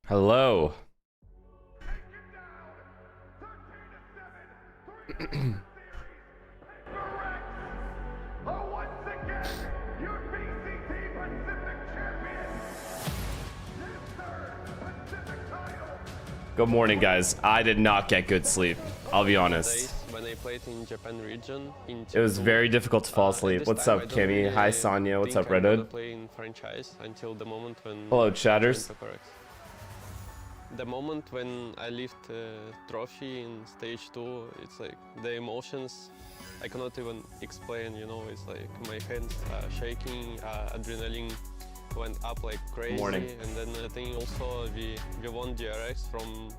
Hello. Good morning, guys. I did not get good sleep. I'll be honest. When I played in Japan region, It was very difficult to fall asleep. What's up, Kimmy? Hi, Sonia. What's up, Red Hood? Play in franchise until the moment when Hello, chatters. The moment when I lift trophy in stage 2, it's like the emotions I cannot even explain. You know, it's like my hands shaking, adrenaline went up like crazy. Morning. And then I think also we won DRX from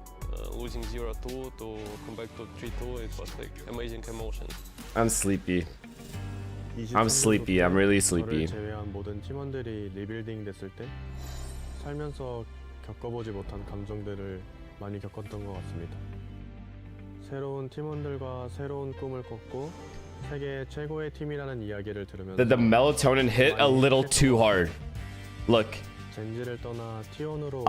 losing 0-2 to come back to 3-2. It was like amazing emotion. I'm sleepy. I'm sleepy. I'm really sleepy. 제외한 모든 팀원들이 리빌딩 됐을 때 살면서 겪어보지 못한 감정들을 많이 겪었던 것 같습니다. 새로운 팀원들과 새로운 꿈을 꿨고 세계 최고의 팀이라는 이야기를 들으면서 The melatonin hit a little too hard. Look. 젠지를 떠나 T1으로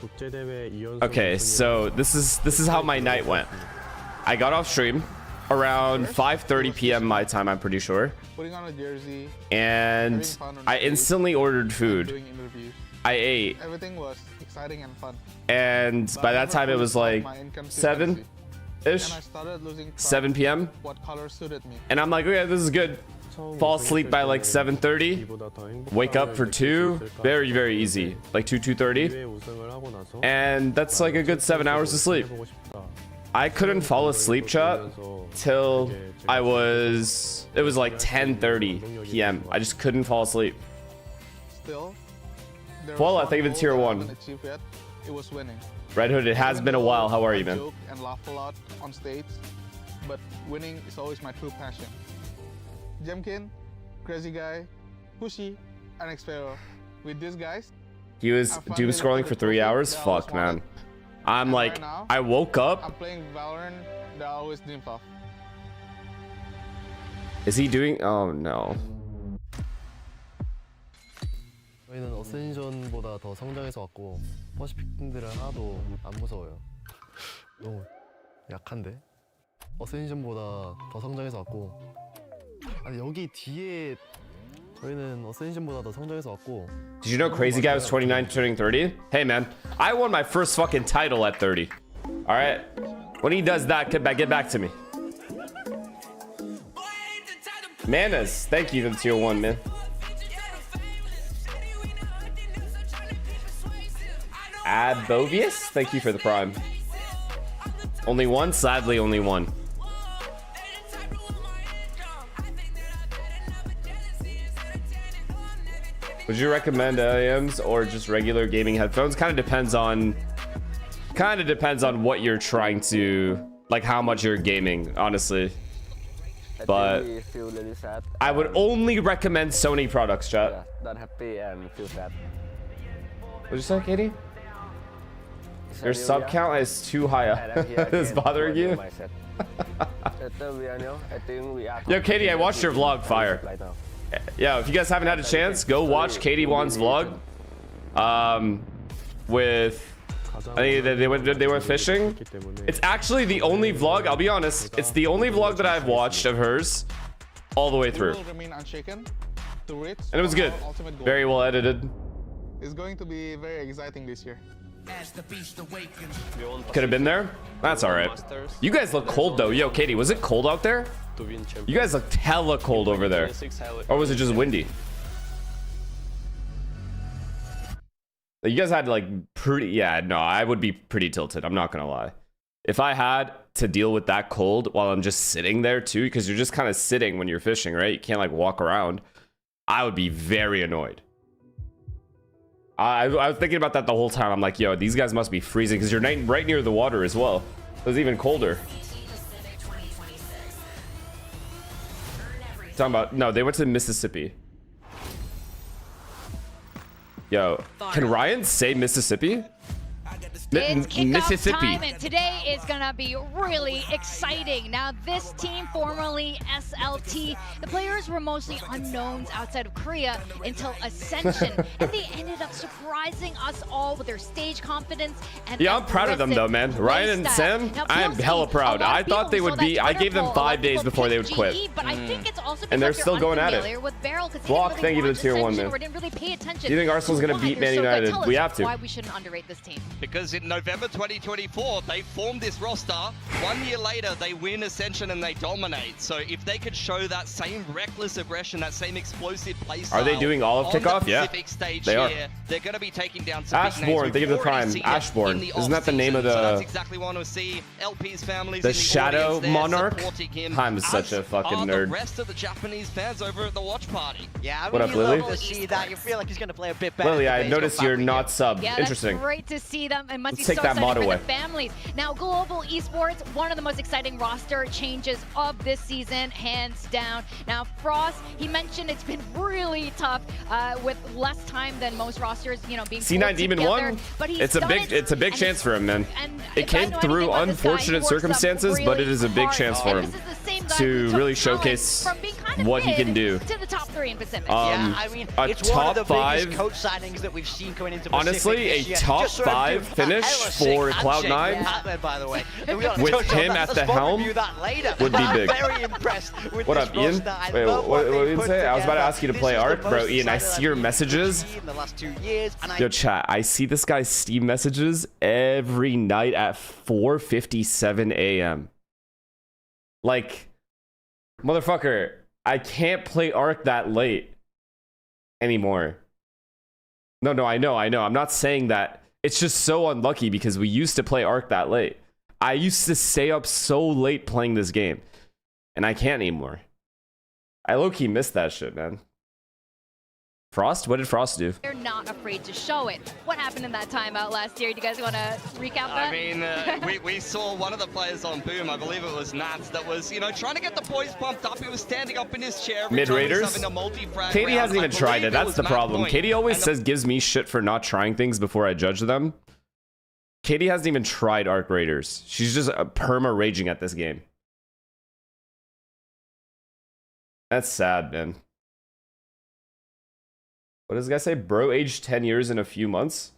국제대회 2연승. Okay, so this is how my night went. I got off stream around 5:30 p.m. my time, I'm pretty sure. Putting on a jersey, and I instantly ordered food. doing interviews. I ate, Everything was exciting and fun. and by that time it was like My inconsistency. 7-ish, And I started losing track 7 p.m. what color suited me. And I'm like, okay, this is good. Fall asleep by like 7:30. Wake up for 2. Very, very easy. Like 2:30. And that's like a good 7 hours of sleep. I couldn't fall asleep, chat, till it was like 10:30 p.m. I just couldn't fall asleep. Still, there Well, was I think one it's tier goal I 1. haven't achieved yet. It was winning. Red Hood, it has been a while. How are you, man? I joke and laugh a lot on stage, but winning is always my true passion. Jemkin, Crazy Guy, Pushy, and Xpero. With these guys, He was doom scrolling for 3 hours? Fuck, man. I'm And like, right now, I woke up. I'm playing Valorant that I always dreamed of. Is he doing? Oh no. 저희는 어센션보다 더 성장해서 왔고 퍼시픽 팀들은 하나도 안 무서워요. 너무 약한데? 어센션보다 더 성장해서 왔고 아니 여기 뒤에 저희는 어센션보다 더 성장해서 왔고. Did you know Crazy Guy was 29 turning 30? Hey man, I won my first fucking title at 30. All right, when he does that, get back to me. Manas, thank you to tier 1, man. Abovius, thank you for the prime. Only one? Sadly, only one. Would you recommend LAMs or just regular gaming headphones? Kind of depends on what you're trying to, like how much you're gaming, honestly. But feel really sad. I would only recommend Sony products, chat. Yeah, not happy and feel sad. What'd you say, Katie? Your sub count is too high. It's bothering you? Yo, Katie, I watched your vlog, fire. Yeah, if you guys haven't had a chance, go watch Katie Wan's vlog. With I think they went fishing. It's actually the only vlog, I'll be honest, it's the only vlog that I've watched of hers all the way through. Will remain unshaken to reach And it was good. our ultimate goal. Very well edited. It's going to be very exciting this year. Could have been there. That's all right. You guys look cold though. Yo, Katie, was it cold out there? To win champion. You guys looked hella cold over there. Or was it just windy? You guys had like pretty, yeah, no, I would be pretty tilted. I'm not gonna lie. If I had to deal with that cold while I'm just sitting there too, because you're just kind of sitting when you're fishing, right? You can't like walk around. I would be very annoyed. I was thinking about that the whole time. I'm like, yo, these guys must be freezing because you're right near the water as well. It was even colder. Talking about, no, they went to Mississippi. Yo, can Ryan say Mississippi? It's kickoff Mississippi. time, and today is gonna be really exciting. Now, this team, formerly SLT, the players were mostly unknowns outside of Korea until Ascension, and they ended up surprising us all with their stage confidence and Yeah, I'm proud of them though, man. Ryan and Sam, I am hella proud. I thought they would be. I gave them 5 days before they would quit. But I think it's also And they're because still going at it. unfamiliar with Beryl, 'cause they Block, didn't thank you really for the tier watch 1, Ascension man. or didn't really pay attention. Do you think Arsenal's gonna Why beat they're Man so good. United? Tell We us have to. why we shouldn't underrate this team. Because in November 2024, they formed this roster. 1 year later, they win Ascension and they dominate. So if they could show that same reckless aggression, that same explosive play style, Are they doing all of on the Kickoff? Yeah, Pacific stage they are. here, they're going to be taking down some big names. Ashbourne, We've think of the already time. seen it Ashbourne. in the Isn't that the name of off-season. So the- that's exactly what I want to see. LP's families The in the Shadow audience there Monarch? supporting him, I'm such as a fucking are nerd. the rest of the Japanese fans over at the watch party. Yeah, I mean, What up, you Lily? love to see that. You feel like he's going to play a bit better. Lily, I today. He's got noticed you're family not here. sub. Yeah, Interesting. that's great to see them. It must Let's be take so that exciting mod for away. the families. Now, Global Esports, one of the most exciting roster changes of this season, hands down. Now, Frost, he mentioned it's been really tough with less time than most rosters, you know, being C9 pulled Demon together, 1. but he's It's a done big and chance for him, man. and It if I came know through anything about this guy, he unfortunate works up circumstances, but it is a big hard. chance for This him is the same guy to who took really talent showcase from being kind of what he mid can do. to the top 3 in Pacific. Yeah, I mean, a it's one of the top 5 biggest coach signings that we've seen going into Honestly, Pacific this a year. top Just saw him 5 do a finish hella sick for handshake Cloud9 with Batman, by the way. And we gotta with touch on him that. at Let's the both helm review that later. would be I'm big. very impressed with What this up, Ian? roster. I Wait, love what they did you put say? I was about to together. ask you to This play is the Arc, bro. most Ian, I excited see your I've been messages. in the last 2 years, and Yo, chat, I see this guy's Steam messages every night at 4:57 a.m. Like, motherfucker, I can't play Arc that late anymore. No, I know. I'm not saying that. It's just so unlucky because we used to play Arc that late. I used to stay up so late playing this game, and I can't anymore. I low-key miss that shit, man. Frost? What did Frost do? They're not afraid to show it. What happened in that timeout last year? Do you guys want to recap that? I mean, we saw one of the players on Boom, I believe it was Nats, that was, you know, trying to get the boys pumped up. He was standing up in his chair. Mid-raiders? Katie hasn't even tried it. That's the problem. Katie always says gives me shit for not trying things before I judge them. Katie hasn't even tried Arc Raiders. She's just perma-raging at this game. That's sad, man. What does this guy say? Bro aged 10 years in a few months?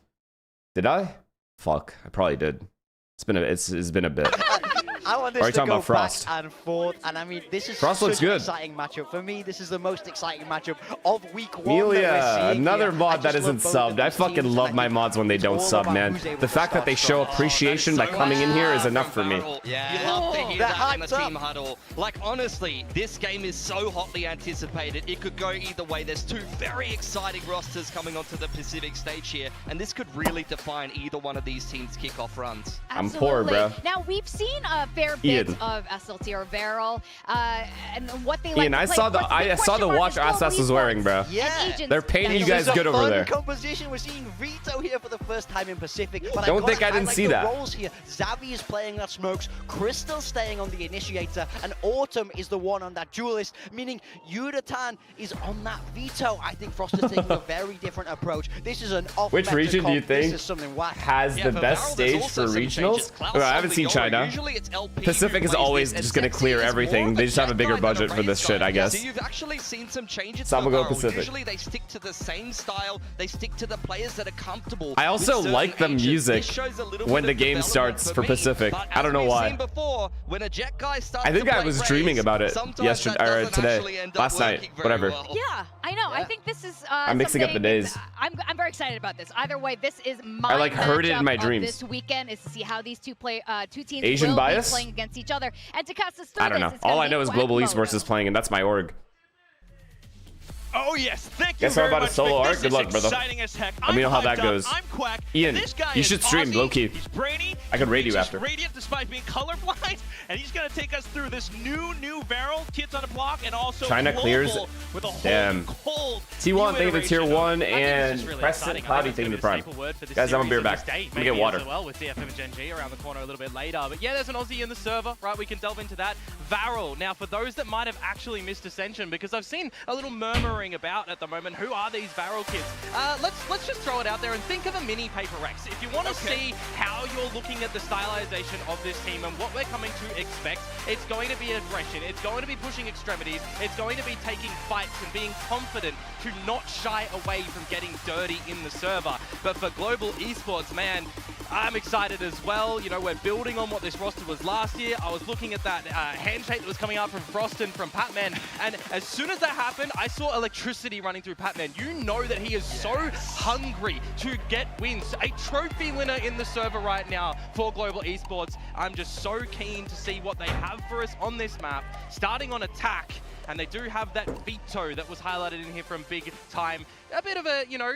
Did I? Fuck, I probably did. It's been a bit. I want this Are you to talking go about Frost? back and forth, and I mean, this is Frost such looks an good. exciting matchup. For me, this is the most exciting matchup of week 1 Melia, that we're seeing another here. mod I that just isn't love both of subbed. I these fucking teams, love and my I think mods when they it's don't all sub, about man. who's able The to fact that start they show strong. appreciation by coming in here is enough for me. Yeah, you love to hear they're that in a hyped up. team huddle. Like, honestly, this game is so hotly anticipated. It could go either way. There's 2 very exciting rosters coming onto the Pacific stage here, and this could really define either one of these teams' kickoff runs. I'm poor, Absolutely. bro. Now, we've seen a fair bit Ian. of SLT or Beryl, and what they like Ian, to I play. saw the What's big I saw the question mark watch is Global Assas was wearing, Esports bro. and Yeah. Agents. They're paying That's you the guys This is good a over fun there. composition. We're seeing Vito here for the first time in Pacific. But Don't I think I didn't see that. Roles here. Zavi is playing that Smokes, Crystal staying on the Initiator, and Autumn is the one on that Duelist, meaning Yudatan is on that Vito. I think Frost is taking a very different approach. This is an off Which region do you think This is something whack. has Yeah, the for best Varel, there's stage also for some regionals? changes. Klaus Oh, I on haven't the seen Yoru. China. Usually it's LP Pacific who is plays always this, and just gonna Sexy clear is everything. more of They a just have a jet bigger guy than budget for race this shit, guy. I guess. So you've actually seen some changes So I'm to gonna go Varel. Pacific. Usually they stick to the same style. They stick to the players that are comfortable. I also with certain like the ages. music This shows a little when bit the of game development starts for me, Pacific. but I don't know as we've why. seen before, when a jet guy starts I think to I play was dreaming race, about it sometimes yesterday that or doesn't today, actually end up last night, working very whatever. well. Yeah, I know. I Yeah. think this is. I'm mixing up the something days. I'm very excited about this. Either way, this is my I, like, heard it in matchup my of dreams. This weekend is to see how these two teams Asian will bias? be playing against each other. And to cast us through I don't know. this, it's gonna All I be know is Global Quackmoto. Esports is playing, and that's my org. Oh yes, thank you Guess I'm very about to much, solo Vic. arc? This Good is luck, brother. exciting as heck. Let me know how I'm that hyped goes. up. I'm Quack. Ian, This guy you is should stream, Aussie, low-key. He's brainy. I could raid he's you just after. radiant despite being colorblind. and he's going to take us through this new Varel, kids on the block, and also China clears. with a whole Damn. cold T1 thank you for tier iteration of- 1 and really Preston exciting. Cloudy I think thank you it's for gonna Prime. be a staple word for this Guys, I'm gonna be series right and this back. day, Let me get maybe water. as well with DFM and Gen G around the corner a little bit later. But yeah, there's an Aussie in the server, right? We can delve into that. Varel. Now, for those that might have actually missed Ascension, because I've seen a little murmuring about at the moment, who are these Varel kids? Let's just throw it out there and think of a mini Paper Rex. If you want to see how you're looking at the stylization of this team and what we're coming to expect, it's going to be aggression, it's going to be pushing extremities, it's going to be taking fights and being confident to not shy away from getting dirty in the server. But for global esports, man, I'm excited as well. You know, we're building on what this roster was last year. I was looking at that handshake that was coming out from Frost and from Patman, and as soon as that happened, I saw electricity running through Patman. You know that he is so hungry to get wins. A trophy winner in the server right now for global esports. I'm just so keen to see what they have for us on this map, starting on attack. And they do have that veto that was highlighted in here from Big Time. A bit of a, you know,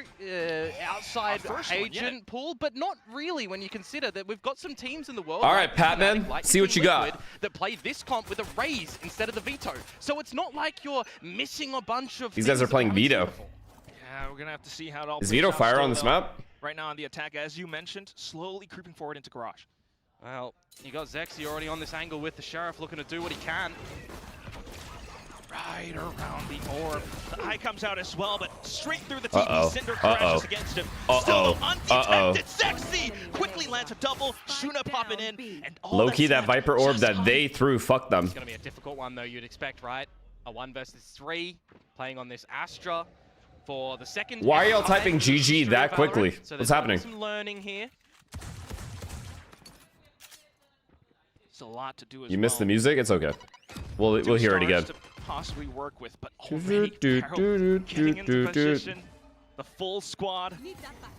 outside agent pool, but not really when you consider that we've got some teams in the world. All right, Patman, like see what you got. Liquid, that play this comp with a raise instead of the veto. So it's not like you're missing a bunch of These guys are playing veto. Yeah, we're going to have to see how it all Is plays veto out fire still, on this though. map? Right now on the attack, as you mentioned, slowly creeping forward into Garage. Well, you got Zexy already on this angle with the Sheriff looking to do what he can. Right around the orb. The eye comes out as well, but straight through the TV. Cinder crashes against him. Still though, undetected. Sexy quickly lands a double. Shuna popping in. And all Low key, that Viper orb just that they threw, fuck them. It's going to be a difficult one, though, you'd expect, right? A 1 versus 3, playing on this Astra for the second. Why are y'all typing GG that quickly? So What's happening? Some learning here. It's a lot to do as You missed well. the music? It's okay. We'll hear it again. To possibly work with, but already Varel getting into position. The full squad.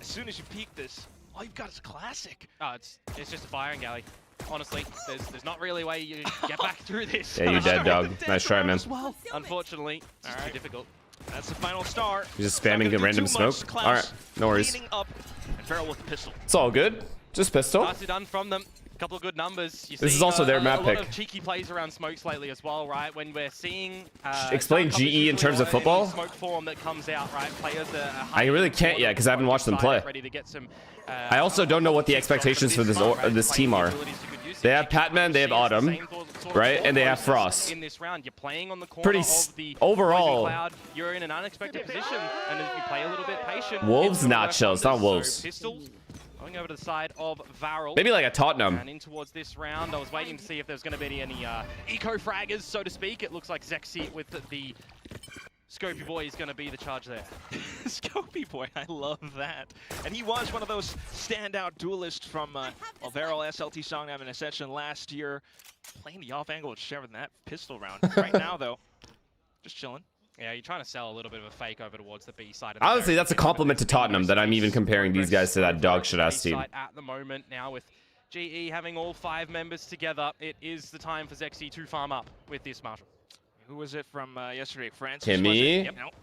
As soon as you peek this, all you've got is a classic. Oh, it's just a firing galley. Honestly, there's not really a way you get back through this. Yeah, you're dead, dog. Nice try, man. Well, unfortunately, it's just too difficult. That's the final star. He's just spamming a random smoke. All right, no worries. Up, and Varel with the pistol. It's all good. Just pistol. Nicely done from them. Couple of good numbers. You This see, is also their map a pick. lot of cheeky plays around smokes lately as well, right? When we're seeing Explain GE in terms of football. Smoke form that comes out, right? Players are I really can't yet because I haven't watched them play. ready to get some, I also don't know what the expectations for this team are. They have Patman, they have Autumn, right? And they have Frost. In this round, you're playing on the corner Pretty of the overall. cloud. You're in an unexpected position, and if you play a little bit patient, Wolves, not chill. It's not so Wolves. Pistols going over to the side of Varel. Maybe like a Tottenham. And in towards this round, I was waiting to see if there's going to be any eco-fraggers, so to speak. It looks like Zexy with the Scopy Boy is going to be the charge there. Scopy Boy, I love that. And he was one of those standout duelists from Varel SLT Songnam and Ascension last year, playing the off angle with Sheriff in that pistol round. Right now, though, just chilling. Yeah, you're trying to sell a little bit of a fake over towards the B side. Honestly, that's a compliment to Tottenham that I'm even comparing these guys to that dog shit ass team. At the moment now with GE having all 5 members together, it is the time for Zexy to farm up with this Marshall. Who was it from yesterday? Francis? Kimmy. Yep. Nope.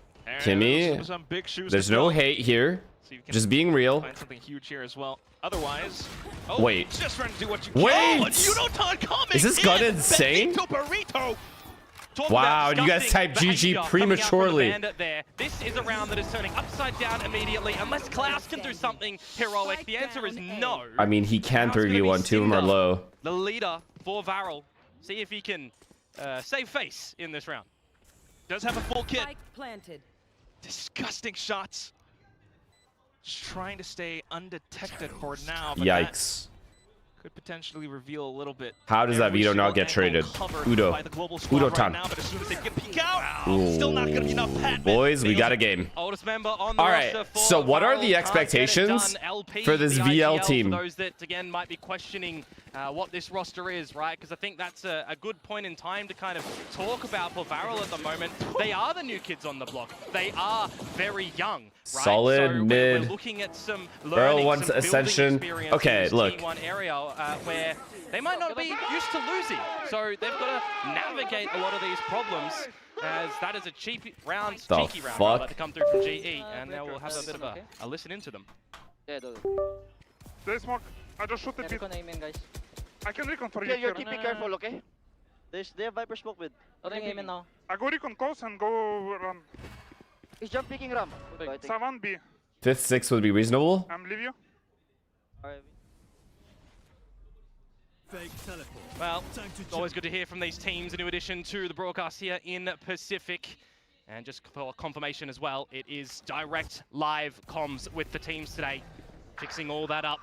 Kimmy. Some big shoes There's to no fill. hate here. So you can Just being real. find something huge here as well. Otherwise, Wait. just trying to do what you Wait! can. Yunotan coming Is this gun insane? Benito Burrito. Talk Wow, about you guys disgusting typed GG behavior prematurely. coming out from the bandit there. This is a round that is turning upside down immediately. Unless Klaus can do something heroic, the answer is no. I mean, he can Now it's gonna 3v1. be 2 of them are Cinder, low. The leader for Varel. See if he can save face in this round. Does have a full kit. Planted. Disgusting shots. Just trying to stay undetected for now. But Yikes. could potentially reveal a little bit. How does that Every veto not single get traded? angle covered Udo. by the global squad right Udo-tan. now, but as soon as they can peek out, still not gonna be enough. Patman Boys, we fails got a it. game. Oldest member on the All right, roster for so what are Varel. the Can't get it expectations done. LP, for this the VL IGL, team? For those that, again, might be questioning what this roster is, right? Because I think that's a good point in time to kind of talk about for Varel at the moment. They are the new kids on the block. They are very young, right? Solid so mid. We're looking at some Varel learning, wants some building Ascension. experience Okay, in this look. T1 area where they might not be used to losing. So they've got to navigate a lot of these problems, as that is a cheeky round The fuck? to come through from GE, and now we'll have a bit of a listen into them. They smoke. I just shoot the pit. I can recon for you. Okay, you're here. keeping careful, okay? They have Viper smoke mid. Bring him in now. I go recon close and go run. He's jump picking ramp. I think. 7B. 5th, 6th would be reasonable. I'm leave you. Alright. Well, always good to hear from these teams, a new addition to the broadcast here in Pacific. And just for confirmation as well, it is direct live comms with the teams today, fixing all that up.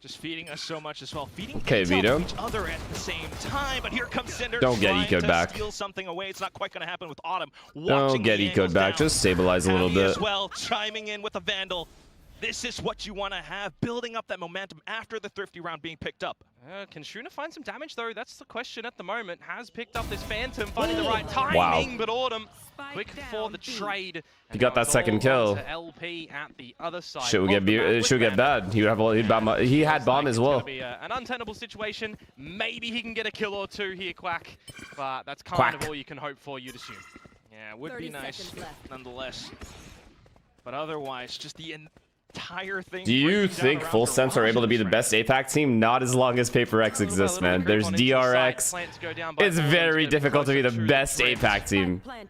Just feeding us so much as well. Feeding Okay, intel Vito. to each other at the same time, but here comes Cinder. Don't get trying ecoed to back. Steal something away. It's not quite going to happen with Autumn. Don't get ecoed back. Just stabilize a little Abby bit. as well, chiming in with a Vandal. This is what you want to have, building up that momentum after the Thrifty round being picked up. Can Shuna find some damage though? That's the question at the moment. Has picked up this Phantom, finding the right timing, but Autumn quick for the trade. He got that second kill. LP at the other side. Shit would get bad. He had bomb as well. It's gonna be an untenable situation. Maybe he can get a kill or two here, Quack. But that's kind Quack. of all you can hope for, you'd assume. Yeah, would be nice nonetheless. But otherwise, just the entire thing. Do you think Full Sense are able to be the best APAC team? Not as long as Paper X exists, man. There's DRX. It's very difficult to be the best APAC team. I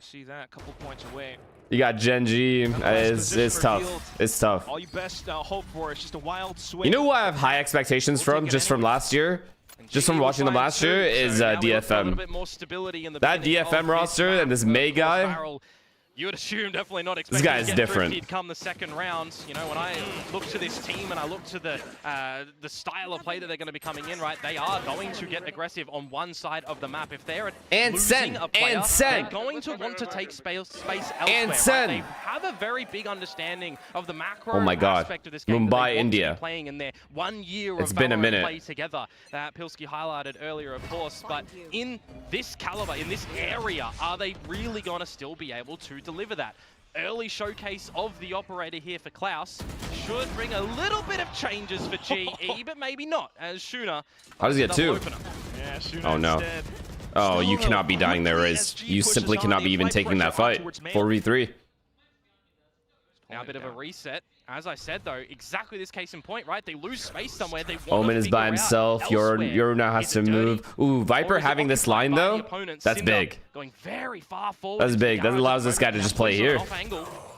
see that a couple points away. You got Genji. It's tough. It's tough. All you best hope for is just a wild swing. You know who I have high expectations from just from last year? Just from watching them last year is DFM. That DFM roster and this May guy. You would assume definitely not This expecting guy to is get different. Thrifty come the second round. You know, when I look to this team and I look to the style of play that they're going to be coming in, right? They are going to get aggressive on one side of the map. If they're losing a player, they're going to want to take space elsewhere. Right? They have a very big understanding of the macro aspect of this game. Mumbai, India. Playing in their 1 year It's of been a Valorant minute. play together that Pilsky highlighted earlier, of course. But in this caliber, in this area, are they really going to still be able to deliver that? Early showcase of the operator here for Klaus should bring a little bit of changes for GE, but maybe not, as Shuna. How does he get two? Yeah, Shuna Oh no. instead. Oh, you cannot be dying there, Riz. You simply cannot be even taking that fight. 4v3. Now a bit of a reset. As I said, though, exactly this case in point, right? They lose space somewhere. They want Omen to is by figure out himself. elsewhere. Yoru now has to move. Ooh, Viper having this line though. That's big. Going very far forward. That's big. That allows this guy to just play here.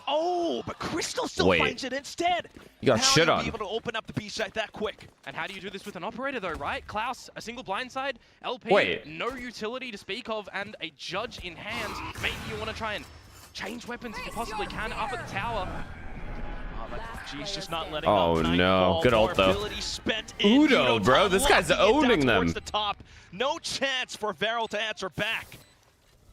Oh, but Crystal still Wait. finds it instead. You got Now shit you'll on. be able to open up the B site that quick. And how do you do this with an operator, though, right? Klaus, a single blindside. LP, Wait. no utility to speak of, and a judge in hand. Maybe you want to try and change weapons if you possibly can up at the tower. G's just not letting Oh up. no. Good ult though. Udo, bro. This guy's owning them. The top. No chance for Varel to answer back.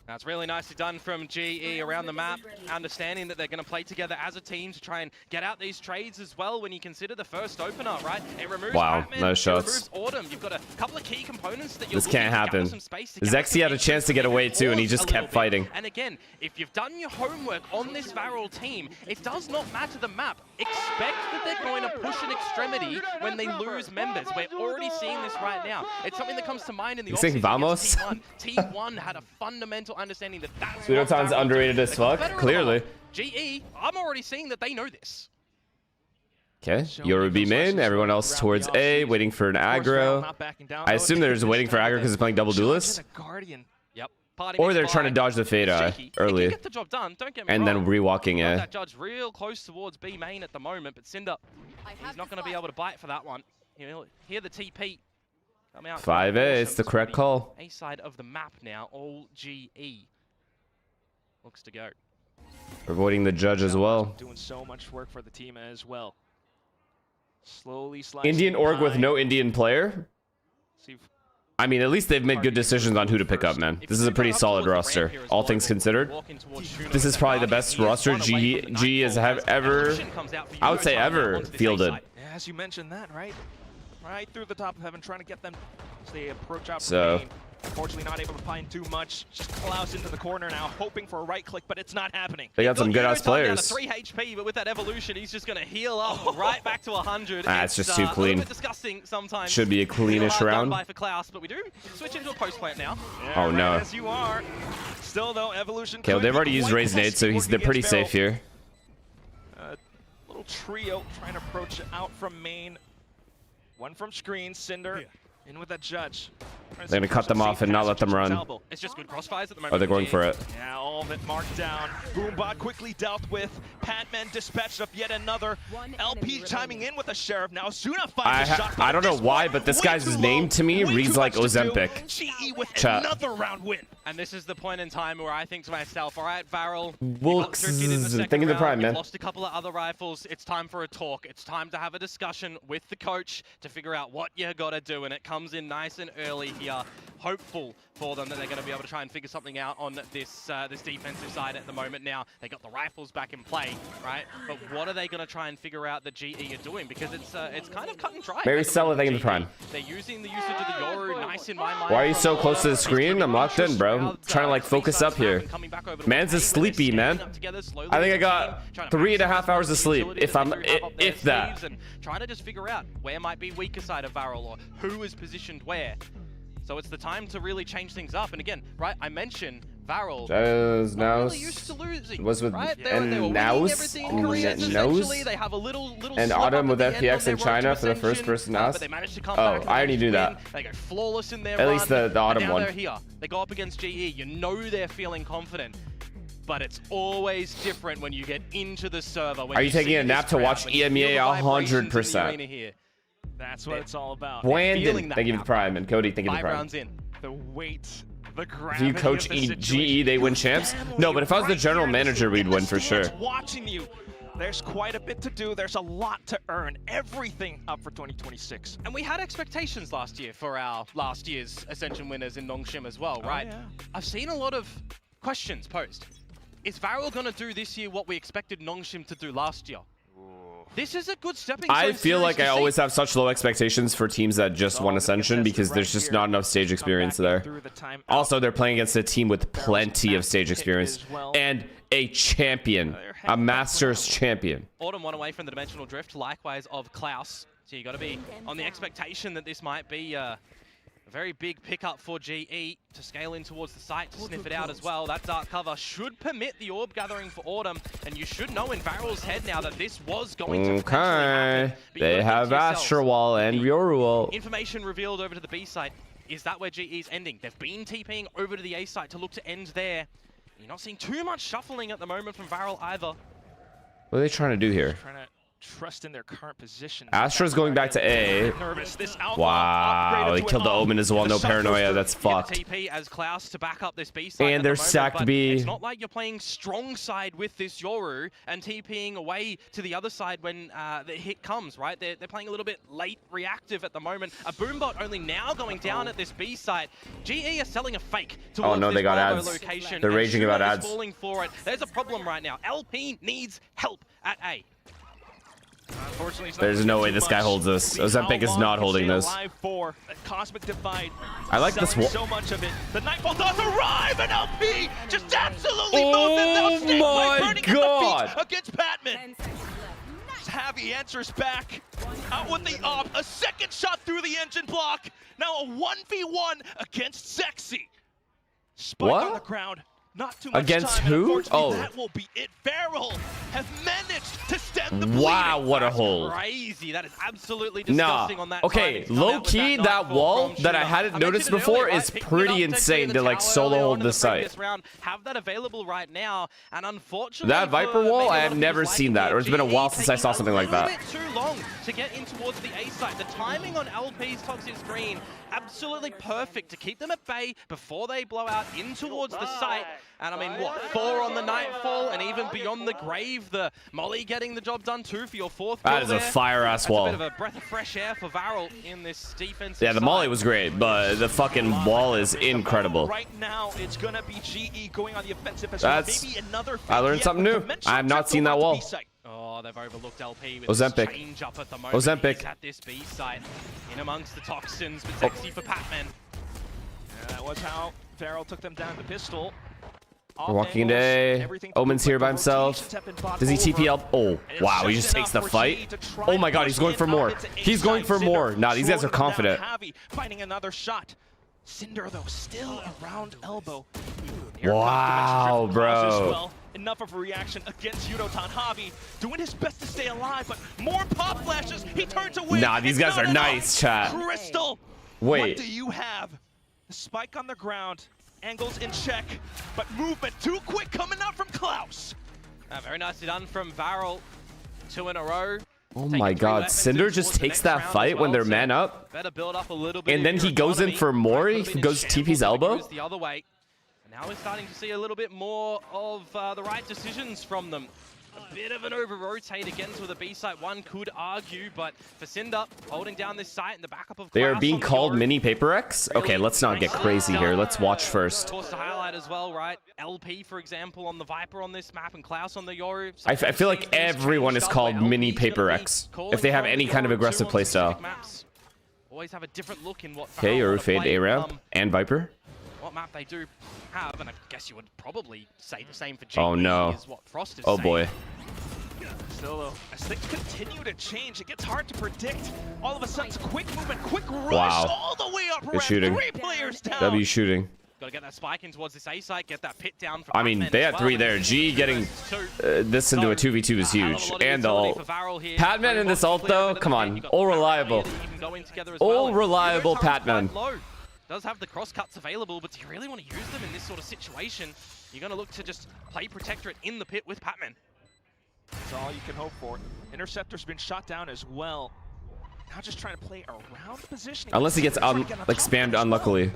That's really nicely done from GE around the map, understanding that they're going to play together as a team to try and get out these trades as well when you consider the first opener, right? It removes Batman, no it shots. removes Autumn. You've got a couple of key components that you're This can't looking to gather happen. some space to Zexy had a chance to get away too, and he just kept fighting. And again, if you've done your homework on this Varel team, it does not matter the map. Expect that they're going to push an extremity when they lose members. We're already seeing this right now. It's something that comes to mind in the You think offseason Vamos? against Team 1. Team 1 had a fundamental understanding that that's Pseudoton's underrated as fuck, clearly. GE, I'm already seeing that they know this. Okay, Yoru B main, everyone else towards A, waiting for an aggro. I assume they're just waiting for aggro because they're playing double duelist. Yep. Or they're trying to dodge the fade eye early. Get the job done, don't get me And wrong. then rewalking Got A. that judge real close towards B main at the moment, but Cinder, he's not going to be able to bite for that one. He'll hear the TP come out. 5A, it's the correct call. A side of the map now, all GE. Looks to go. Avoiding the judge as well. Doing so much work for the team as well. Slowly sliding. Indian org with no Indian player? I mean, at least they've made good decisions on who to pick up, man. This is a pretty solid roster, all things considered. This is probably the best roster GE has ever, I would say ever, fielded. Yeah, as you mentioned that, right? Right through the top of heaven, trying to get them as they approach out So, main. Unfortunately, not able to find too much. Just Klaus into the corner now, hoping for a right click, but it's not happening. They got some good-ass players. 3 HP, but with that evolution, he's just going to heal up right back to 100. It's just too clean. A little bit disgusting sometimes. Should be a cleanish round. For Klaus, but we do switch into a post plant now. Oh no. As you are. Still though, evolution. Okay, well, they've already used Raise Nade, so they're pretty safe here. Little trio trying to approach it out from main. One from screen, Cinder in with that judge. They're gonna cut them off and not let them run. It's just good crossfires at the moment. Oh, they're going for it. Yeah, all of it marked down. Boombot quickly dealt with. Patman dispatched up yet another. LP chiming in with a sheriff. Now Zuna finds a shot. I don't know why, but this guy's name to me reads like Ozempic. GE with Chat. another round win. And this is the point in time where I think to myself, all right, Varel, Thinking the prime, man. lost a couple of other rifles. It's time for a talk. It's time to have a discussion with the coach to figure out what you got to do. And it comes in nice and early here. Hopeful for them that they're going to be able to try and figure something out on this this defensive side at the moment. Now they got the rifles back in play, right? But what are they going to try and figure out that GE are doing? Because it's kind of cut and dry. Maybe sell it, thinking the prime. They're using the usage of the Yoru, nice in my mind. Why are you so close to the screen? I'm locked in, bro. Trying to like focus up here. Man's is sleepy, man. I think I got 3.5 hours of sleep, if that. And trying to just figure out where might be weaker side of Varel or who is positioned where. So it's the time to really change things up. And again, right, I mentioned Varel really used to losing. Was with right? They were winning everything in Korea, essentially. They have a little and Autumn with FPX in China for the first person asked. But they managed to come I back already knew that. They go flawless in their At least the Autumn one. They're here. They go up against GE. You know they're feeling confident. But it's always different when you get into the server. When Are you taking a nap to watch EMEA 100%? That's what it's all about. Brandon, thank you for the prime, and Cody, thank you for the prime. 5 rounds in. The weight, the If gravity you coach of the GE, they win champs? No, but if I was the general manager, we'd win for sure. Watching you, there's quite a bit to do. There's a lot to earn. Everything up for 2026. And we had expectations last year for our last year's Ascension winners in Nongshim as well, right? Yeah. I've seen a lot of questions posed. Is Varel going to do this year what we expected Nongshim to do last year? This is a good stepping stone. I feel like I always have such low expectations for teams that just won Ascension because there's just not enough stage experience there. Also, they're playing against a team with plenty of stage experience and a champion, a Masters champion. Autumn one away from the Dimensional Drift, likewise of Klaus. So you got to be on the expectation that this might be a very big pickup for GE to scale in towards the site to sniff it out as well. That dark cover should permit the orb gathering for Autumn, and you should know in Varel's head now that this was going to happen. They have Astral Wall and Yoru. Information revealed over to the B site. Is that where GE's ending? They've been TPing over to the A site to look to end there. You're not seeing too much shuffling at the moment from Varel either. What are they trying to do here? Trying to trust in their current position. Astra's going back to A. Wow, they killed the Omen as well. No paranoia. That's fucked. TP as Klaus to back up this B side. And they're sacked B. It's not like you're playing strong side with this Yoru and TPing away to the other side when the hit comes, right? They're playing a little bit late reactive at the moment. A Boombot only now going down at this B site. GE are selling a fake towards no, they got ads. location. They're raging about ads. Falling for it. There's a problem right now. LP needs help at A. There's no way this guy holds this. Ozempic is not holding this. Cosmic Divide. I like this wall. So much of it. The Nightfall does arrive, and LP just absolutely Oh my god! Against Patman. Javi answers back. Out with the op. A second shot through the engine block. Now a 1v1 against Sexy. Spike on the ground. Not too much against time, who? Oh, that will be it. Varel have managed to stem the bleeding. Wow, what a hole! Crazy. That is absolutely disgusting on that. Okay, low key, that wall that I hadn't noticed before is pretty insane to like solo hold the site. Have that available right now, and unfortunately, that Viper wall, I have never seen that, or it's been a while since I saw something like that. A little bit too long to get in towards the A site. The timing on LP's toxic screen, absolutely perfect to keep them at bay before they blow out in towards the site. And I mean, what, 4 on the Nightfall, and even beyond the grave, the Molly getting the job done too for your 4th kill. That is a fire-ass wall. That's a bit of a breath of fresh air for Varel in this defensive Yeah, the Molly was great, but the fucking wall is incredible. Right now, it's gonna be GE going on the offensive as That's, well. Maybe another I learned something new. I have not seen that wall. Oh, they've overlooked LP with Ozempic. change up at the moment. Ozempic. He's at this B site, in amongst the toxins, but sexy for Patman. That was how Varel took them down with the pistol. We're walking into A. Omen's here by himself. Does he TP up? Oh, wow, he just takes the fight. Oh my god, he's going for more. He's going for more. Nah, these guys are confident. Finding another shot. Cinder, though, still around elbow. Wow, bro. enough of a reaction against Yudotan. Javi doing his best to stay alive, but more pop flashes. He turns away. Nah, these guys are nice, chat. Crystal, Wait. what do you have? The spike on the ground, angles in check, but movement too quick coming out from Klaus. Very nicely done from Varel. 2 in a row. Oh my god, Cinder just takes that fight when they're man up. Better build up a little bit. And then he goes in for Mori, he goes TP's elbow. The other way. And now we're starting to see a little bit more of the right decisions from them. A bit of an over-rotate against with a B-site, one could argue, but for Cinder, holding down this site in the backup of They are Klaus being on the called Yoru. mini Paper X? Okay, let's not get crazy here. Let's watch first. Of course, to highlight as well, right? LP, for example, on the Viper on this map, and Klaus on the Yoru. I feel like everyone is called mini Paper X if they have any kind of aggressive playstyle. Always have a different look in what Okay, Varel Yoru wanna fade play. A-ramp and Viper. What map they do have, and I guess you would probably say the same for GE, Oh no. is what Frost is Oh saying. boy. Still though, as things continue to change, it gets hard to predict. All of a sudden, it's quick movement, quick rush, Wow. all the way up Good ramp. shooting. 3 players down. W shooting. Gotta get that spike in towards this A site, get that pit down for I mean, Batman they as had well. 3 there. G getting this into a 2v2 is huge. And the ult. Patman in this ult though, come on. All reliable. All reliable Patman. Does have the cross cuts available, but do you really want to use them in this sort of situation? You're gonna look to just play Protectorate in the pit with Patman. That's all you can hope for. Interceptor's been shot down as well. Now just trying to play around the positioning. Unless he gets like spammed unluckily.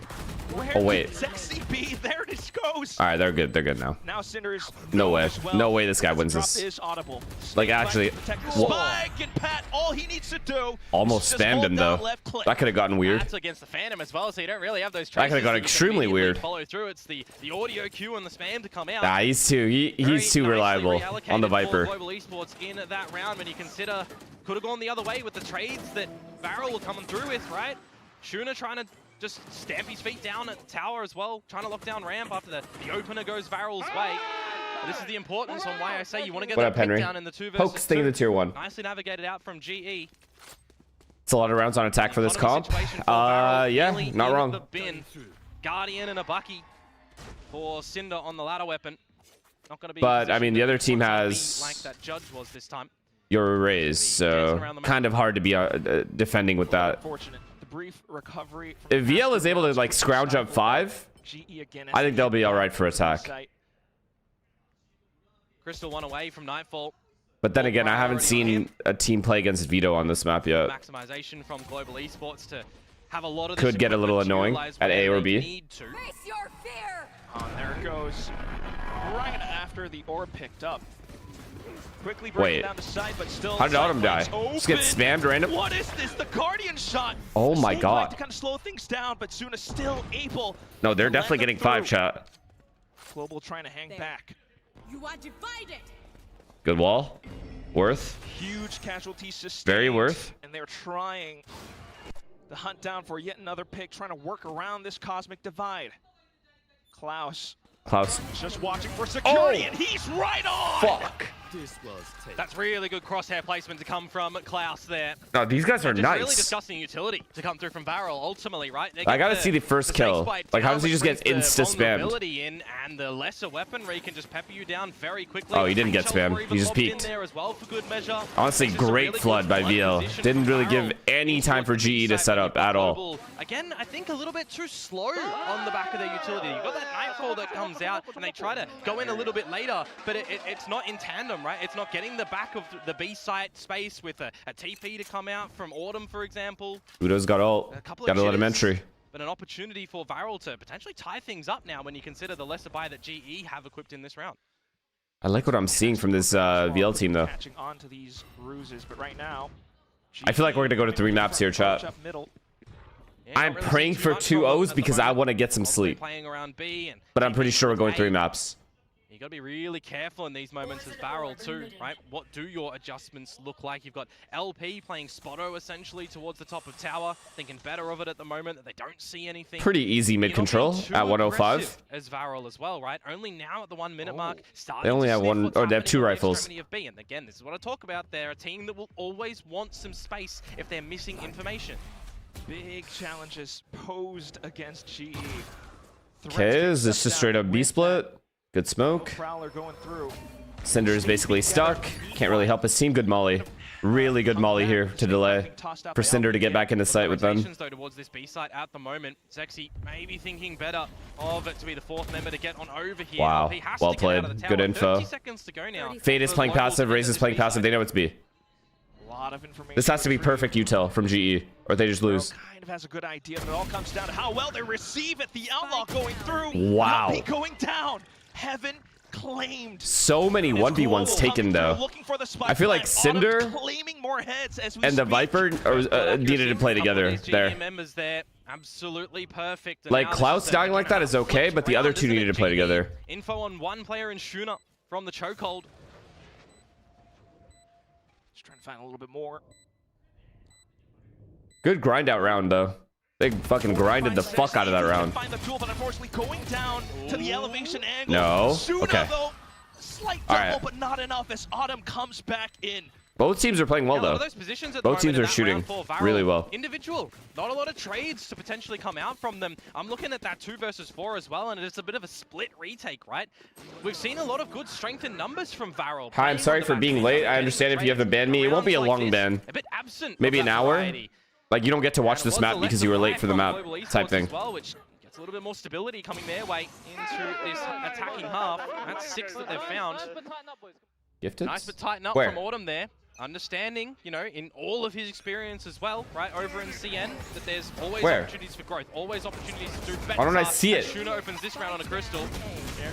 Oh wait. Sexy B, there it goes. Alright, they're good. They're good now. Now Cinder is No way. as well. No way this guy wins Drop this. is audible. Like actually, Spike and Pat, all he needs to do almost is just spammed hold him down though. left click. That could have gotten weird. That's against the Phantom as well, so you don't really have those That traces. could have got you can extremely immediately weird. Follow through. It's the audio cue and the spam to come out. Nah, he's too he's too Very reliable nicely on the reallocated Viper. for Global Esports in that round when you consider could have gone the other way with the trades that Varel were coming through with, right? Shuna trying to just stamp his feet down at the tower as well, trying to lock down ramp after the opener goes Varel's way. But this is the importance on why I say you want to get What that up, pick Henry? down in the 2 versus Poke, stay in 2. the tier 1. Nicely navigated out from GE. It's a lot of rounds on attack for this comp. Yeah, not wrong. The bin. Guardian and a Bucky for Cinder on the ladder weapon. Not going to be. But I mean, the other team has like that Judge was this time. your raise, so kind of hard to be defending with that. Unfortunate. The brief recovery. If VL is able to like scrounge up 5, I think they'll be all right for attack. Crystal one away from Nightfall. But then again, I haven't seen a team play against Vito on this map yet. Maximization from Global Esports to have a lot of Could get a little annoying at A or B. Face your fear. There it goes. Right after the orb picked up. Quickly breaking Wait. down the side, but still. How did Autumn die? Open. Just get spammed random? What is this? The Guardian shot. Oh my Same god. like to kind of slow things down, but Suna still able. No, they're to definitely let them getting 5 through. chat. Global trying to hang back. You are divided. Good wall. Worth. Huge casualties sustained. Very worth. And they're trying to hunt down for yet another pick, trying to work around this cosmic divide. Klaus just watching for security, and he's right on! Fuck. That's really good crosshair placement to come from Klaus there. No, these guys are Just nice. really disgusting utility to come through from Varel ultimately, right? They I get gotta see the first kill. Like, how does he just get insta-spammed? Vulnerability in and the lesser weapon where he can just pepper you down very quickly. Oh, he didn't get Shell spammed. were even He just lobbed in peeked. there as well for good measure. Honestly, This is a great really flood good by flood VL. position Didn't from really give Varel any time for GE to set up at all. Again, I think a little bit too slow on the back of their utility. You've got that Nightfall that comes out, and they try to go in a little bit later, but it's not in tandem, right? It's not getting the back of the B site space with a TP to come out from Autumn, for example. Udo's got ult. Gotta let him entry. But an opportunity for Varel to potentially tie things up now when you consider the lesser buy that GE have equipped in this round. I like what I'm seeing from this VL team, though. Catching on to these ruses, but right now, I feel like we're gonna go to 3 maps here, chat. I'm praying for 2 O's because I want to get some sleep. Playing around B, and But I'm pretty sure we're going 3 maps. you got to be really careful in these moments as Varel too, right? What do your adjustments look like? You've got LP playing Spotto essentially towards the top of tower, thinking better of it at the moment that they don't see anything. Pretty easy mid control at 105. As Varel as well, right? Only now at the 1 minute mark, starting They only to have sniff one, what's or they have happening 2 on the rifles. extremity of B. And again, this is what I talk about. They're a team that will always want some space if they're missing information. big challenges posed against GE. Okay, is this just straight up B split? Good smoke. Prowler going through. Cinder is basically stuck. Can't really help his team. Good molly. Really good molly here to delay for Cinder to get back into sight with them. Though towards this B site at the moment, Zexy maybe thinking better of it to be the fourth member to get on over here. Wow. He has Well to get out played. of the tower. Good info. 30 seconds to go now. Fade is playing passive. Raze is playing passive. They know it's B. A lot of information. This has to be perfect util from GE, or they just lose. Kind of has a good idea, but it all comes down to how well they receive it. The Outlaw going through. Wow. Alpi going down. Heaven claimed. So many 1v1s taken though. I feel like Cinder and the Viper needed to play together there. Members there, absolutely perfect. And Like now Klaus this is dying like that is okay, but the other two needed to play together. Info on one player in Shuna from the chokehold. Just trying to find a little bit more. Good grind out round though. They fucking grinded the fuck out of that round. Find the tool, but unfortunately going down to the elevation angle. No. Shuna, Okay. though, slight All double, right. but not enough as Autumn comes back in. Both teams are playing well Yeah, a lot though. of those positions at the Both teams moment in are that shooting round for Varel, really well. Individual, not a lot of trades to potentially come out from them. I'm looking at that 2 versus 4 as well, and it's a bit of a split retake, right? We've seen a lot of good strength in numbers from Varel. Hi, I'm sorry for being late. I understand if you have to ban me. It won't be a long ban. A bit absent. Maybe of an that hour. variety. Like you don't get to watch And it this was map the because left you were of late right for the from map Global Esports type thing. As well, which gets a little bit more stability coming their way into this attacking half. That's 6 that they've found. Gifted? Nice but tighten up Where? from Autumn there. Understanding, you know, in all of his experience as well, right, over in CN, that there's always Where? opportunities for growth, always opportunities to do better. Why don't I see it? Shuna opens this round on a crystal.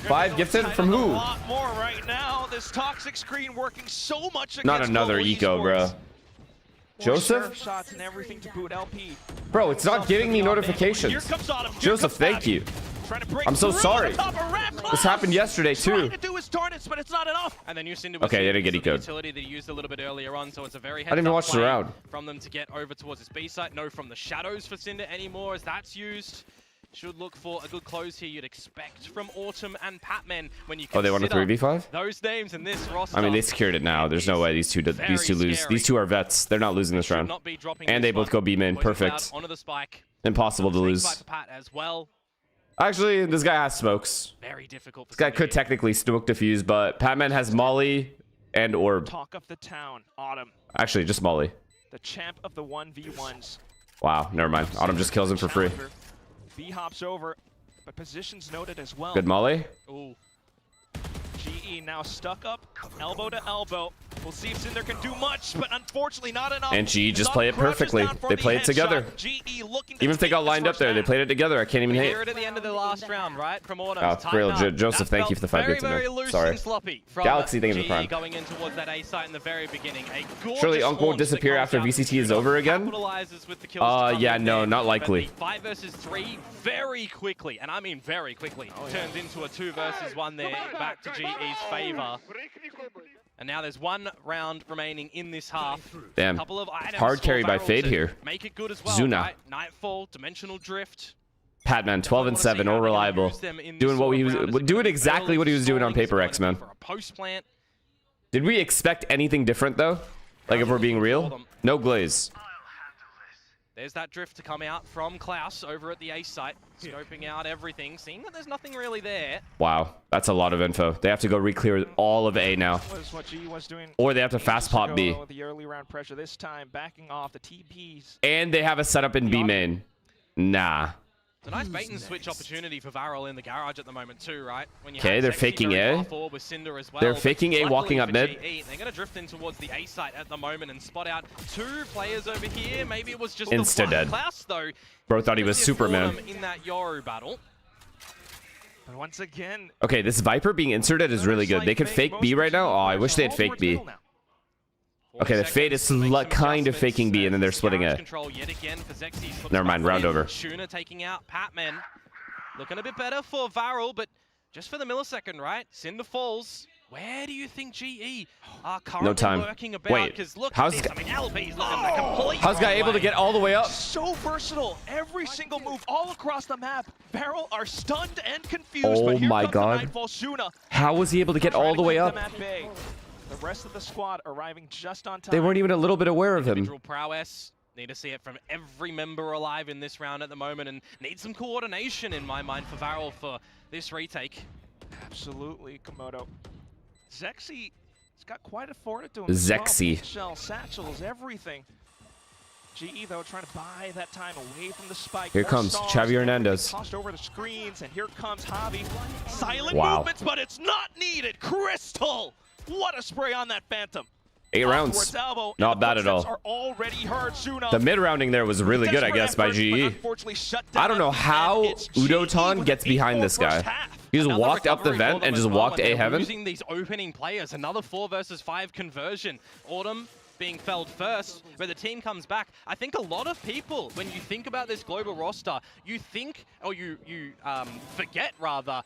5 gifted from who? A lot more right now. This toxic screen working so much against Not another Global eco, bro. Esports. More Joseph? sheriff shots and everything to boot LP. Bro, it's not giving me Here notifications. comes Autumn. Here Joseph, comes thank Baddy. you. Trying to break I'm so through sorry. the top of Rat This Claws. happened yesterday Trying too. to do his targets, but it's not enough. And then Cinder was Okay, they didn't get the ecoed. utility that he used a little bit earlier on, so it's a very didn't even watch the round. from them to get over towards this B site. No from the shadows for Cinder anymore as that's used. Should look for a good close here, you'd expect from Autumn and Patman when you Oh, they won a consider 3v5? those names in this roster. I mean, they secured it now. There's no way these two lose. scary. These two are vets. They're not losing this Should round. not be dropping And this they both one. go B main. Poison Cloud Perfect. onto the spike. Impossible to Snake lose. bite for Pat as well. Actually, this guy has smokes. Very difficult. For This guy Cinder could here. technically smoke defuse, but Patman has Molly and Orb. Talk of the town, Autumn, Actually, just Molly. the champ of the 1v1s. Wow, never mind. Autumn just kills him for free. Challenger. B hops over, but positions noted as well. Good Molly. Ooh. GE now stuck up, elbow to elbow. We'll see if Cinder can do much, but unfortunately not enough. And GE just As play it Autumn crouches perfectly. down for They the play it headshot. together. GE looking to Even if they take got this lined up first there, they half. played it together. I can't even We hate. hear it at the end of the last round, right? From Autumn. Oh, Tighten real up. Joseph, That thank you felt for the 5 very, gifted, very man. loose Sorry. and sloppy from Galaxy, thank you for GE Prime. going in towards that A site in the very beginning. A gorgeous Surely Unc won't launch that disappear comes after out VCT is from over again? capitalizes with the kills to come Yeah, in no, there. not But likely. the 5 versus 3 very quickly, and I mean very quickly, turns into a 2 versus 1 there, back to GE's favor. And now there's 1 round remaining in this half. Damn. Couple of items Hard for carry by Varel Fade to here. Make it good as well, Zuna. right? Nightfall, Dimensional Drift. Patman, 12 and 7, all reliable. Doing what he was doing exactly what he was doing on Paper X, man. For a post plant. Did we expect anything different though? Like if we're being real? No glaze. There's that drift to come out from Klaus over at the A site, scoping out everything, seeing that there's nothing really there. Wow, that's a lot of info. They have to go re-clear all of A now. Was what GE was doing Or they have to fast pop B. The early round pressure this time, backing off the TPs. And they have a setup in B main. Nah. It's a nice bait and switch opportunity for Varel in the garage at the moment too, right? When you Okay, have they're Zexy faking very A. far forward with Cinder as well, They're but faking A, luckily walking up for mid. GE, they're going to drift in towards the A site at the moment and spot out 2 players over here. Maybe it was just Insta the one. dead. Klaus though. Bro thought he was just floored Superman. him in that Yoru battle. But once again, Okay, this Viper being inserted is really good. They could fake B right now. Oh, I wish they had fake B. Okay, the Fade is kind of faking B and then they're splitting A. Control yet again for Zexy. Never mind, round over. Shuna taking out Patman. Looking a bit better for Varel, but just for the millisecond, right? Cinder falls. Where do you think GE are currently time. working about? Wait, Because look how's at this. I mean, LB's looking the complete How's guy wrong able to way. get all the way up? So versatile. Every single move all across the map. Varel are stunned and confused. Oh but here my comes God. The Nightfall Shuna. How was he able to get all the way up? Them at bay. The rest of the squad arriving just on time. They weren't even a little bit aware of him. Individual prowess. Need to see it from every member alive in this round at the moment, and need some coordination in my mind for Varel for this retake. Absolutely, Komodo. Zexy has got quite a fortitude. Zexy. Shell, satchels, everything. GE though trying to buy that time away from the spike. Here More comes stars, Xavi Hernandez. Tossed over the screens, and here comes Javi. Silent Wow. movements, but it's not needed. Crystal, what a spray on that Phantom. 8 rounds. Towards elbow, and Not the bad at all. footsteps are already heard soon The mid-rounding there was really good, I guess, by GE. I don't know how Udotan gets behind this guy. He just walked up the vent and just walked A heaven. Using these opening players, another 4 versus 5 conversion. Autumn being felled first, but the team comes back. I think a lot of people, when you think about this global roster, you think, or you forget rather,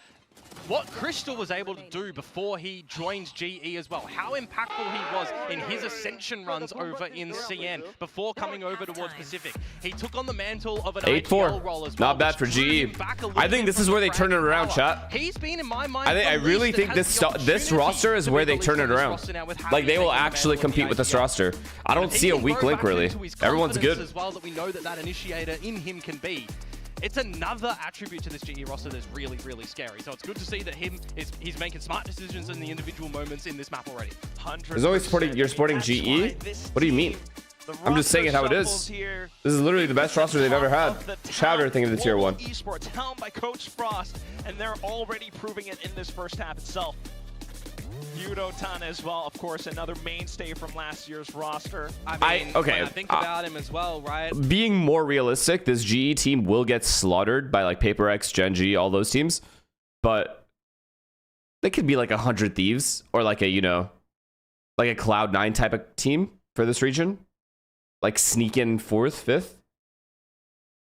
what Crystal was able to do before he joined GE as well. How impactful he was in his ascension runs over in CN before coming over towards Pacific. He took on the mantle of an 8-4. role as well. Not bad for GE. I think this is where they turn it around, chat. He's been in my mind. I really think this roster is where they turn it around. Like, they will actually compete with this roster. I don't see a weak link, really. Everyone's good. As well, that we know that initiator in him can be. It's another attribute to this GE roster that's really, really scary. So it's good to see that he's making smart decisions in the individual moments in this map already. There's always you're supporting GE? What do you mean? I'm just saying it how it is. This is literally the best roster they've ever had. Chowder thing of the tier 1. Esports helmed by Coach Frost, and they're already proving it in this first half itself. Udotan as well, of course, another mainstay from last year's roster. I mean, when I think about him as well, right? Being more realistic, this GE team will get slaughtered by like Paper X, Gen G, all those teams. But they could be like 100 Thieves or like a, you know, like a Cloud9 type of team for this region. Like sneak in 4th, 5th.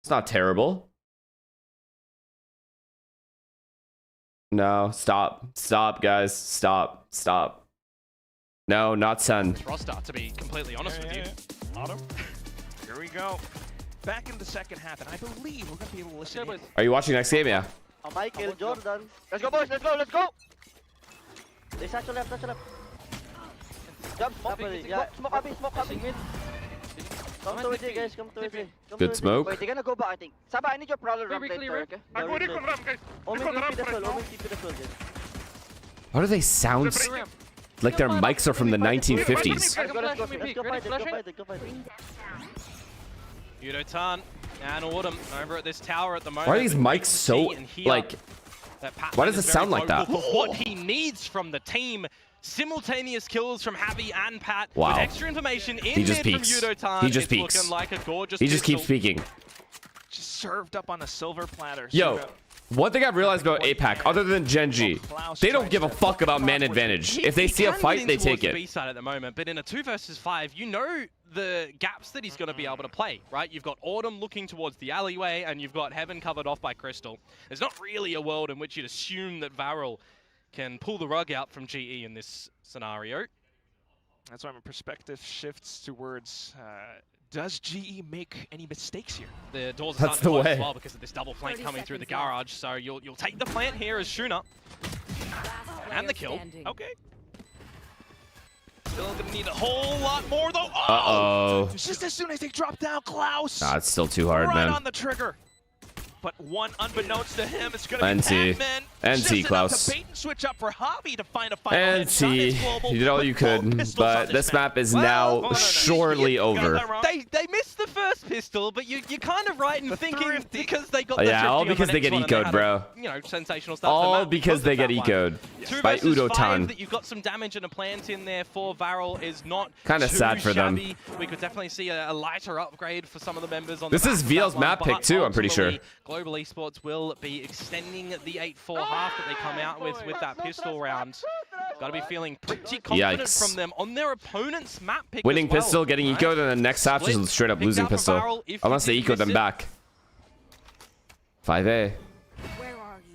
It's not terrible. No, stop. Stop, guys. Stop. Stop. No, not Sen. Roster, to be completely honest with you. Autumn. Here we go. Back in the second half, and I believe we're going to be able to listen in. Are you watching next game? Yeah. Michael Jordan. Let's go, boys. Let's go. Let's go. They satchel left. Satchel left. Jump. Smoke Abby. Smoke Abby. Come towards it, guys. Come towards it. Good smoke. Wait, they're gonna go back, I think. Saba, I need your prowler ramp later, okay? I'm going to ramp, guys. Only TP the full, only TP the full, guys. Why do they sound like their mics are from the 1950s? Let's go fight it. Udotan and Autumn over at this tower at the moment. Why are these mics so, like, why does it sound like that? What he needs from the team. Simultaneous kills from Javi and Pat. Wow. With extra information in He just mid peeks. from Udotan. He just it's peeks. looking like a gorgeous He just keeps pistol. peeking. Just served up on a silver platter. Yo, one thing I've realized about APAC, other than Gen G, they don't give a fuck about man advantage. If they see a fight, they take it. B-side at the moment, but in a 2 versus 5, you know the gaps that he's going to be able to play, right? You've got Autumn looking towards the alleyway, and you've got Heaven covered off by Crystal. There's not really a world in which you'd assume that Varel can pull the rug out from GE in this scenario. That's why my perspective shifts towards, does GE make any mistakes here? The doors are That's starting to the close as way. well because of this double flank coming through the garage, so you'll take the plant here as Shuna. And the kill. Okay. Still gonna need a whole lot more though. Uh-oh. Just as soon as they drop down, Klaus. Nah, it's still too hard, right man. on the trigger. But one unbeknownst to him, it's gonna NT. be Pac-Man. NT, Klaus. To bait and switch up for Javi to find a final NT, you did all you could, but this map is now surely over. They missed the first pistol, but you're kind of right in thinking because they got the Yeah, all thrifty on because the they next get one and ecoed, had bro. You know, sensational stuff. All because they get ecoed by 2 versus 5 Udotan. that you've got some damage and a plant in there for Varel is not Kinda too sad for them. shabby. We could definitely see a lighter upgrade for some of the members on This the is back of VL's that map one, pick but too, I'm pretty sure. ultimately, Global Esports will be extending the 8-4 half that they come out with that pistol round. Got to be feeling pretty confident Yikes. from them on their opponent's map pick Winning as well, pistol, getting right? ecoed, and then next half just straight up Picked losing out from pistol. Varel if Unless you they did eco them miss it. back. 5A.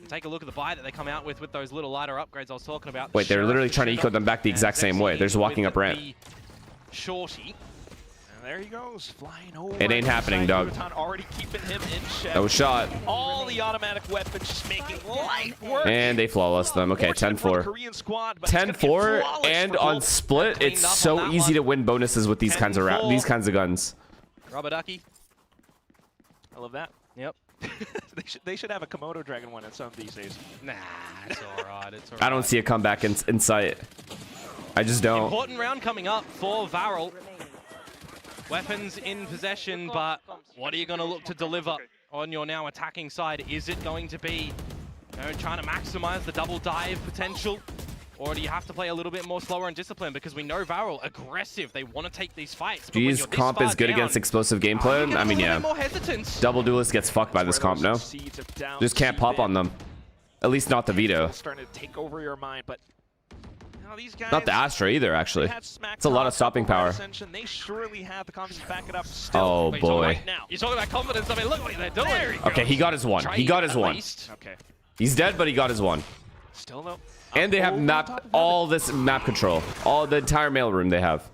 Take a look at the buy that they come out with those little lighter upgrades I was talking about. Wait, they're literally trying to eco them back the exact same way. They're just walking up ramp. Shorty. And there he goes, flying over. It ain't happening, dog. Udotan already keeping him in check. No shot. All the automatic weapons just making light work. And they flawless them. Okay, 10-4. 10-4, and on split, it's so easy to win bonuses with these kinds of guns. Rubber ducky. I love that. Yep. They should have a Komodo dragon one at some of these days. Nah, it's alright. It's alright. I don't see a comeback in sight. I just don't. Important round coming up for Varel. Weapons in possession, but what are you going to look to deliver on your now attacking side? Is it going to be trying to maximize the double dive potential? Or do you have to play a little bit more slower and disciplined? Because we know Varel, aggressive. They want to take these fights. Geez, comp is good against explosive gameplay. I mean, yeah. Double Duelist gets fucked by this comp, no? Just can't pop on them. At least not the Veto. Starting to take over your mind, but these guys, not the Astra either, actually. It's a lot of stopping power. They surely have the confidence to back it up. Oh, boy. You're talking about confidence. I mean, look what they're doing. Okay, he got his one. He got his one. Okay. He's dead, but he got his one. Still no. And they have all this map control. All the entire mailroom they have.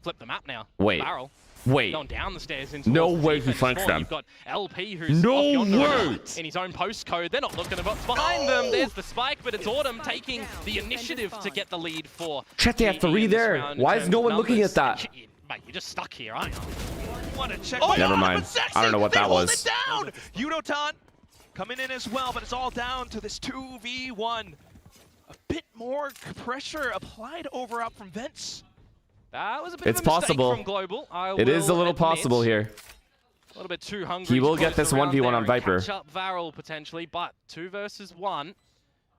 Flip the map now. Wait. Varel. Wait. Going down the stairs into No way he flanked them. You've got LP who's No off yonder way. in his own postcode. They're not looking at what's behind them. There's the spike, but it's Autumn taking the initiative to get the lead for. Chet, they have 3 there. Why is no one looking at that? Mate, you're just stuck here, aren't you? What a check. Never mind. I don't know what that was. Down. Yudotan coming in as well, but it's all down to this 2v1. A bit more pressure applied over up from Vince. That was a bit It's of a mistake possible. from Global. It is a little possible here. A little bit too hungry. He will get this 1v1 on Viper. Catch up Varel potentially, but 2 versus 1.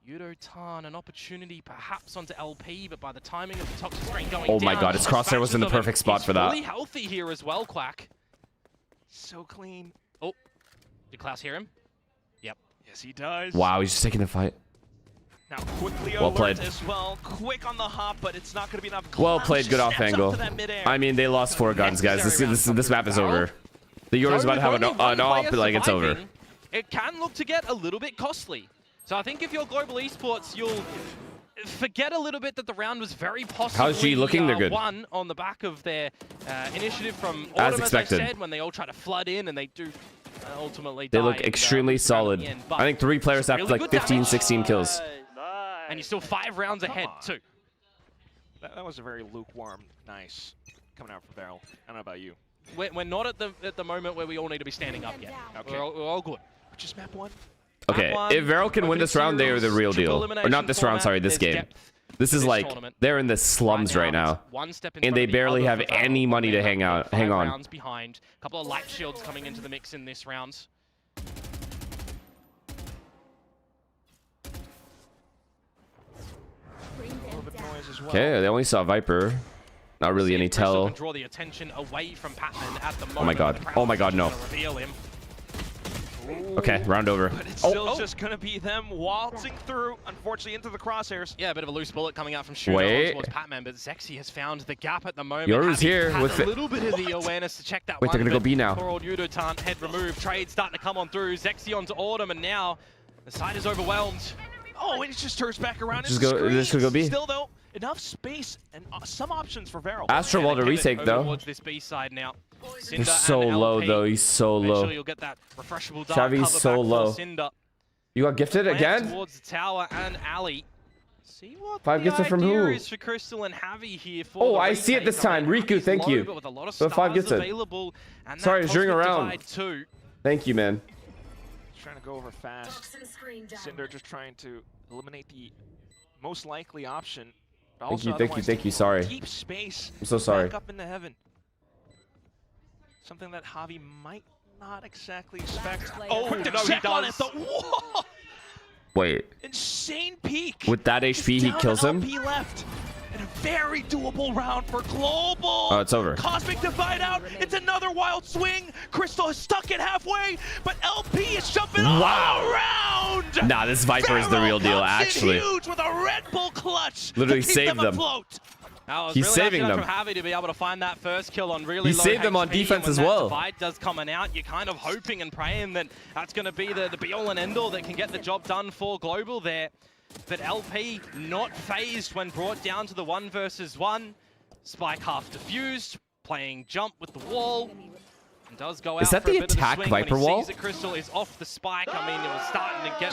Yudotan, an opportunity perhaps onto LP, but by the timing of the toxic screen going Oh my down, god, his crosshair was in the perfect spot for that. He's fully healthy here as well, Quack. So clean. Oh, did Klaus hear him? Yep. Yes, he does. Wow, he's just taking the fight. Now quickly Well played. as well. Quick on the hop, but it's not going to be enough. Well played, good off angle. I mean, they lost 4 guns, guys. This map is over. The Yoru's about to have an off, but like it's over. It can look to get a little bit costly. So I think if you're Global Esports, you'll forget a little bit that the round was very possibly How's G looking? They're good. Won on the back of their initiative from As Autumn, expected. as I said, when they all try to flood in and they do ultimately They die look in extremely the solid. end. I think 3 players have really like good 15, damage. 16 kills. And you're still 5 rounds ahead, too. That was a very lukewarm, nice coming out from Varel. I don't know about you. We're not at the moment where we all need to be standing up yet. Okay. We're all good. Which is map 1. Okay, if Varel can win this round, they are the real deal. Or not this round, sorry, this game. This is like, they're in the slums right now. And they barely have any money to hang on. Rounds behind. A couple of light shields coming into the mix in this round. Okay, they only saw Viper. Not really any tell. Draw the attention away from Patman at the moment. Oh my god. Oh my god, no. Okay, round over. But it's still just going to be them waltzing through, unfortunately, into the crosshairs. Yeah, a bit of a loose bullet coming out from Shooter towards Patman, but Zexy has found the gap at the moment. Yoru's here with a little bit of the awareness to check that Wait, they're one. gonna go B now. Poor old Yudotan, head removed. Trade starting to come on through. Zexy onto Autumn, and now the side is overwhelmed. Oh, and it just turns back around. This could go B. Still, though, enough space and some options for Varel. Astro Wall to retake, though. Towards this B side now. He's so low, though. He's so low. Eventually you'll get that refreshable dark Xavi's cover so back low. for Cinder. You got gifted again? Towards the tower and alley. See what 5 the gifted from idea who? is for Crystal and Javi here for Oh, the I see it this retake. I time. mean, Riku, Javi's thank low, you. but with a lot of For the 5 stars gifted. available, and Sorry, that it's during a Cosmic round. Divide too. Thank you, man. Trying to go over fast. Cinder just trying to eliminate the most likely option. Thank you. Sorry. Keep space. I'm so sorry. Back up into heaven. Something that Javi might not exactly expect. Oh, quick to check on it. Whoa! Wait. Insane peak. With that HP, he kills him? LP left. And a very doable round for Global. Oh, it's over. Cosmic Divide out. It's another wild swing. Crystal is stuck at halfway, but LP is jumping all around. Nah, this Viper is the real deal, actually. Huge with a Red Bull clutch. Literally to keep saved them. Afloat. He's saving them. From Javi to be able to find that first kill on really He low saved them on HP, defense and as when that well. Divide does coming out, you're kind of hoping and praying that that's going to be the be-all and end-all that can get the job done for Global there. But LP not phased when brought down to the 1 versus 1. Spike half diffused, playing jump with the wall. And does go out Is that for a the bit of a attack swing Viper when he wall? sees that Crystal is off the spike. I mean, it was starting to get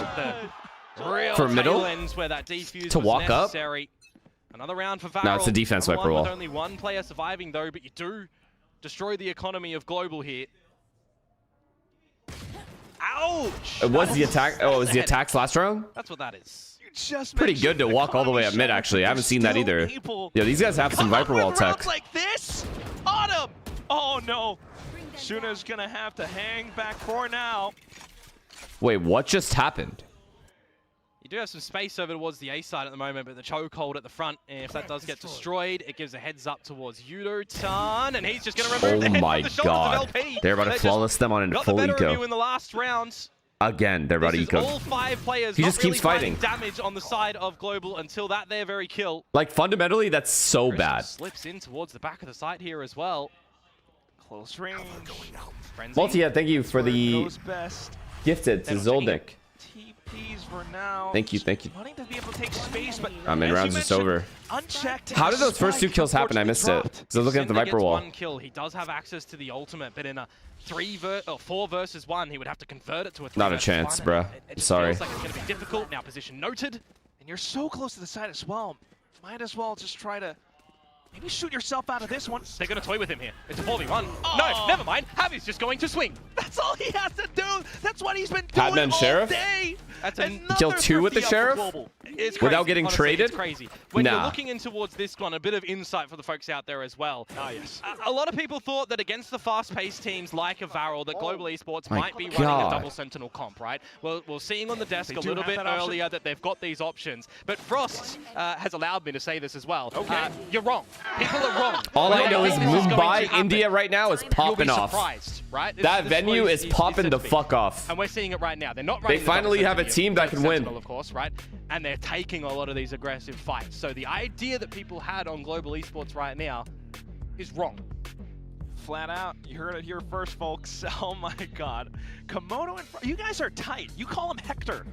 the real For middle? tail ends where that defuse To was walk up? necessary. Another round for Varel. No, it's a defense Another Viper one wall. with only 1 player surviving though, but you do destroy the economy of Global here. Ouch! It was the attack. Oh, it was the attacks last round. That's what that is. Just Pretty good to walk all the way up mid, actually. I haven't seen that either. Yo, these guys have some Viper Wall tech. Like this on him. Oh no. Suna's gonna have to hang back for now. Wait, what just happened? You do have some space over towards the A side at the moment, but the chokehold at the front, if that does get destroyed, it gives a heads up towards Yudo-tan, and he's just going to remove the head my from the shoulders God. of LP. They're about to flawless them on a got full the better of you eco. in the last round. Again, they're about to This is eco. all 5 players He not just keeps really fighting. damage on the side of Global until that there very kill. Like, fundamentally, that's so Crystal bad. slips in towards the back of the site here as well. Close range. Frenzy. Multi, thank you for the Goes best. gifted to Zoldyck. TPs for now. Thank you, thank you. Wanting to be able to take space, but I mean, as round's you just mentioned, over. Unchecked. How did those first 2 kills happen? I missed it. Dropped. Because I was looking at the Cinder Viper gets Wall. 1 kill. He does have access to the ultimate, but in a 4 versus 1, he would have to convert it to a 3 Not a versus chance, 1. bruh. It just Sorry. feels like it's going to be difficult. Now position noted. And you're so close to the side as well. Might as well just try to maybe shoot yourself out of this one. They're going to toy with him here. It's a 4v1. Oh. No, never mind. Javi's just going to swing. That's all he has to do. That's what he's been Patman doing all Sheriff? day. That's Another Kill 2 with the 50 up for Sheriff? Global. It's Without crazy. getting Honestly, traded? It's crazy. When you're Nah. looking in towards this one, a bit of insight for the folks out there as well. Ah, yes. A lot of people thought that against the fast-paced teams like a Varel, that Global Esports My might be running God. a double Sentinel comp, right? Well, we're seeing on the desk They a do little have bit that option. earlier that they've got these options. But Frost has allowed me to say this as well. Okay. You're wrong. People are wrong. All When I they know is think this going to Mumbai, happen, India right now is you'll be popping off. surprised, right? That This venue what is said popping to the be. fuck off. And we're seeing it right now. They're not They running the double finally have a Sentinel, team that can win. Sentinel, of course, right? And they're taking a lot of these aggressive fights. So the idea that people had on Global Esports right now is wrong. Flat out. You heard it here first, folks. Oh my God. Komodo and you guys are tight. You call him Hector.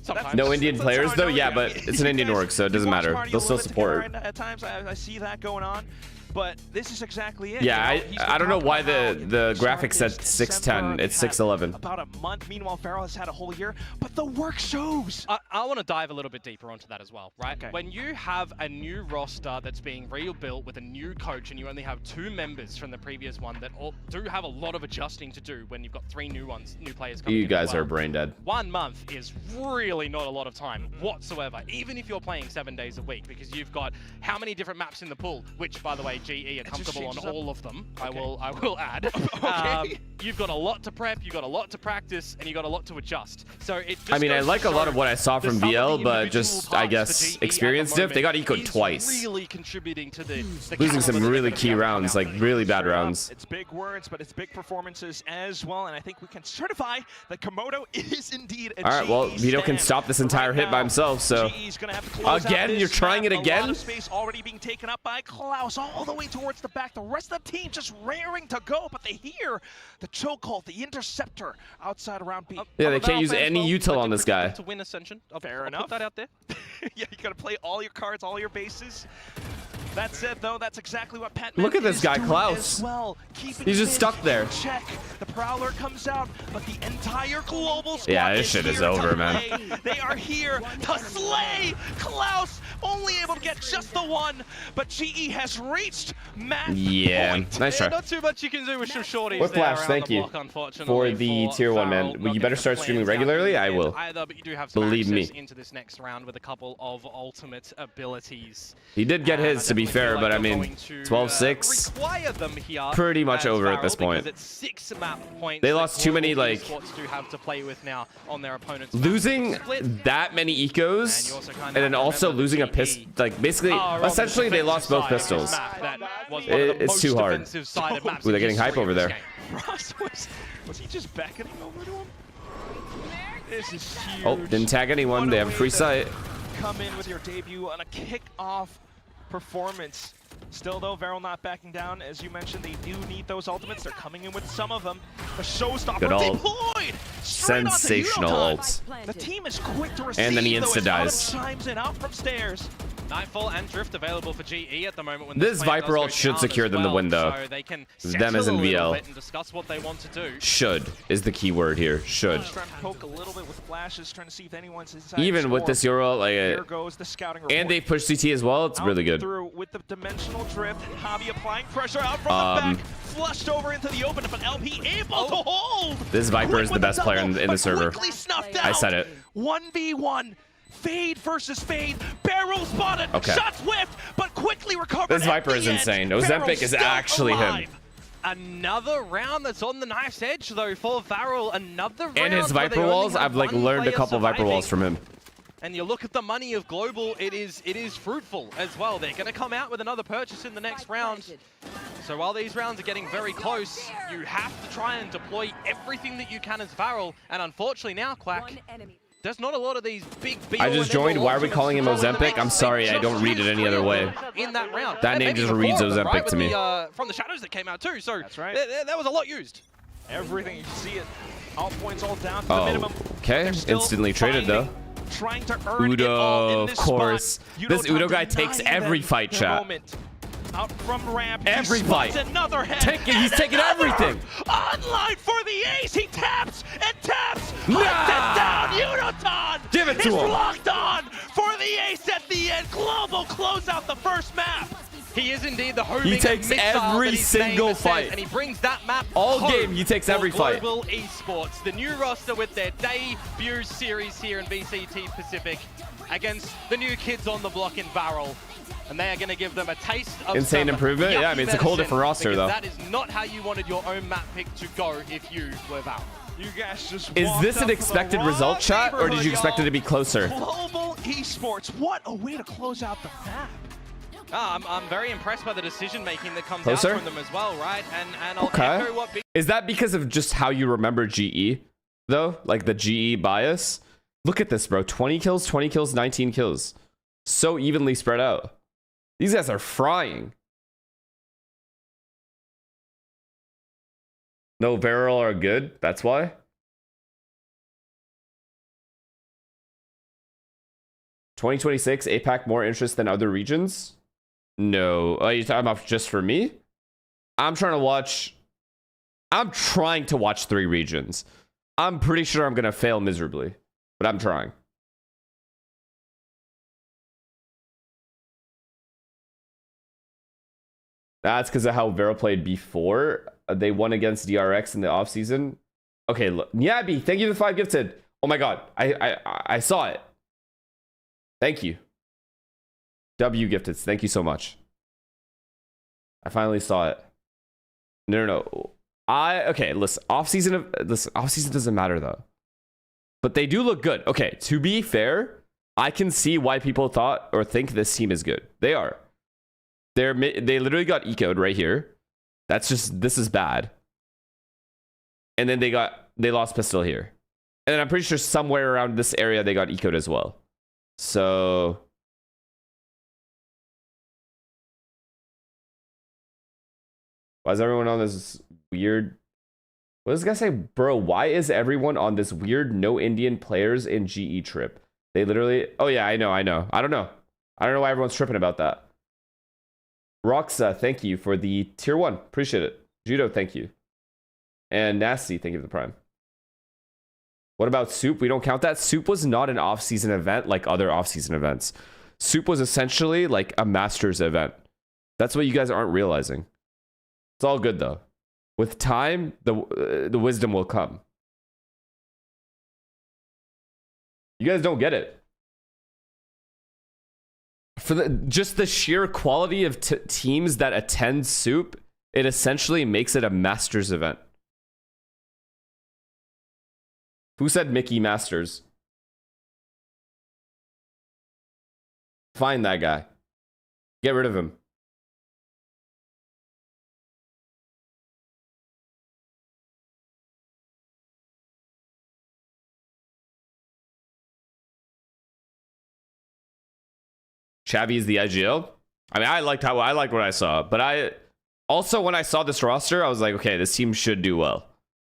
Sometimes. No Indian That's players how I though? know Yeah, you. but it's an You Indian guys- org, so it you doesn't watch matter. Party a They'll little still bit together, support. and at times I see that going on. But this is exactly it. Yeah, You know, he's been I don't know talking why about how the he started graphics said this 610. December, It's he had 611. About a month. Meanwhile, Farrell has had a whole year. But the work shows. I want to dive a little bit deeper onto that as well, right? Okay. When you have a new roster that's being rebuilt with a new coach and you only have 2 members from the previous one that all do have a lot of adjusting to do when you've got 3 new players coming in You as guys well. are brain dead. 1 month is really not a lot of time whatsoever, even if you're playing 7 days a week, because you've got how many different maps in the pool, which, by the way, GE are comfortable on changes up. all of them. Okay. I will add. Okay. You've got a lot to prep, you've got a lot to practice, and you've got a lot to adjust. So it just I mean, I goes to like a lot show of what I saw that from some of the VL, but individual just, I parts guess, for GE experience at the diff, they got moment ecoed is twice. really contributing to the Losing some caliber that really they're key gonna be able to rounds, come like out. really bad Straight up, rounds. It's big words, but it's big performances as well. And I think we can certify that Komodo is indeed a All right, well, GE Vito can stand. stop this But entire right hit by now, himself, so... GE's gonna have to close out Again? this You're trying map. it again? A lot of space already being taken up by Klaus all the way towards the back. The rest of the team just raring to go, but they hear the chokehold, the interceptor outside around B. Yeah, they can't use any util on this guy. To win Ascension. Fair I'll enough. Put that out there. Yeah, you gotta play all your cards, all your bases. That said, though, that's exactly what Pat Look at this is guy, doing Klaus. as well. Keeping He's just things stuck there. in check. The Prowler comes out, but the entire global squad Yeah, this is shit is here to over, man. play. They are here to slay. Klaus only able to get just the one, but GE has reached match Yeah, point. nice try. Not too much you can do with some shorties Whiplash, there around thank the you block, unfortunately, for the tier 1, man. Varel. Well, Not you better getting start the streaming plans down regularly. I yet will. Either, but you do have some Believe me. access into this next round with a couple of ultimate abilities. He did get his, to be fair, but I mean, 12-6. 12-6. Them here Pretty much as over at Varel, this point. because it's 6 map points They that lost too many, Global like... Esports do have to play with now on their opponent's map. Losing Split. that many ecos, And you also kinda and then have to also remember losing a GE pistol, like, basically, are on the essentially, they lost both defensive pistols. side of this map. That was one of the It's too most hard. defensive-sided maps Ooh, they're in getting hype history over of this there. game. Ross was he just beckoning over to him? This is huge. Oh, didn't tag anyone. What They a have a way free to sight. Come in with your debut on a kick-off performance. Still, though, Varel not backing down. As you mentioned, they do need those ultimates. They're coming in with some of them. The showstopper Good ult. deployed! Straight onto Sensational Yudo-tan. ults. The team is quick to receive, And then he though, as insta-dies. Autumn chimes in out from stairs. Nightfall and Drift available for GE at the moment. When This Viper ult should secure them the window. So they can them as in VL. and discuss what they want to do. Should is the key word here. Should. Trying to poke a little bit with flashes, trying to see if anyone's inside. Even with this Euro, like, Here goes the scouting report. and they push CT as well. It's really good. Through with the dimensional drift, Hobby applying pressure out from the back, flushed over into the open, but LP able to hold. This Viper is the best player in the server. I said it. 1v1. Fade versus Fade. Barrel spotted. Okay. Shots whiffed, but quickly recovered. This Viper is insane. Ozempic is actually him. Another round that's on the knife's edge, though, for Varel. Another round. And his Viper walls, I've like learned a couple Viper walls from him. And you look at the money of Global, it is fruitful as well. They're going to come out with another purchase in the next round. So while these rounds are getting very close, you have to try and deploy everything that you can as Varel. And unfortunately now, Quack, there's not a lot of these big I just joined. Why are we calling him Ozempic? I'm sorry, I don't read it any other way. In that round. That name just reads Ozempic to me. From the shadows that came out too, so that's right. That was a lot used. Everything, you see it. All points all down to the minimum. Okay, instantly traded though. Trying to earn Udo, it all in this of course. Spot. This Udo guy takes every fight, chat. Out from ramp, every fight. Another head. He's taking everything. Online for the ace. He taps and taps. Nah. Hunts it down. Unoton. Give it to him. Locked on for the ace at the end. Global close out the first map. He is indeed the homing He takes every single fight. And he brings that map all home game. He takes every fight. Global Esports, the new roster with their debut series here in VCT Pacific against the new kids on the block in Varel. And they are going to give them a taste of insane improvement. Yeah, I mean, it's a whole different roster, though. That is not how you wanted your own map pick to go if you were Varel. You guys just is this an expected result, chat, or did you expect it to be closer? Global Esports, what a way to close out the map. I'm very impressed by the decision making that comes Closer? out from them as well, right? And I'll Okay. echo what Is that because of just how you remember GE, though? Like the GE bias? Look at this, bro. 20 kills, 19 kills. So evenly spread out. These guys are frying. No Varel are good. That's why. (2026) APAC more interest than other regions? No. Are you talking about just for me? I'm trying to watch 3 regions. I'm pretty sure I'm gonna fail miserably, but I'm trying. That's because of how Vero played before. They won against DRX in the offseason. Okay, look. Nyabi, thank you for the 5 gifted. Oh my god. I saw it. Thank you. W gifted. Thank you so much. I finally saw it. No. Okay, listen. Offseason doesn't matter though. But they do look good. Okay, to be fair, I can see why people thought or think this team is good. They are. They literally got eco'd right here. This is bad. And then they lost pistol here. And then I'm pretty sure somewhere around this area they got eco'd as well. So why is everyone on this weird? What does this guy say? Bro, why is everyone on this weird no Indian players in GE trip? They literally... Oh yeah, I know. I don't know why everyone's tripping about that. Roxa, thank you for the tier 1. Appreciate it. Judo, thank you. And Nasty, thank you for the prime. What about Soup? We don't count that. Soup was not an off-season event like other off-season events. Soup was essentially like a Masters event. That's what you guys aren't realizing. It's all good though. With time, the wisdom will come. You guys don't get it. For just the sheer quality of teams that attend Soup, it essentially makes it a Masters event. Who said Mickey Masters? Find that guy. Get rid of him. Chavi is the IGL. I mean, I liked what I saw, but I also, when I saw this roster, I was like, okay, this team should do well.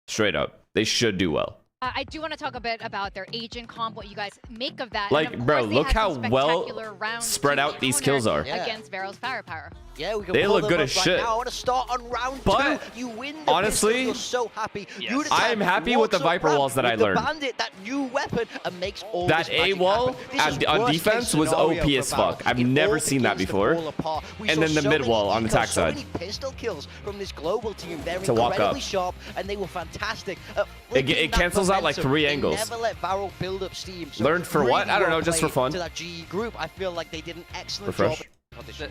Straight up, they should do well. I do want to talk a bit about their agent comp, what you guys make of that. Like, and of bro, course, they look had how some well spectacular rounds spread to out these counter kills are. against Varel's firepower. Yeah, we can They pull look them good up as right shit. Now. I want to start on round But, 2. You win the honestly, pistol, you're so happy. Yes. Unitime I am happy with the walks up Viper ramp walls that I with the learned. Bandit, that new weapon, and makes all That this magic A wall happen. This is on worst defense case was scenario OP for as Valve. fuck. I've It never all seen that begins to before. fall apart. We And saw then the so mid many wall on the ecos, tack so side. many pistol kills from this global team. They're To walk incredibly up. sharp, and they were fantastic. At It flicking that cancels out like momentum. 3 They angles. never let Varel build up steam. So Learned for really what? I don't well know, just for played fun. To that GE group, I feel like they did an excellent Refresh. job.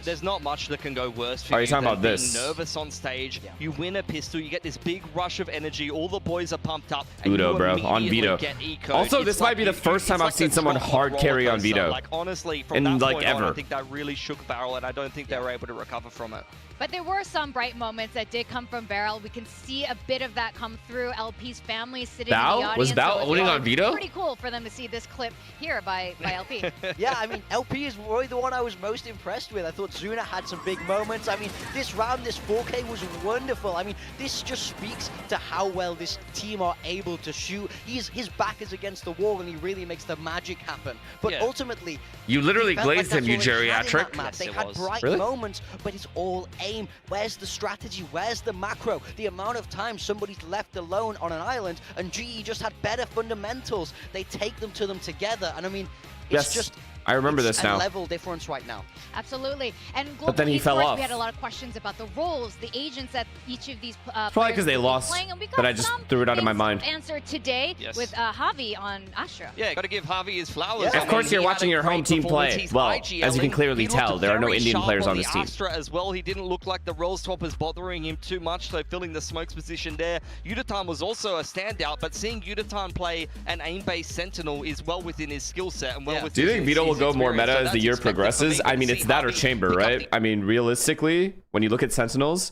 There's not much that can go worse for Are you you talking than about being this? nervous on stage. You win a pistol, you get this big rush of energy, all the boys are pumped up. And Udo, you bro, on immediately Vito. get eco'd. Also, It's this like might be the first time it's I've like seen the someone top hard carry on roller coaster. Vito. Like, honestly, from In, that like, point on, ever. I think that really shook Varel, and I don't think they were able to recover from it. But there were some bright moments that did come from Varel. We can see a bit of that come through. LP's family sitting in the audience. Was Bao so it's owning on Vito? pretty cool for them to see this clip here by LP. Yeah, I mean, LP is really the one I was most impressed with. I thought Zuna had some big moments. I mean, this round, this 4K was wonderful. I mean, this just speaks to how well this team are able to shoot. His back is against the wall, and he really makes the magic happen. But ultimately, You literally it felt like glazed him, that's you all they had in that geriatric. map. Yes, They it had was. bright Really? moments, but it's all aim. Where's the strategy? Where's the macro? The amount of time somebody's left alone on an island, and GE just had better fundamentals. They take them to them together, and I mean, it's Yes, just I remember it's this a now. level difference right now. Absolutely. And global But then he fell esports, off. we had a lot of questions about the roles, the agents that each of these Probably players because they will be lost, playing, and we got but I just some threw it out of my things mind. answered today Yes. with Javi on Astra. Yeah, got to give Javi his flowers. Yeah. I Of course mean, you're he had watching a your home great team play. performance. He's Well, IGL, as you can clearly he looked tell, there are no very Indian sharp players on the this team. Astra as well. He didn't look like the roll swap was bothering him too much, so filling the smokes position there. Udatan was also a standout, but seeing Udatan play an aim-based Sentinel is well within his skill set and well within Do you think his Vito will go more experience, meta so as the that's year expected for progresses? me I to mean, see it's that or Javi Chamber, pick up right? the- I mean, realistically, when you look at Sentinels,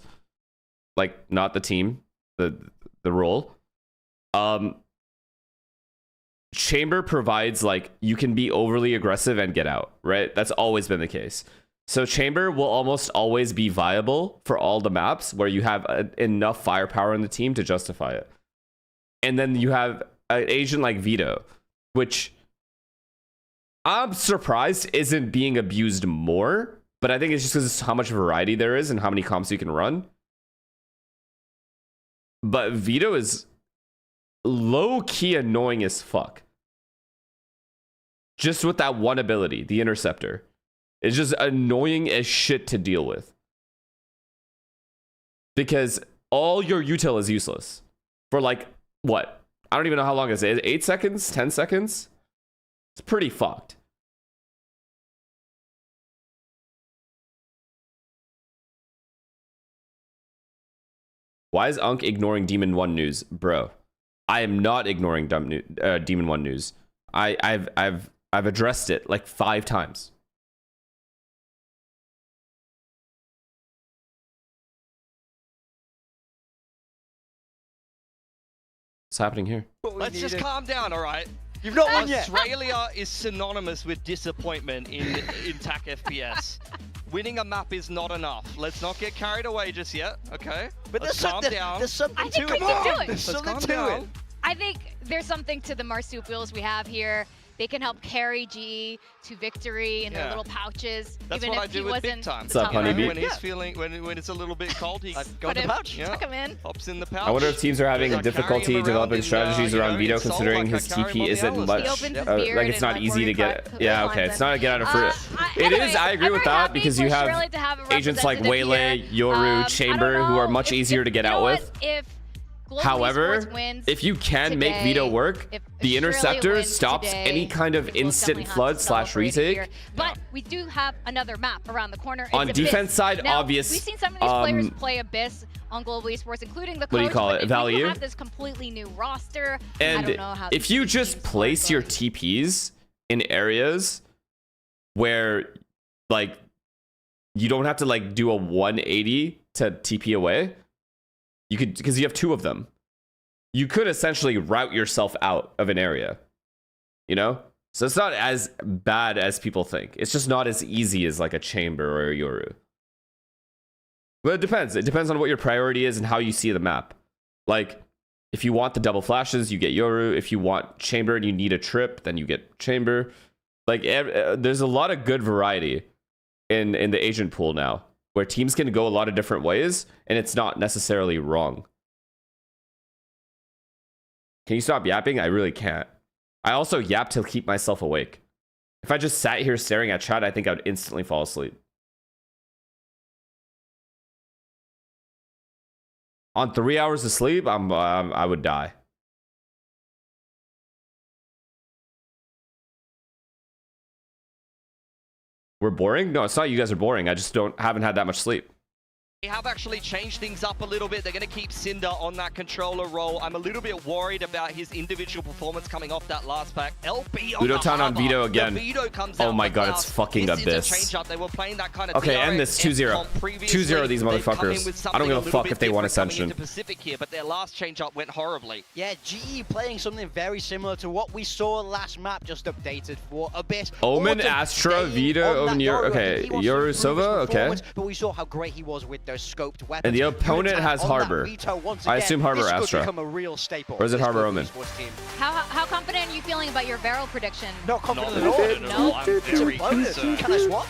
like not the team, the role, Chamber provides like you can be overly aggressive and get out, right? That's always been the case. So Chamber will almost always be viable for all the maps where you have enough firepower in the team to justify it. And then you have an agent like Vito, which I'm surprised isn't being abused more, but I think it's just because how much variety there is and how many comps you can run. But Vito is low-key annoying as fuck. Just with that one ability, the Interceptor. It's just annoying as shit to deal with. Because all your util is useless. For like, what? I don't even know how long it is. 8 seconds? 10 seconds? It's pretty fucked. Why is Unk ignoring Demon 1 news? Bro, I am not ignoring Demon 1 news. I've addressed it like 5 times. What's happening here? Let's just calm down, all right? You've not won yet. Australia is synonymous with disappointment in TAC FPS. Winning a map is not enough. Let's not get carried away just yet, okay? But Let's calm down. There's something I think to we it. can do it. There's Let's something calm to down. it. I think there's something to the marsupials we have here. They can help carry GE to victory in their Yeah. little pouches. That's even what if I do he with wasn't Big Time. What's up, top Honeybee? runner. When he's feeling, when it's a little bit cold, he Go Put in the him, pouch. Yeah. tuck him in. hops in the pouch. I wonder if teams are having a Like, carry difficulty him around developing in, strategies around Vito, in Seoul considering like I his carry him TP on the isn't Atlas. much. He opens his Like beard it's not and, easy to get. like, Yeah, lines okay, it's and- not a get out of fruit. It Anyway, is. I agree I'm with very that happy because for you have Australia to have a agents like representative Waylay, here. Yoru, I Chamber, don't who are know much if- easier to get you know out what? with. If Global However, Esports wins if you can make today, Vito work, if the Australia Interceptor wins stops today, any kind of we will instant definitely have flood to slash celebrate it retake. here. But we do have another map around the corner. It's On Abyss. defense side, now, obvious, We've seen some of these players play Abyss on Global Esports, including the coach. What do you call but it, if value? We have this completely new roster. I And don't know how if these you teams just are place your going. TPs in areas where, like, you don't have to like do a 180 to TP away, you could, because you have 2 of them. You could essentially route yourself out of an area, you know? So it's not as bad as people think. It's just not as easy as like a Chamber or a Yoru. But it depends. It depends on what your priority is and how you see the map. Like, If you want the double flashes, you get Yoru. If you want chamber and you need a trip, then you get chamber. Like, there's a lot of good variety in the agent pool now, where teams can go a lot of different ways, and it's not necessarily wrong. Can you stop yapping? I really can't. I also yap to keep myself awake. If I just sat here staring at chat, I think I would instantly fall asleep. On 3 hours of sleep, I would die. We're boring? No, it's not you guys are boring. I just haven't had that much sleep. They have actually changed things up a little bit. They're going to keep Cinder on that controller role. I'm a little bit worried about his individual performance coming off that last pack. LB on Udotan on Vito again. Vito comes oh out my god, it's fucking this Abyss. Is a change up. They were playing that kind of okay, end this 2-0. 2-0 these motherfuckers. I don't give a fuck if they want Ascension. Pacific here, but their last change up went horribly. Yeah, GE playing something very similar to what we saw last map, just updated for a bit. Omen, Astra, Vito, Omen, okay, Yoru, Sova, okay. But we saw how great he was with those scoped weapons. And the opponent has Harbor. I assume Harbor Astra. Or is it Harbor Omen? How confident are you feeling about your Varel prediction? Not confident at all. No? I'm very concerned. Can I swap?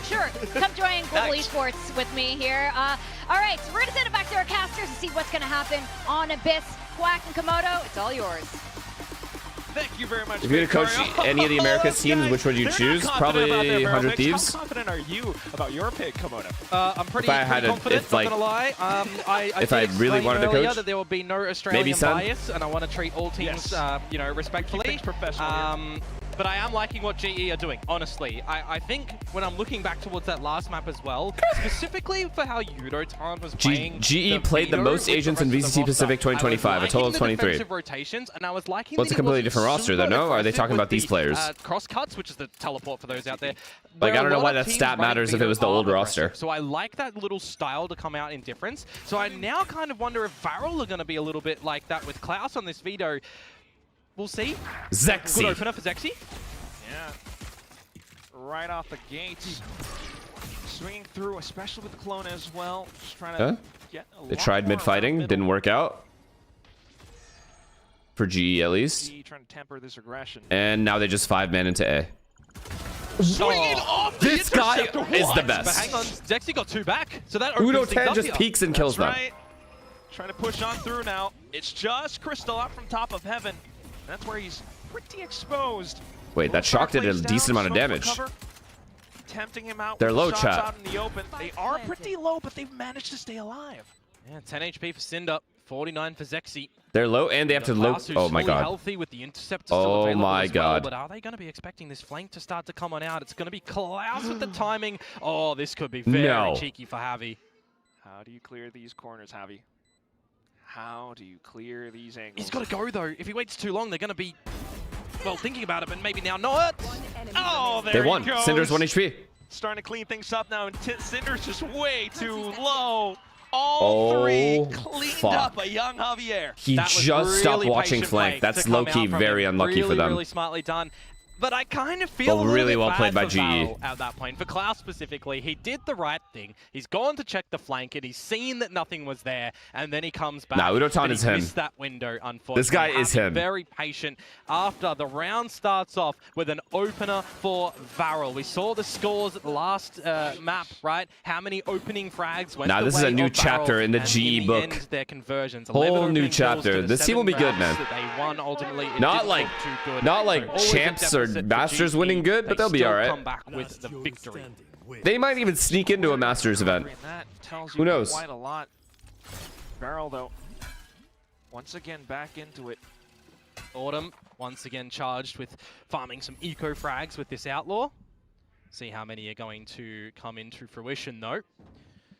Sure. Come join Global Esports with me here. All right, so we're going to send it back to our casters to see what's going to happen on Abyss. Quack and Komodo, it's all yours. Thank you very much. If you're going to coach any of the Americas teams, which would you choose? Probably 100 Thieves. How confident are you about your pick, Komodo? I'm pretty confident, if, like, not gonna lie. if I really wanted to coach, that there will be no Australian bias, and I want to treat all teams, you know, respectfully. But I am liking what GE are doing, honestly. I think when I'm looking back towards that last map as well, specifically for how Udotan was playing. GE played the most agents in VCT Pacific 2025, a total of 23. Rotations, and I was liking well, it's a completely different roster, though, no? Or are they talking about these players? Cross cuts, which is the teleport for those out there. Like, I don't know why that stat matters if it was the old roster. So I like that little style to come out in difference. So I now kind of wonder if Varel are going to be a little bit like that with Klaus on this Vito. We'll see. Zexy. Good opener for Zexy. Yeah. Right off the gates. Swinging through, especially with the clone as well. Just trying to get a They tried mid-fighting, didn't work out. For GE, at least. GE trying to temper this aggression. And now they just 5-man into A. Swinging off the this guy is the best. But hang on, Zexy got 2 back. So that opens things Udotan up just here. peeks and kills them. Trying to push on through now. It's just Crystal up from top of heaven. That's where he's pretty exposed. Wait, that shock did a decent amount of damage. Tempting him out. They're low, shots chat. Out in the open. They are pretty low, but they've managed to stay alive. Yeah, 10 HP for Cinder, 49 for Zexy. They're low and they have to low. Oh my god. Healthy with the interceptor oh my god. But are they going to be expecting this flank to start to come on out? It's going to be Klaus with the timing. Oh, this could be very cheeky for Javi. How do you clear these corners, Javi? How do you clear these angles? He's got to go though. If he waits too long, they're going to be, well, thinking about it, but maybe now not. Oh, there they won. He goes. Cinder's 1 HP. Starting to clean things up now, and Cinder's just way too low. All three cleaned up a young Javier. He just stopped watching flank. That's low-key very unlucky for them. Really smartly done. But I kind of feel really well bad played by for GE Varel at that point. For Klaus specifically, he did the right thing. He's gone to check the flank and he's seen that nothing was there, and then he comes back. Nah, Udotan is him. Missed that window, unfortunately. This guy is him. Very patient. After the round starts off with an opener for Varel. We saw the scores at the last map, right? How many opening frags went this is a new chapter in the GE book. End, their conversions. Whole new chapter. This team will be good, man. They won ultimately. Not like champs or Masters winning good, but they'll be all right. Come back with the victory. They might even sneak into a Masters event. Who knows? Quite a lot. Varel, though, once again back into it. Autumn once again charged with farming some eco frags with this outlaw. See how many are going to come into fruition, though.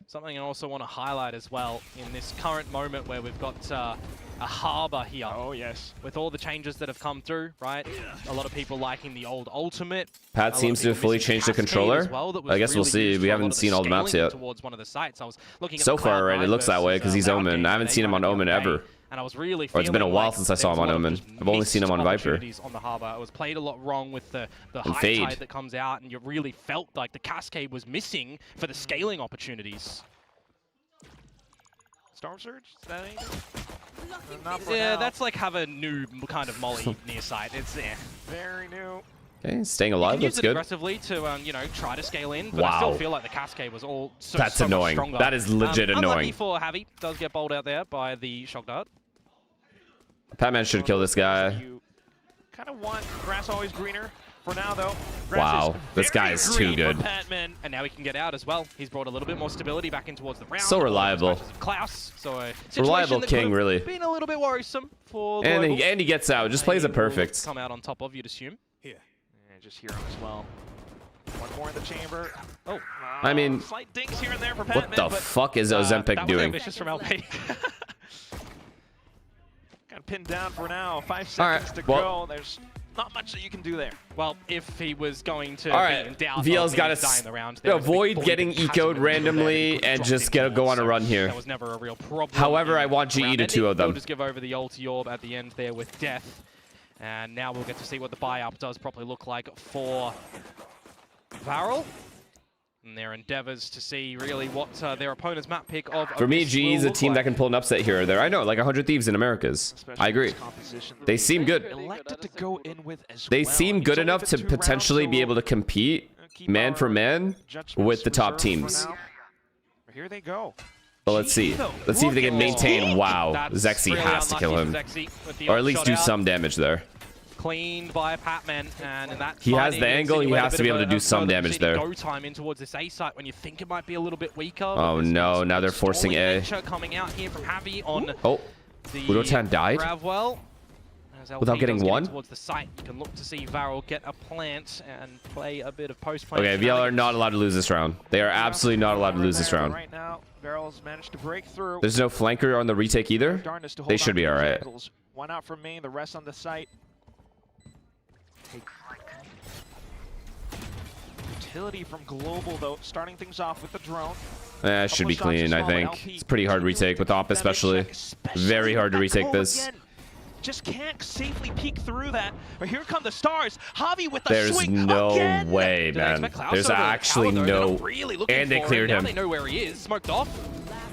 Something I also want to highlight as well in this current moment where we've got a harbor here. Oh, yes. With all the changes that have come through, right? A lot of people liking the old ultimate. Pat seems to have fully changed the controller. I guess we'll see. We haven't seen all the maps yet. Towards one of the sites. I was looking at so far, right? It looks that way because he's Omen. I haven't seen him on Omen ever. And I was really or it's been a while since I saw him on Omen. I've only seen him on Viper. On the harbor. It was played a lot wrong with the high tide that comes out, and you really felt like the cascade was missing for the scaling opportunities. Storm Surge? Is that anything? Not for Yeah, now. that's like have a new kind of molly near sight. It's Very new. Okay, staying You alive. can use That's it good. aggressively to, you know, try to scale in, but I still Wow. feel like the cascade was all so That's much annoying. stronger. That is legit Unlucky annoying. for Javi, does get bowled out there by the shock dart. Patman should kill this guy. You kind of want grass always greener. For now, though, Wow, this guy is too good. Patman. And now he can get out as well. He's brought a little bit more stability back in towards the round. So reliable. Klaus, so a Reliable situation that king, could've really. been a little bit worrisome for the And Globals. he gets out. Just plays it Will perfect. Come out on top of, you'd assume. Yeah, just here as well. One more in the chamber. Oh, I mean, slight dings here and there for what Patman, the but fuck is that Ozempic was doing? ambitious from LP. Got pinned down for now. 5 All right, seconds to well- go. There's not much that you can do there. Well, if he was going to All be right, in doubt, VL's got die in the round, to there was a big avoid void getting that hasn't ecoed been filled there that he randomly could've and dropped just into, go on a so run here. That was never a real problem. However, I in want GE round to 2 of ending. them. We'll just give over the ulti orb at the end there with death. And now we'll get to see what the buy-up does properly look like for Varel. And their endeavors to see really what their opponent's map pick of For me, Abyss GE is will a look team like. that can pull an upset here or there. I know, like 100 Thieves in Americas. I agree. They seem good. Elected to go in with as They well. seem It's good only enough been to 2 rounds, potentially so be able to we'll compete keep man for our man judgments with the top reserved for teams. now. Here they go. But let's see. Let's see if they can maintain. Wow, That's Zexy really has to kill unlucky him. for Zexy with the Or at odd least shot do out. some damage there. Cleaned by Patman, and in that He has fighting, the it's angle, he insinuated has a to bit be of able to do a some further damage proceeding there. Go time in towards this A site when you think it might be a little bit weaker. Oh no, now they're forcing A. Coming out here from Javi on Oh, the Udotan died? Gravwell. As Without LP getting does get one? towards the site, you can look to see Varel get a plant and play a bit of post-plant. Okay, VL are not allowed to lose this round. They are absolutely not allowed to lose this round. Right now, Varel's managed to break through. There's no flanker on the retake either. Darkness to They hold should on be to those alright. angles. One out from main, the rest on the site. Utility from Global, though, starting things off with the drone. It should be clean, I think. It's a pretty hard retake with AWP especially. Very hard to retake this. Just can't safely peek through that. But here come the stars. Javi with the There's swing no again. way, man. There's actually no... And they cleared Now him. they know where he is. Smoked off.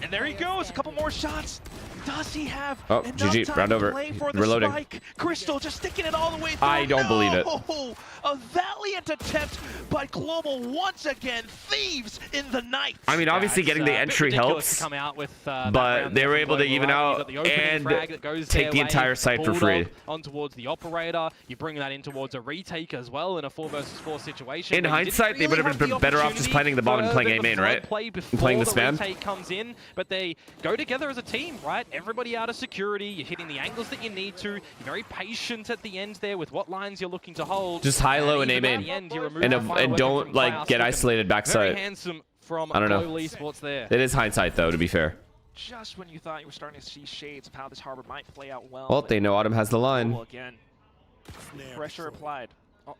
And there he goes. A couple more shots. Does he have Oh, enough GG. time Round to over. play for the Reloading. spike? Crystal just sticking it all the way through. I don't believe it. No! A valiant attempt by Global once again. Thieves in the night. I mean, obviously getting the entry helps, Come out with, that but round they there were from able to Global, even right? You've out got the opening and frag that goes take their the way, entire site for Bulldog free. on towards the operator. You bring that in towards a retake as well in a 4 versus 4 situation. In but you didn't hindsight, they really would have have been the better off just opportunity planting the bomb and for playing a A bit main, of right? play And before playing the spam. retake comes in, but they go together as a team, right? Everybody out of security. You're hitting the angles that you need to. You're very patient at the end there with what lines you're looking to hold. Just high, low, and even A at main. the end, you remove And the final weapon don't from like Klaus, get looking isolated very backside. handsome from I don't know. Global Esports there. It is hindsight though, to be fair. Just when you thought you were starting to see shades of how this harbor might play out well. Well, but they know Autumn has the line. Global again. Pressure applied.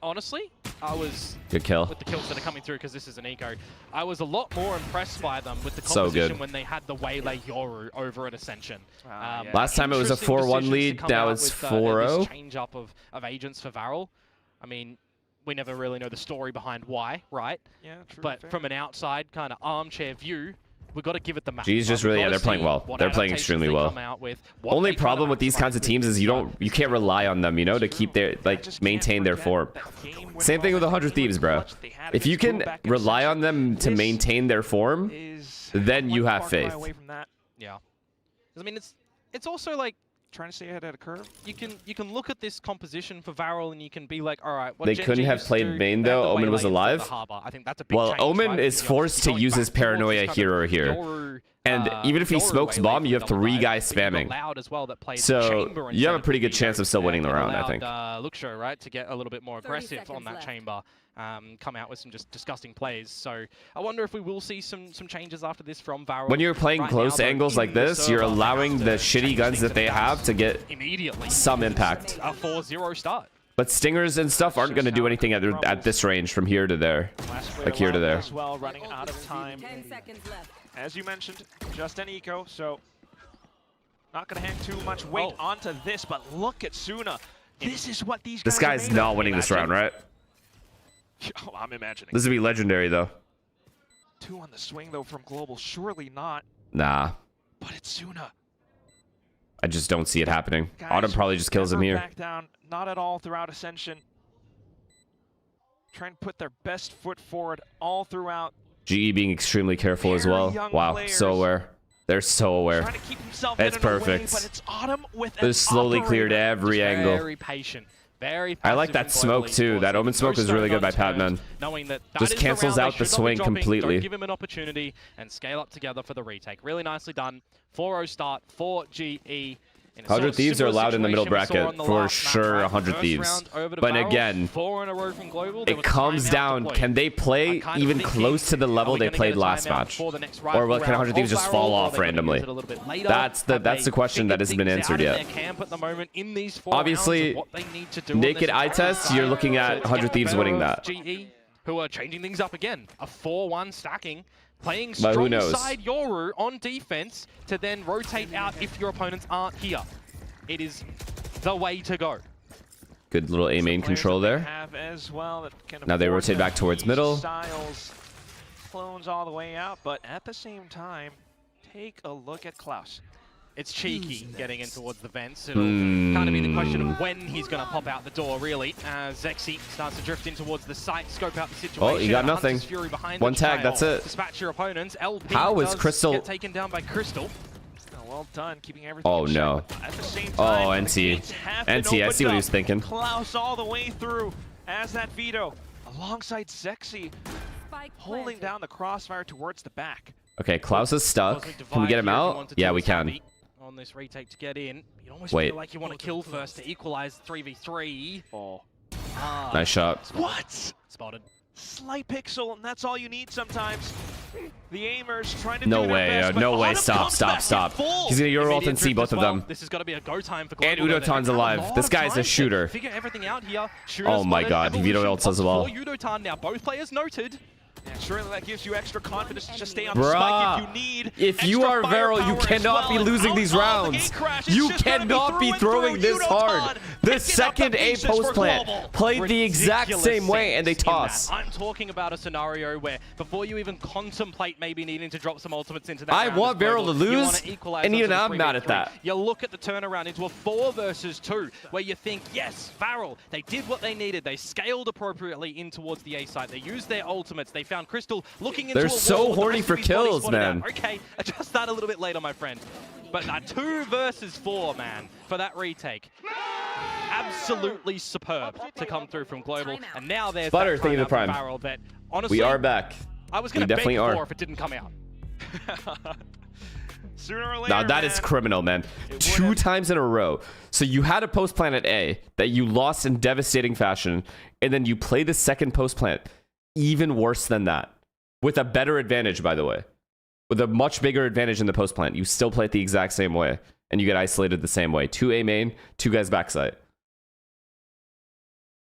Honestly, I was Good kill. with the kills that are coming through because this is an eco. I was a lot more impressed by them with the So composition good. when they had the Waylay Yoru over at Ascension. Yeah. Last time it was a Interesting 4-1 decisions to lead, come now out it's with, this 4-0. change up of agents for Varel. I mean, we never really know the story behind why, right? Yeah, true. But fair. from an outside kind of armchair view, we've got to give it the match. G's just really, yeah, they're playing well. They're playing extremely well. Only problem with these kinds of teams is you can't rely on them, you know, to keep their, like, maintain their form. Same thing with 100 Thieves, bro. If you can rely on them to maintain their form, then you have faith. Yeah. I mean, it's also like Trying to stay ahead at a curve. you can look at this composition for Varel and you can be like, all right, what They Gen couldn't G have used to played do, main, they had though. the Omen was Waylay in front of alive. the harbor. I think that's a big Well, change, Omen right? is You're forced to going use back his towards paranoia this kind hero of here. Yoru, And even if he Yoru smokes Waylay bomb, you have freedom 3 alive, guys but you've got spamming. Loud as well that plays So chamber you have a instead pretty of good the chance of still winning the and round, I allowed, think. Luxo, right, to get a little bit more 30 aggressive seconds on that left. chamber. Come out with some just disgusting plays. So I wonder if we will see some changes after this from Varel. When you're playing Right close now, though, angles in like the this, you're server, they allowing have the to shitty change guns things that they and have to get immediately some impact. a 4-0 start. But stingers and stuff aren't going to do anything at this range from here to there. Like here to there. As well, running out of time. 10 seconds left. As you mentioned, just an eco, so not going to hang too much weight onto this, but look at Suna. This is what these guys This guy's are made not of. winning this round, right? Oh, I'm imagining. This would be legendary, though. 2 on the swing, though, from Global. Surely not, Nah. but it's Suna. I just don't see it happening. Guys, Autumn probably just kills him never here. Back down, not at all throughout Ascension. Trying to put their best foot forward all throughout. GE being extremely careful as well. Wow, so aware. They're so aware. Trying to keep himself That's in and away, perfect. but it's Autumn with They're slowly cleared every angle. Very patient. Very I like that smoke too. That omen smoke is really good by Patman. Knowing that Just is the cancels round, out they the should not be swing dropping. completely. Don't give him an opportunity and scale up together for the retake. Really nicely done. 4-0 start for GE. 100 Thieves are allowed in the middle bracket for sure. 100 Thieves, but again, it comes down. Can they play even close to the level they played last match, or can 100 Thieves just fall off randomly? That's the question that hasn't been answered yet. Obviously, naked eye test, you're looking at 100 Thieves winning that. GE, who are changing things up again. A 4-1 stacking. Playing But who strong knows? side Yoru on defense to then rotate out if your opponents aren't here. It is the way to go. Good little A main control there. Have as well that can Now they afford rotate to back towards use middle. Styles, clones all the way out, but at the same time, take a look at Klaus. It's cheeky getting in towards the vents. It'll kind of be the question of when he's going to pop out the door, really, as Zexy starts to drift in towards the site, scope out the situation. Oh, he got nothing. Fury behind One the tag, trail. that's it. Dispatch your opponents. LP How is does Crystal- get taken down by Crystal. Well done, keeping everything Oh in check, no. but at the same Oh, time, the NT. gates have been NT, I see what opened he was up. thinking. Klaus all the way through as that veto, alongside Zexy, holding down the crossfire towards the back. Okay, Klaus is stuck. Can we get him out? Yeah, we can. On this retake to get in, you almost Wait. feel like you want to kill first to equalize 3v3. Oh. Nice shot. What? Spotted. Slight pixel, and that's all you need sometimes. The aimers trying to No do their way, best, but no way. Autumn Stop, comes stop, back stop. in full. He's gonna Euro ult Immediate and see drift both as of well. them. This is going to be a go time for And Global. Udotan's They've got alive. lot This of guy's a time to shooter. Figure everything out here. Oh my god, he veto ults as well. Udotan now, both players noted. And surely that gives you extra confidence to just stay on the Bruh, spike if you need. if you extra are Varel, you firepower as cannot be well. losing And these out of the rounds. gate crash, it's You just gonna cannot be through and throwing through. this hard. Udotan The picking up second the A pieces for post plant Global. played the exact Ridiculous same way and they sense in that. toss. I'm talking about a scenario where before you even contemplate maybe needing to drop some ultimates into that I round want as Varel Global, to you lose, wanna equalize and even onto the I'm mad at 3v3. that. You look at the turnaround into a 4 versus 2 where you think, yes, Varel, they did what they needed. They scaled appropriately in towards the A site. They used their ultimates. They found Crystal looking into They're a wall so with the horny rest for of his body kills, spotted man. out. Okay, adjust that a little bit later, my friend. But 2 versus 4, man, for that retake. Absolutely superb to come through from Global. And now there's Butter, that thank you, the timeout from prime. Varel that, honestly, We are back. I was We going to definitely beg are. for if it didn't come out. Sooner or later, Now that is criminal, man. 2 times in a row. So you had a post plant at A that you lost in devastating fashion, and then you play the second post plant even worse than that. With a better advantage, by the way. With a much bigger advantage in the post plant. You still play it the exact same way, and you get isolated the same way. 2 A main, 2 guys backside.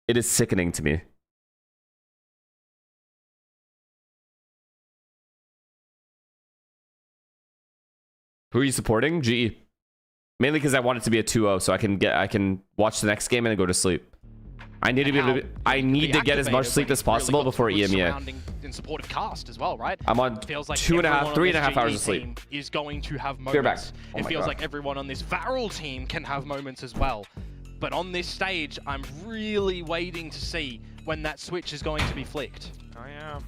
It is sickening to me. Who are you supporting? GE. Mainly because I want it to be a 2-0 so I can watch the next game and then go to sleep. I need to be able to, I need to get as much sleep as possible before EMEA. In supportive cast as well, right? I'm on feels like 2.5, 3.5 hours of GE sleep. team is going to have Fear back. moments. Oh It my feels God. like everyone on this Varel team can have moments as well. But on this stage, I'm really waiting to see when that switch is going to be flicked. Oh yeah, and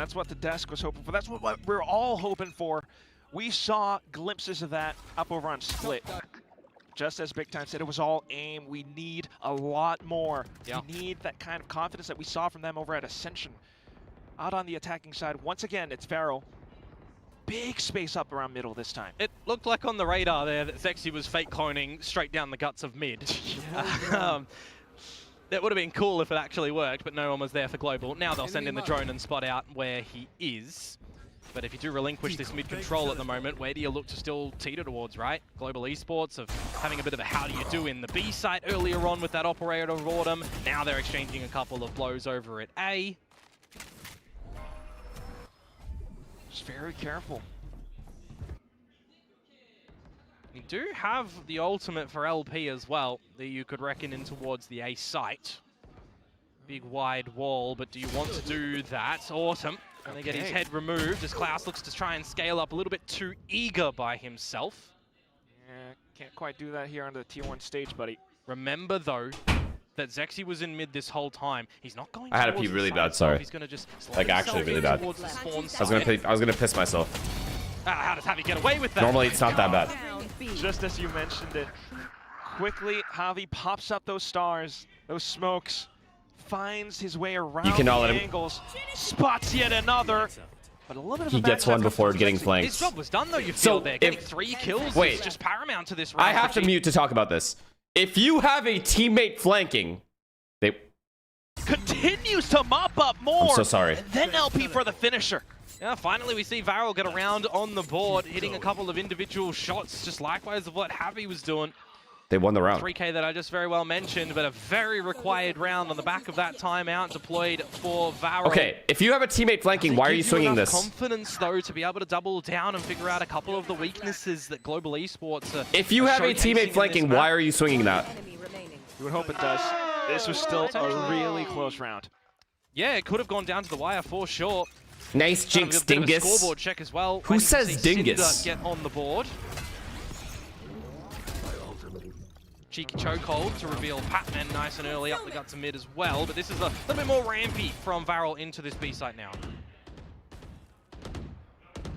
that's what the desk was hoping for. That's what we're all hoping for. We saw glimpses of that up over on Split. Just as Big Time said, it was all aim. We need a lot more. Yeah. We need that kind of confidence that we saw from them over at Ascension. Out on the attacking side, once again, it's Varel. Big space up around middle this time. It looked like on the radar there that Zexy was fake cloning straight down the guts of mid. That would have been cool if it actually worked, but no one was there for Global. Now they'll send in the drone and spot out where he is. But if you do relinquish this mid-control at the moment, where do you look to still teeter towards, right? Global Esports of having a bit of a how do you do in the B site earlier on with that Operator of Autumn. Now they're exchanging a couple of blows over at A. Just very careful. You do have the ultimate for LP as well that you could reckon in towards the A site. Big wide wall, but do you want to do that? Autumn gonna get his head removed as Klaus looks to try and scale up a little bit too eager by himself. Can't quite do that here on the tier 1 stage, buddy. Remember, though, that Zexy was in mid this whole time. He's not going I had to towards pee the really side bad, itself. sorry. He's going to just Like, actually really bad. towards the spawn I was gonna piss myself. How does Javi get away with that? Normally it's not that bad. Just as you mentioned it, quickly Javi pops up those stars, those smokes, finds his way around You cannot the let him- angles, spots yet another. But a little bit of He a gets backside one before comes from getting Zexy. flanked. His job was done, though, you So, feel there. Getting if- 3 kills Wait. is just paramount to this round. I have to mute to talk about this. If you have a teammate flanking, they... Continues to mop up more. I'm so sorry. And then LP for the finisher. Yeah, finally we see Varel get around on the board, hitting a couple of individual shots, just likewise of what Javi was doing. They won the round. 3K that I just very well mentioned, but a very required round on the back of that timeout deployed for Varel. Okay, if you have a teammate flanking, why are you swinging this? Confidence, though, to be able to double down and figure out a couple of the weaknesses that Global Esports are. If you have a teammate flanking, why are you swinging that? You would hope it does. This was still a really close round. Yeah, it could have gone down to the wire for sure. Nice jinx, Kind of a bit of a dingus. scoreboard check as well. Who Waiting to says see dingus? Cinder get on the board. Cheeky chokehold to reveal Patman nice and early up the gut to mid as well, but this is a little bit more rampy from Varel into this B site now.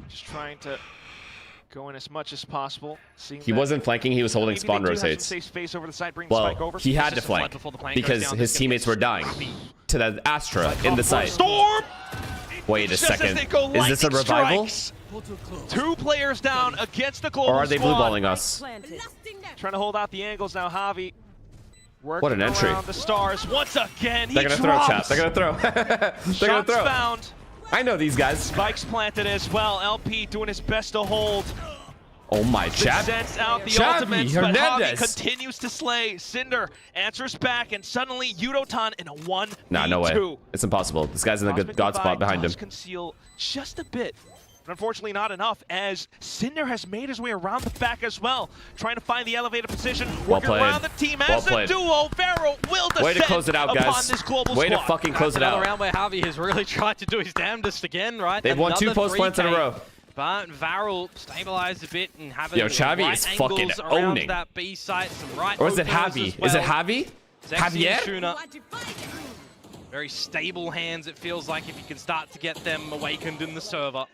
Just trying to go in as much as possible. He wasn't flanking, he was holding spawn rotates. Safe space over the side, bring the spike Well, over. he had to Just a flood flank before the plane because goes down. his This teammates were dying to the Astra in the site. Storm! Wait a Just as second. they go Is this a lightning revival? strikes. 2 players down against the global Or are they blue squad. balling us? Trying to hold out the angles now, Javi. Working What an entry. around the stars once again. He They're gonna drops. throw, chat. They're gonna throw. They're gonna Shots throw. found. I know these guys. Spikes planted as well. LP doing his best to hold. Oh my, Chad. Sends out the Xavi ultimates, but Javi Hernandez. continues to slay. Cinder answers back, and suddenly Yudotan in a 1v2. Nah, no way. It's impossible. This guy's in a good Cosmic god spot Divide behind him. does conceal just a bit, but unfortunately not enough, as Cinder has made his way around the back as well, trying to find the elevated position, Well working played. around the team Well as a played. duo. Varel will descend Way to close it out, upon guys. this global Way to squad. fucking close it Another out. round where Javi has really tried to do his damnedest again, right? They've won 2 Another post plants in a 3K. row. But Varel stabilized a bit and having Yo, the Xavi right is fucking angles around owning. that B site, some right Or is it openers Javi? as well. Is it Javi? Zexy Javier? Shuna. Very stable hands, it feels like, if you can start to get them awakened in the server.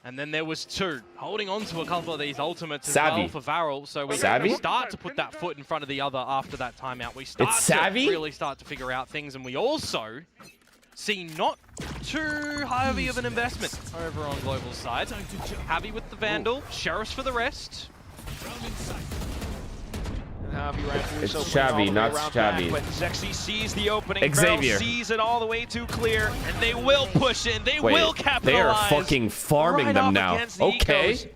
And then there was 2, holding on to a couple of these ultimates as Savvy. well for Varel. So we Savvy? start to put that foot in front of the other after that timeout. We start It's to savvy? really start to figure out things, and we also see not too heavy of an investment over on Global's side. Javi with the Vandal, Sheriffs for the rest. Javi ran through, It's so Xavi, all the way not around Xavi. back, but Zexy sees the opening. Xavier. Varel sees it all the way too clear, and they will push in. They will Wait, capitalize. they are fucking farming right them off now. against the Okay. Ecos.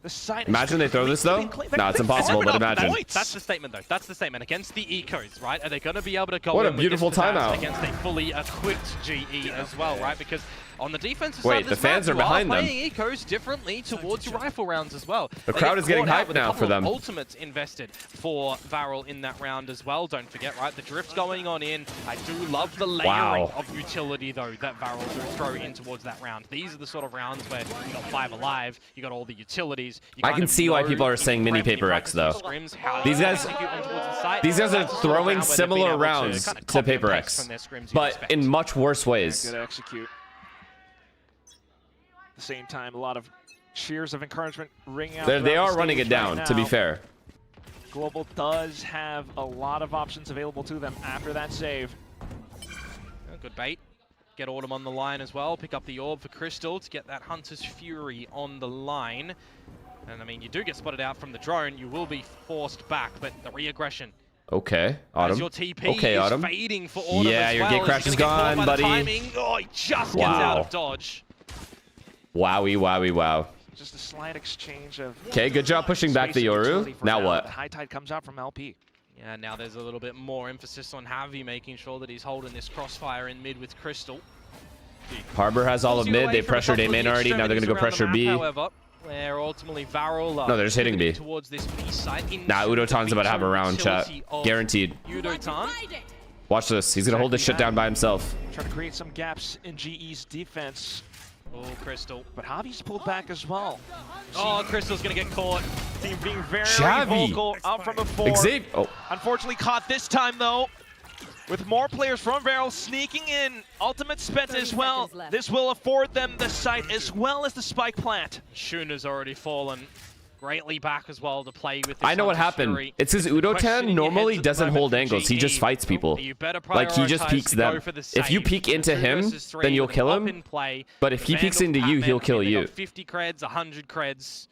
The site is Imagine they throw this, though. Nah, it's impossible, but imagine. That's the statement, though. That's the statement. Against the Ecos, right? Are they going to be able to go What a in with beautiful this pizzazz timeout. against a fully equipped GE as well, right? Because on the defensive Wait, side of the this fans map, are behind you them. playing Ecos differently towards your rifle rounds as well. The They crowd get is getting caught out hyped with a now couple for of them. Ultimates invested for Varel in that round as well. Don't forget, right? The drift going on in. I do love the layering Wow. of utility, though, that Varel do throw in towards that round. These are the sort of rounds where you got 5 alive, you got all the utilities. You I kind can of see why know people are saying mini incredibly Paper X, though. practice scrims, how These to guys- execute them towards the site. These guys are That's the sort of throwing round where they've been similar able to rounds kind of to copy and Paper paste X, from their scrims you'd but expect. in much worse ways. Good execute. At the same time, a lot of cheers of encouragement ringing out. They throughout are the running it stage right down, to be now. fair. Global does have a lot of options available to them after that save. Good bait. Get Autumn on the line as well. Pick up the orb for Crystal to get that Hunter's Fury on the line. And I mean, you do get spotted out from the drone, you will be forced back, but the re-aggression. Okay, Autumn. As your TP Okay, is Autumn. fading for Autumn Yeah, as your well. gate Is he crash is gonna get caught gone, by the buddy. timing? Oh, he just gets out Wow. of dodge. Wowie, wowie, wow. Just a slight exchange of. Okay, good job pushing back the space and utility Yoru. for Now what? The high tide comes out from LP. Yeah, now there's a little bit more emphasis on Javi making sure that he's holding this crossfire in mid with Crystal. Harbor has all of mid. They pressured A main already. Now they're gonna go pressure B. However, where ultimately Varel No, they're just hitting B. towards this B site. Nah, Udotan's about to have a round, chat. Guaranteed. Udotan. Watch this. He's gonna hold this shit down by himself. Trying to create some gaps in GE's defense. Oh, Crystal. But Javi's pulled back as well. Oh, Crystal's gonna get caught. team being very Xavi. vocal out from before. Xavier. Oh, Unfortunately caught this time though. With more players from Varel sneaking in, ultimate spent as well. This will afford them the site as well as the spike plant. Shuna's already fallen greatly back as well to play with this. I know what happened. It's his Udotan normally doesn't hold angles. He just fights people. Like, he just peeks them. If you peek into him, then you'll kill him. But if he peeks into you, he'll kill you. 50 creds, 100 creds.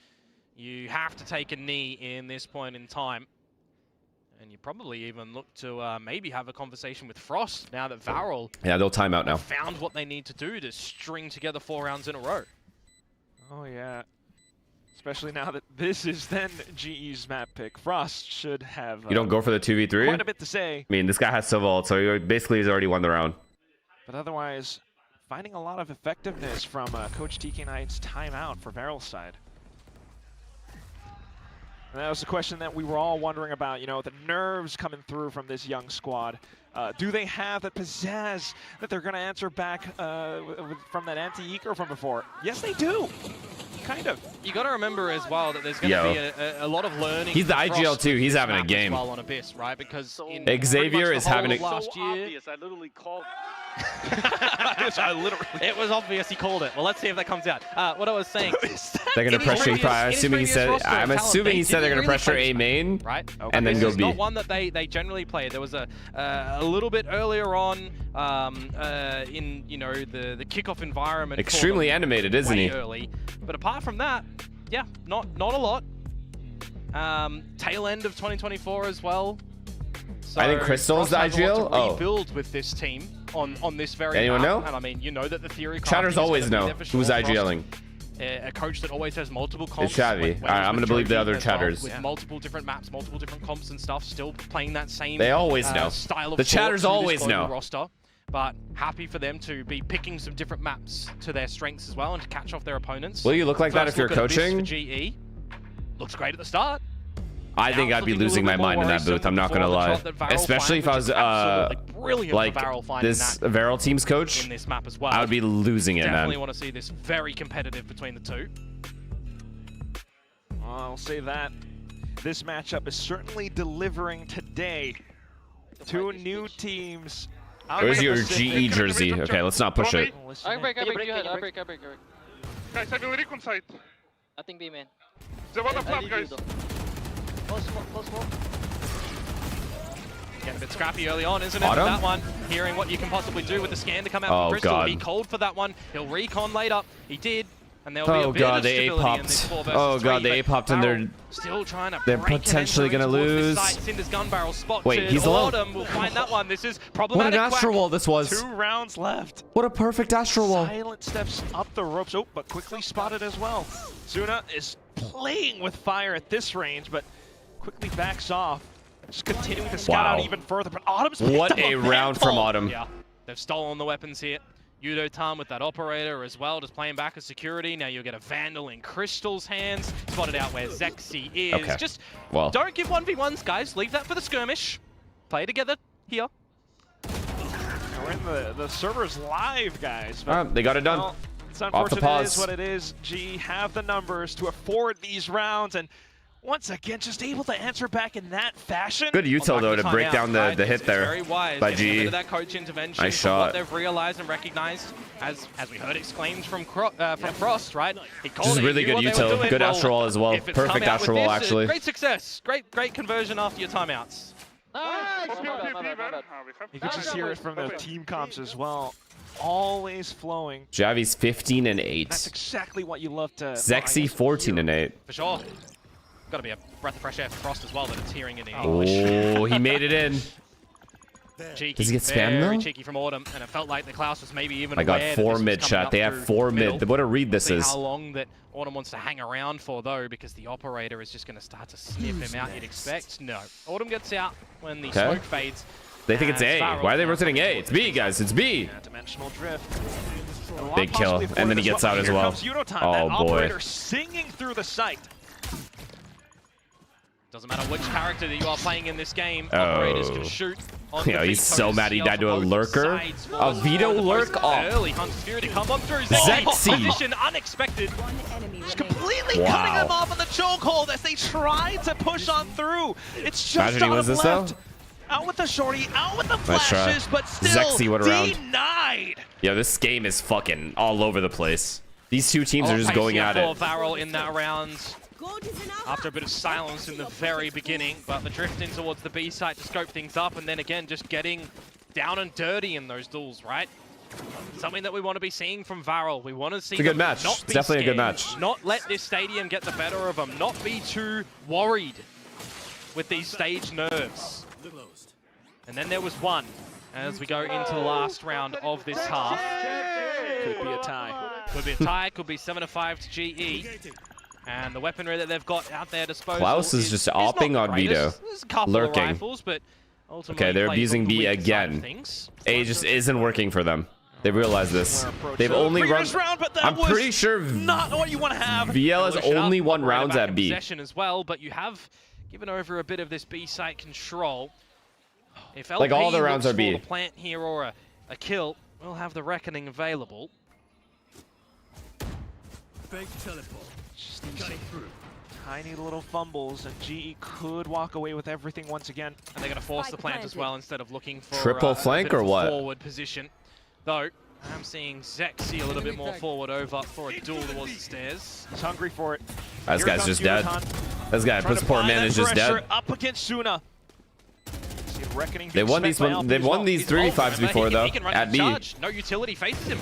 You have to take a knee in this point in time. And you probably even look to maybe have a conversation with Frost now that Varel they'll time out now. found what they need to do to string together 4 rounds in a row. Oh yeah. Especially now that this is then GE's map pick. Frost should have You don't go for the 2v3? quite a bit to say. I mean, this guy has Silvault, so basically he's already won the round. But otherwise, finding a lot of effectiveness from Coach TK9's timeout for Varel's side. And that was the question that we were all wondering about, you know, the nerves coming through from this young squad. Do they have the pizzazz that they're going to answer back from that anti-eco from before? Yes, they do. Kind of. You got to remember as well that there's going to be a lot of learning. He's the IGL too. He's having a as game. well on Abyss, right? Because in Xavier is having a last year. Obvious. I literally called. It was obvious he called it. Well, let's see if that comes out. What I was saying. They're gonna pressure. I'm assuming he said. I'm assuming he said they're gonna pressure A main, right? And then go This is B. not one that they generally play. There was a little bit earlier on in the kickoff environment. Extremely animated, isn't he? Early, but apart from that, yeah, not a lot. Tail end of 2024 as well. So I think Crystal's the Frost has a lot IGL. to rebuild with this team on this very Anyone map. know? And I mean, you know that the theory. Chatters always know who's IGLing. A coach that always has multiple comps. It's Xavi. when All right, I'm gonna believe the other as well, chatters. with multiple different maps, multiple different comps and stuff, still playing that same. They always know. Style of The thought chatters to this always global know. Roster, but happy for them to be picking some different maps to their strengths as well and to catch off their opponents. Will you look like that First if you're look at Abyss coaching? for GE. Looks great at the start. I think I'd be losing my mind in that booth. I'm not gonna lie, especially if I was like this Varel team's coach. In this map as well. I would be losing it, Definitely man. want to see this very competitive between the two. I'll say that this matchup is certainly delivering today. Two new teams. Where's your GE jersey? Okay, let's not push it. I break. I break. Guys, I will recon side. Nothing B, man. They wanna flap, guys. Close smoke. Getting a bit scrappy early on, isn't it? Autumn? With that one, hearing what you can possibly do with the scan to come out Oh, from Crystal. God. He called for that one. He'll recon later. He did. And there'll be a Oh bit god, of they stability in this A-popped. 4 versus Oh god, 3, they but A-popped and Varel still trying to they're break and potentially enter gonna in towards lose. this site. Cinder's gun barrel spotted. Wait, he's alone. Autumn will find that one. This is What problematic. an astral wall this was. 2 rounds left. What a perfect astral wall. Silent steps up the ropes. Oh, but quickly spotted as well. Zuna is playing with fire at this range, but quickly backs off. Just continuing to scout out even further. But Autumn's picked What up a round handful. from Autumn. Yeah, they've stolen the weapons here. Udotan with that operator as well, just playing back as security. Now you'll get a Vandal in Crystal's hands. Spotted out where Zexy is. Okay. Just Well. don't give 1v1s, guys. Leave that for the skirmish. Play together here. We're in the servers live, guys. But, They got it done. well, it's Off the unfortunate. It pause. is what it is. G have the numbers to afford these rounds, and once again, just able to answer back in that fashion. Good util though to break down the hit there Very wise. by Getting a bit GE. of that coach intervention. Nice from shot. What they've realized and recognized, as we heard exclaimed from Frost, right? He called Just it, really he knew good what they were util. doing. Good Well, astral wall as well. if it's Perfect come out with astral wall this, actually. Great success. Great conversion after your timeouts. You could just hear it from the team comps as well. Always flowing. Javi's 15 and 8. That's exactly what you love to. Zexy 14 and 8. For sure. Got to be a breath of fresh air for Frost as well that it's hearing it in Oh, English. he made it in. Cheeky, Does he get spammed very though? cheeky from Autumn, and it felt like the Klaus was maybe even I got aware 4 that this mid was coming chat. up They have through 4 middle. mid. What a read this See is. how long that Autumn wants to hang around for though, because the operator is just going to start to sniff him out. You'd expect. No, Autumn gets out when the Okay. smoke fades. They think it's A. Why are they rotating A? It's B, guys. It's B. Dimensional drift. Big kill. And then he gets out as Here well. comes Udotan, Oh, that boy. operator singing through the site. Doesn't matter which character that you are playing in this game, operators can shoot. On Yeah, the he's Vito's so mad he CL died to a for both lurker. sides. A Vito The lurk? most Oh. Early Hunter's Fury to come on through. Zexy. Position unexpected. Just completely Wow. cutting him off on the chokehold as they try to push on through. It's just Imagine he out wins of this left. though. Out with the shorty, out with the Nice try. flashes, but still Zexy went around. denied. Yo, this game is fucking all over the place. These two teams are just going at it. Varel in that round. After a bit of silence in the very beginning, but the drift in towards the B site to scope things up, and then again just getting down and dirty in those duels, right? Something that we want to be seeing from Varel. We want to see It's a good match. Not It's be definitely a good scared, match. Not let this stadium get the better of them. Not be too worried with these stage nerves. And then there was one as we go into the last round of this half. Could be a tie. Could be a tie. Could be 7-5 to GE. And the weaponry that they've got out there disposal Klaus is just opping on Vito, There's a couple lurking. of rifles, but ultimately Okay, they're plays abusing on the B weak side of again. things. A just isn't working for them. They realize this. They've only run. Round, but that I'm was pretty sure not what you want to have. VL has Push it up, only won right rounds back at in B. possession as well, but you have given over a bit of this B site control. If LP Like, all the rounds looks are B. for the plant here or a kill, we'll have the reckoning available. Just these tiny little fumbles, and GE could walk away with everything once again. And they're going to force the plant as well instead of looking for Triple a flank bit of or a what? forward position. Though, I'm seeing Zexy a little bit more forward over for a duel towards the stairs. He's hungry for it. This Here guy's comes just dead. Yutan. This guy, Trying puts to poor apply man, that is just pressure dead. up against Suna. See if Reckoning They being won spent these by one. LP They've as won well. these 3v5s before though. He can run At to B. charge. No utility faces him.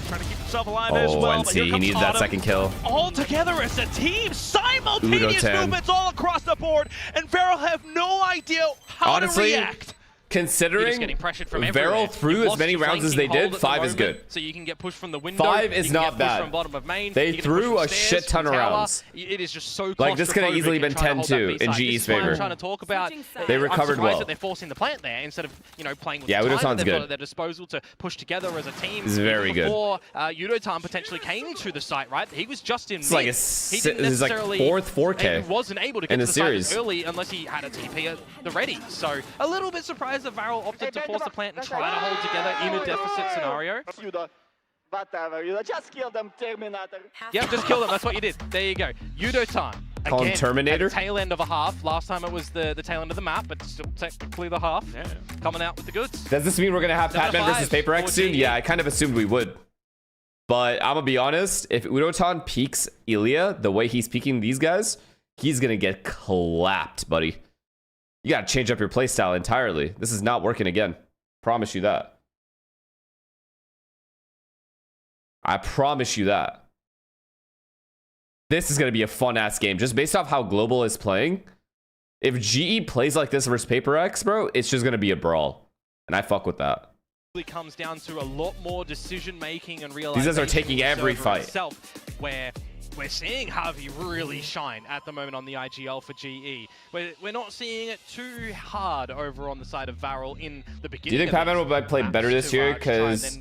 Trying to keep himself alive as Oh, well. and but see, here he comes needs that Autumn. second kill. All together as a team, simultaneous Udo-tan. movements all across the board, and Varel have no idea how Honestly, to react. You're just considering getting pressured from everywhere. Varel threw You've as lost many your rounds as they flanking hold did, at the 5 is moment, good. So you can get pushed from the window. 5 is you can not get pushed bad. From bottom of main. They you can get pushed threw from a stairs, shit ton from of tower. rounds. It is just so Like, this could have claustrophobic easily in been trying to hold that 10-2 in B-side. GE's This is why favor. I'm trying to talk about. They I'm recovered surprised well. that they're forcing the plant there instead of playing with Yeah, the time Udo-tan's that they've got good. at their disposal to push together as a team. He's very good. Before Udo-tan potentially came to the site, right? He was just in It's like mid. a He didn't this is like necessarily- 4th 4K He wasn't able to get in to the the site series. early unless he had a TP at the ready. So a little bit surprised that Varel opted to force the plant and try to hold together in a deficit scenario. Just kill them, Terminator. Yep, just kill them. That's what you did. There you go. Yudo-tan. Call him Again, Terminator? at the tail end of a half. Last time it was the tail end of the map, but still technically the half. Yeah. Coming out with the goods. Does this mean we're gonna have 7-5 Patman versus Paper X for soon? GE. Yeah, I kind of assumed we would. But I'm gonna be honest, if Udo-tan peaks Ilya the way he's peaking these guys, he's gonna get clapped, buddy. You gotta change up your playstyle entirely. This is not working again. Promise you that. I promise you that. This is gonna be a fun ass game. Just based off how Global is playing. If GE plays like this versus Paper X, bro, it's just gonna be a brawl. And I fuck with that. It comes down to a lot more decision making and realization. These guys are taking in the every server fight. itself, where we're seeing Harvey really shine at the moment on the IGL for GE. We're not seeing it too hard over on the side of Varel in the beginning. Do you think Patman will play better this year? Because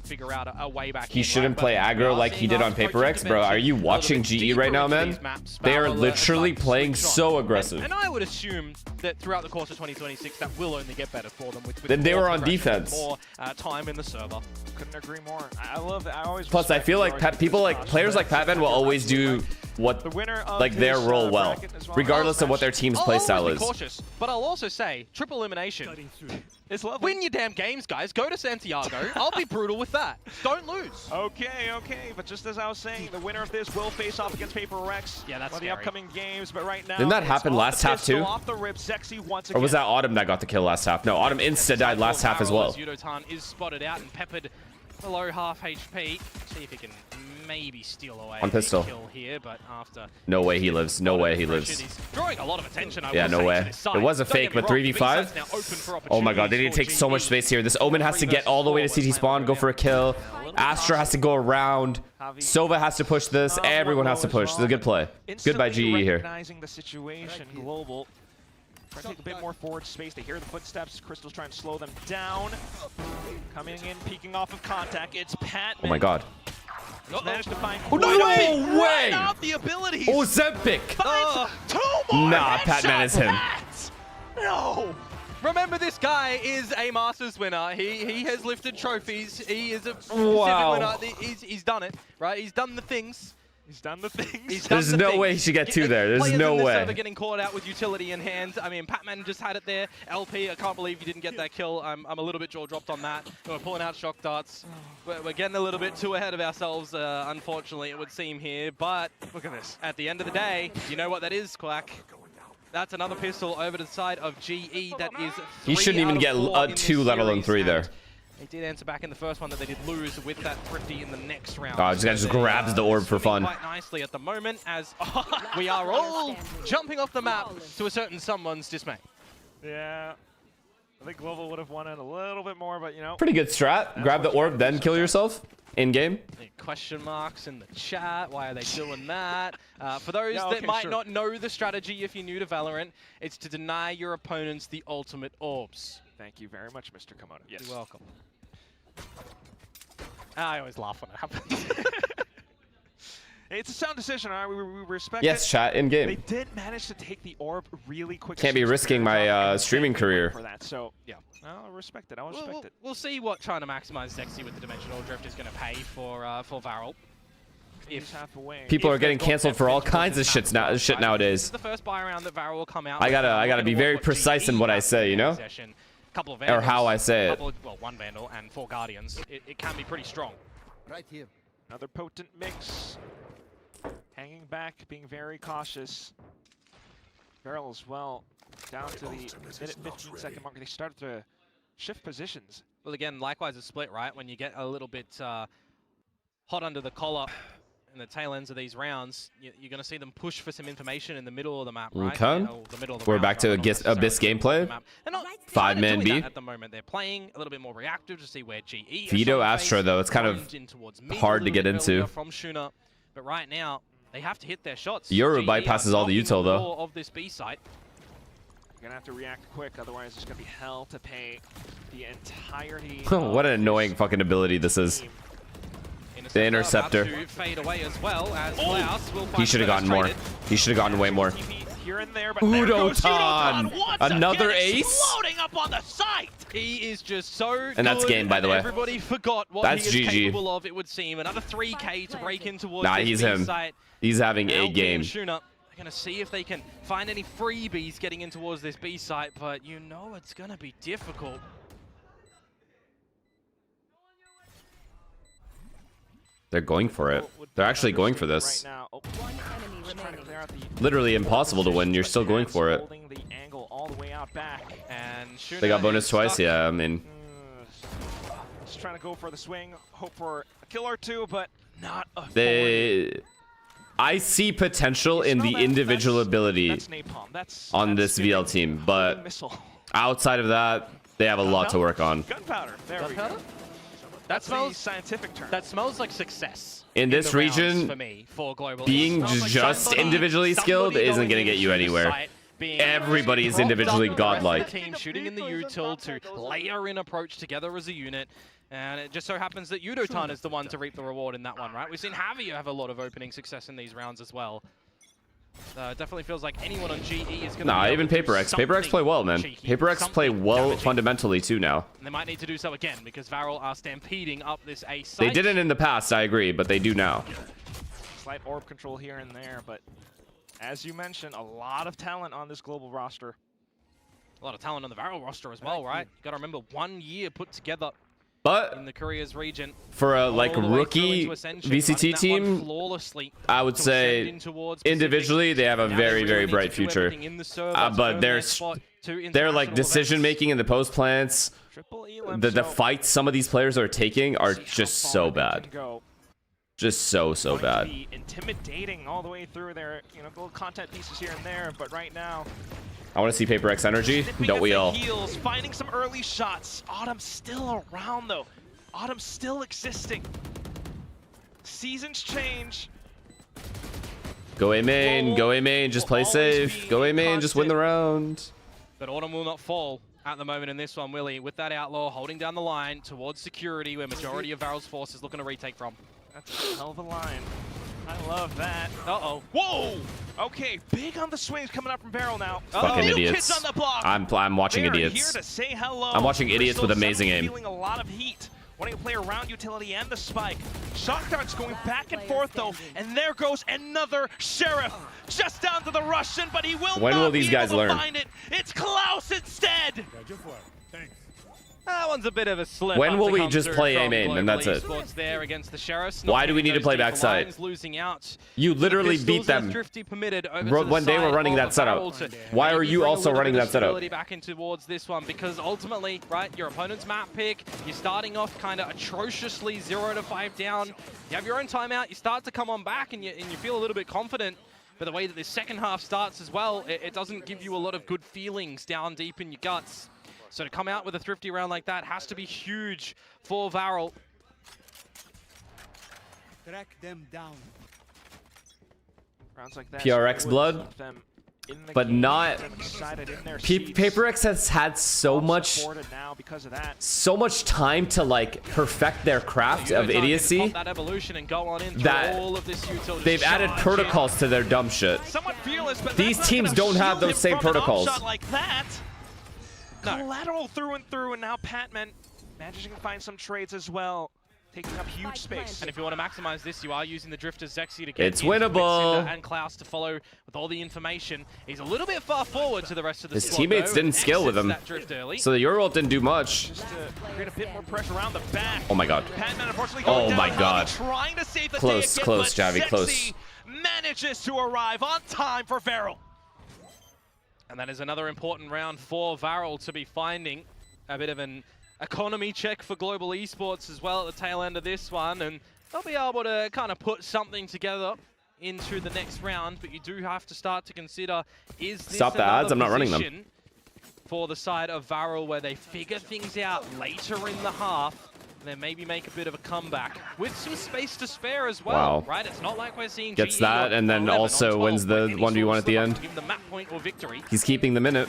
he shouldn't play aggro like he did on Paper X, bro. Are you watching GE right now, man? They are literally playing so aggressive. And I would assume that throughout the course of 2026, that will only get better for them. Then they more were on progression, defense. More time in the server. Couldn't agree more. I love it. I always. Plus, I feel like players like Patman will always do what The winner of like their his, role well, bracket as well. regardless of what their team's I'll playstyle always be is. cautious, but I'll also say triple elimination. It's lovely. Win your damn games, guys. Go to Santiago. I'll be brutal with that. Don't lose. Okay, but just as I was saying, the winner of this will face off against Paper X Yeah, that's for the scary. upcoming games. But right now, Didn't that it's happen off last the half, pistol, too? Off the rip, Zexy once Or was again. that Autumn that got the kill last half? No, Autumn insta died last half as well. Yudo-tan is spotted out and peppered below half HP. See if he can maybe steal away On pistol. a kill here, but after No way he lives. No way he pressured, lives. he's drawing a lot of attention. I Yeah, will no say, way. to this side. It was a Don't fake, get me but wrong, 3v5? the B-side's now open for Oh my god, they need to take opportunities so for much GE. space here. This Omen has to get all the way to CT spawn, go for a kill. Astra has to go around. Sova has to push this. Everyone has to push. This is a good play. Good by GE here. Recognizing the situation, Global. Trying to take a bit more forward space. They hear the footsteps. Crystal's trying to slow them down. Coming in, peeking off of contact. It's Patman. Oh my god. Managed to find. Oh, no way! Out the abilities. Ozempic! Finds 2 more. Nah, Patman is him. No. Remember, this guy is a Masters winner. He has lifted trophies. He is a Pacific Wow. winner. He's done it, right? He's done the things. He's done the things. There's no way he should get 2 there. There's no way. Server getting caught out with utility in hand. I mean, Patman just had it there. LP, I can't believe you didn't get that kill. I'm a little bit jaw dropped on that. We're pulling out shock darts. We're getting a little bit too ahead of ourselves, unfortunately, it would seem here. But Look at this. at the end of the day, you know what that is, Quack? That's another pistol over to the side of GE. That is 3 He shouldn't even out get of 4 in this 2, let alone series, 3 there. and They did answer back in the first one that they did lose with that Thrifty in the next round. Oh, this guy just they, grabs the orb for fun. Quite nicely at the moment as we are all jumping off the map to a certain someone's dismay. Yeah. I think Global would have won it a little bit more, but you know. Pretty good strat. Grab the orb, then kill yourself in game. Question marks in the chat. Why are they doing that? For those Yeah, that okay, might sure. not know the strategy, if you're new to Valorant, it's to deny your opponents the ultimate orbs. Thank you very much, Mr. Komodo. Yes. You're welcome. I always laugh when it happens. It's a sound decision, all right? We respect Yes, it. chat in They game. did manage to take the orb really quickly. Can't be risking my streaming career. For that, so yeah, I'll respect it. I'll respect it. We'll see what trying to maximize Zexy with the Dimensional Drift is going to pay for Varel. If half away. People are they've getting got canceled that for all potential kinds of to shit map now. Shit This nowadays. is the first buy round that Varel will come out. I gotta be very precise in what I say, you know, Couple of or how I say it. Well, 1 Vandal and 4 Guardians. It can be pretty strong. Right here. Another potent mix. Hanging back, being very cautious. Barrel as well, down to the minute 15-second mark. They started to shift positions. Well, again, likewise a split, right? When you get a little bit hot under the collar in the tail ends of these rounds, you're going to see them push for some information in the middle of the map, right? Okay. The middle of the We're round, back to not necessarily Abyss the middle of the gameplay. map. They're not 5-man doing B. that at the moment. They're playing a little bit more reactive to see where GE is Veto showing Astra face, though, it's kind of plunged in towards mid a hard to little get bit into. earlier from Shuna, but right now they have to hit their shots. Yoru GE bypasses are all the knocking util, the though. door of this B site. You're gonna have to react quick, otherwise there's gonna be hell to pay the entirety. What an of annoying this fucking ability this is. team. The Interceptor. About to fade away as well as Klaus will He find should have gotten more. penetrated. He should have gotten way more. TP here and there, but there goes Udotan! once Another again, ace? exploding up on the site. He is just so And that's good, game, by the and way. Everybody forgot what That's he is GG. capable of, it would seem. Another 3K to break in towards Nah, this he's B him. site. He's having a LP game. and Shuna, they're going to see if they can find any freebies getting in towards this B site, but you know it's going to be difficult. They're going for it. They're actually going for this. Right now. Just trying to clear out the Literally impossible to win. You're still going for it. holding the angle all the way out back. And Shuna They got bonus is twice. stuck. Yeah, I mean, Just trying to go for the swing, hope for a kill or two, but not a they. I see potential in the individual ability That's napalm. That's on that's this VL team, but missile. outside of that, they have a lot to work on. Gunpowder. There we Gunpowder? go. That That's the smells scientific term. That smells like success. In this the rounds region, for me, for global, being it smells like just somebody individually skilled isn't going gonna get you into the anywhere. site, being Everybody is propped individually up, the rest of the godlike. Team shooting in the util to layer in approach together as a unit. And it just so happens that Udotan is the one to reap the reward in that one, right? We've seen Javier have a lot of opening success in these rounds as well. Definitely feels like anyone on GE is going to Nah, even Paper X. Paper X play well, man. cheeky, Paper X play something well damaging. fundamentally too now. And they might need to do so again because Varel are stampeding up this A site. They didn't in the past, I agree, but they do now. Slight orb control here and there, but as you mentioned, a lot of talent on this global roster. A lot of talent on the Varel roster as well, right? You got to remember 1 year put together But in the Korea's region. for a like All the way through rookie into Ascension, VCT running that one team, flawlessly I would to say ascend in towards individually they have a Pacific. Now they very, really very need bright to do future. everything in the server to But earn their their spot to they're like international decision events. making in the post plants. Triple elim, The so fights some of these players are taking are see how just far so they bad. can go. Just so Going to bad. be intimidating all the way through there, you know, little content pieces here and there, but right now, I want to see Paper X energy. snipping Don't at we the all? heels, finding some early shots. Autumn's still around though. Autumn's still existing. Seasons change. Go A main, go A main, just play Will always safe. be Go A main, just win the round. But Autumn will not fall at the moment in this one, Willie, with that Outlaw holding down the line towards security, where majority of Varel's force is looking to retake from. That's a hell of a line. I love that. Uh-oh. Whoa! Okay, big on the swings coming up from Barrel now. Fucking New idiots. Kids on the block. I'm watching They are idiots. Here to say hello. I'm watching idiots with Crystal amazing aim. feeling a lot of heat wanting to play around utility and the spike. Shock darts going back and forth though, and there goes another Sheriff. Just down to the Russian, but he will When not will these be guys able to learn? find it. It's Klaus instead. That one's a bit of a slip. When up will to we come just through play from aim and that's it? Global Esports there against the Sheriffs. Why do we need to play backside? Losing out. You literally beat them when they were running that setup. Why are you also running that setup? Back in towards this one, because ultimately, right, your opponent's map pick, you're starting off kind of atrociously 0 to 5 down. You have your own timeout. You start to come on back, and you feel a little bit confident. But the way that this second half starts as well, it doesn't give you a lot of good feelings down deep in your guts. So to come out with a thrifty round like that has to be huge for Varel. Track them down. Rounds like that, PRX so blood, keep them in the but game, not. keep them excited in their seats. PaperX has had so much, Supported now because of that. so much time to like perfect their craft of idiocy That evolution and go on in through that all of this util. they've added protocols to their dumb shit. Somewhat fearless, but These that's not teams gonna don't have shield those him same from an protocols. upshot like that. Collateral through and through, and now Patman managing to find some trades as well, taking up huge space. And if you want to maximize this, you are using the Drifter Zexy to get It's in, with winnable. Cinder and Klaus to follow with all the information. He's a little bit far forward to the rest of the His squad, teammates though, didn't and scale with him, exits that drift early. so the Euro didn't do much. Just to create a bit more pressure around the back. Oh my god. Patman unfortunately Oh going my down, god. trying to save the Close, day again, close, but Javi, Zexy close. manages to arrive on time for Varel. And that is another important round for Varel to be finding. A bit of an economy check for Global Esports as well at the tail end of this one, and they'll be able to kind of put something together into the next round, but you do have to start to consider, is this Stop the ads, I'm not running them. position for the side of Varel where they figure things out later in the half, and then maybe make a bit of a comeback with some space to spare as well, Wow. right? It's not like we're seeing Gets GE that, and then 11 on also 12 wins the by any 1v1 sort at the of end. to give them the map point or victory. He's keeping the minute.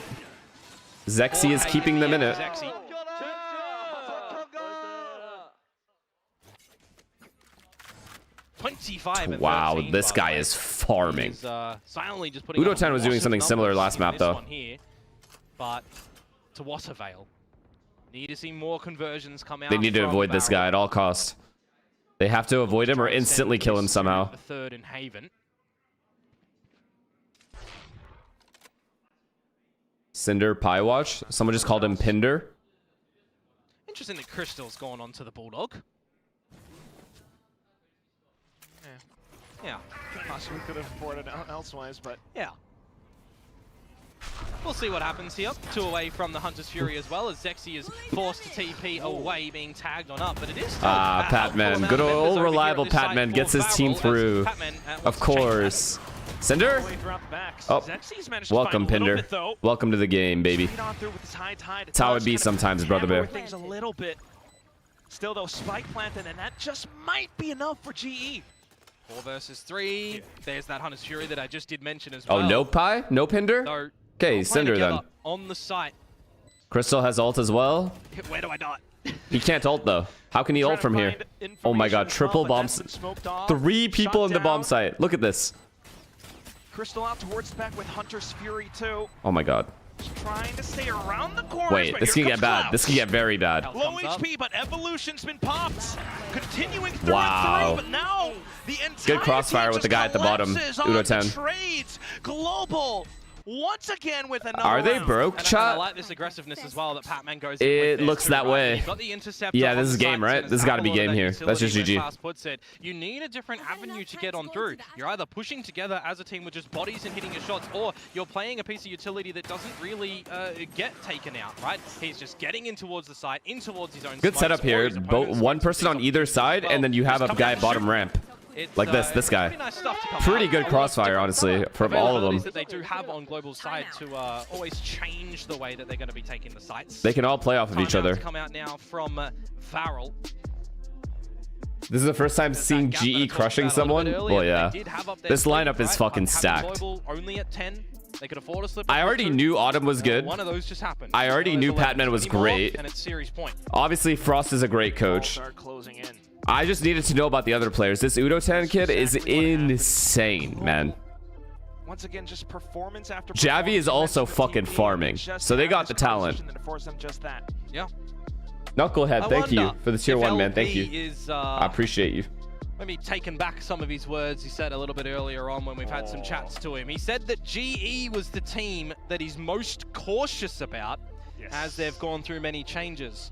Zexy is keeping the minute. Zexy. 25 and Wow, 13, this by guy the way. is farming. He's, silently just putting up Udo10 was doing massive something similar numbers last in map, this though. one here, but to what avail? Need to see more conversions come out. They need to from avoid this Varel. guy at all costs. They have to avoid him or Try and instantly send kill him this somehow. to the third in Haven. Cinder Pie Watch. Someone just called him Pinder. Interesting that Crystal's gone on to the Bulldog. Yeah. Possibly could have afforded elsewise, but Yeah. We'll see what happens here. 2 away from the Hunter's Fury as well, as Zexy is forced to TP away, being tagged on up, but it is still a helpful Patman. amount Good of members old over here reliable at this site Patman for gets his team Varel, as through. Patman, Of wants to change course. Cinder? Oh, welcome, Pinder. Welcome to the game, baby. That's how it be sometimes, Brother Bear. Things a little bit. Still, though, spike planted, and that just might be enough for GE. 4 versus 3. There's that Hunter's Fury that I just did mention as well. Oh, no Pie? No Pinder? So, Okay, playing Cinder then. together on the site. Crystal has ult as well. Where do I dot? He can't ult though. How can he ult from here? Oh my god, triple bombs. 3 people in the bomb site. Look at this. Crystal out towards the back with Hunter's Fury too. Oh my god. Just trying to stay around the corners. Wait, but this here can get comes bad. Klaus. This can get very bad. Low HP, but Evolution's been popped. Continuing through Wow. and through, but now the entire Good crossfire team with the just guy at the bottom. collapses on Udo10. the trades. Global once again with another Are they round. broke, And I chat? like this aggressiveness as well that Patman goes in It with looks too, that right? way. You've got the interceptor Yeah, on this the is game, side, right? so This has got to be it's game that here. That's utility just where GG. Klaus puts it. You need a different avenue to get on through. You're either pushing together as a team with just bodies and hitting your shots, or you're playing a piece of utility that doesn't really get taken out, right? He's just getting in towards the side, in towards his own Good smokes, setup or here. his opponent's One person on either side, and then you have a guy bottom ramp. It's, Like this guy. pretty nice stuff to come Pretty out. good crossfire, honestly, from all of Availabilities them. that they do have on Global's side to always change the way that they're going to be taking the sites. They can all play off of each Timeout other. to come out now from Varel. This is the first time seeing Gap that I GE talked crushing about a little someone. bit earlier. Well, yeah. They did have up their This speed, lineup is right? fucking Having stacked. Global only at 10. They could afford a slip. I already knew Autumn was good. One of those just happened. I already knew Patman was great. And it's series point. Obviously, Frost is a great coach. Start closing in. I just needed to know about the other players. This Udo10 kid is insane, man. Once again, just performance after Javi is performance also from the fucking team, farming, just so they got average the talent. position that affords them just that. Yeah. Knucklehead, thank you for the tier 1, man. Thank you. Is, I appreciate you. maybe taken back some of his words he said a little bit earlier on when we've had some chats to him. He said that GE was the team that he's most cautious about as they've gone through many changes.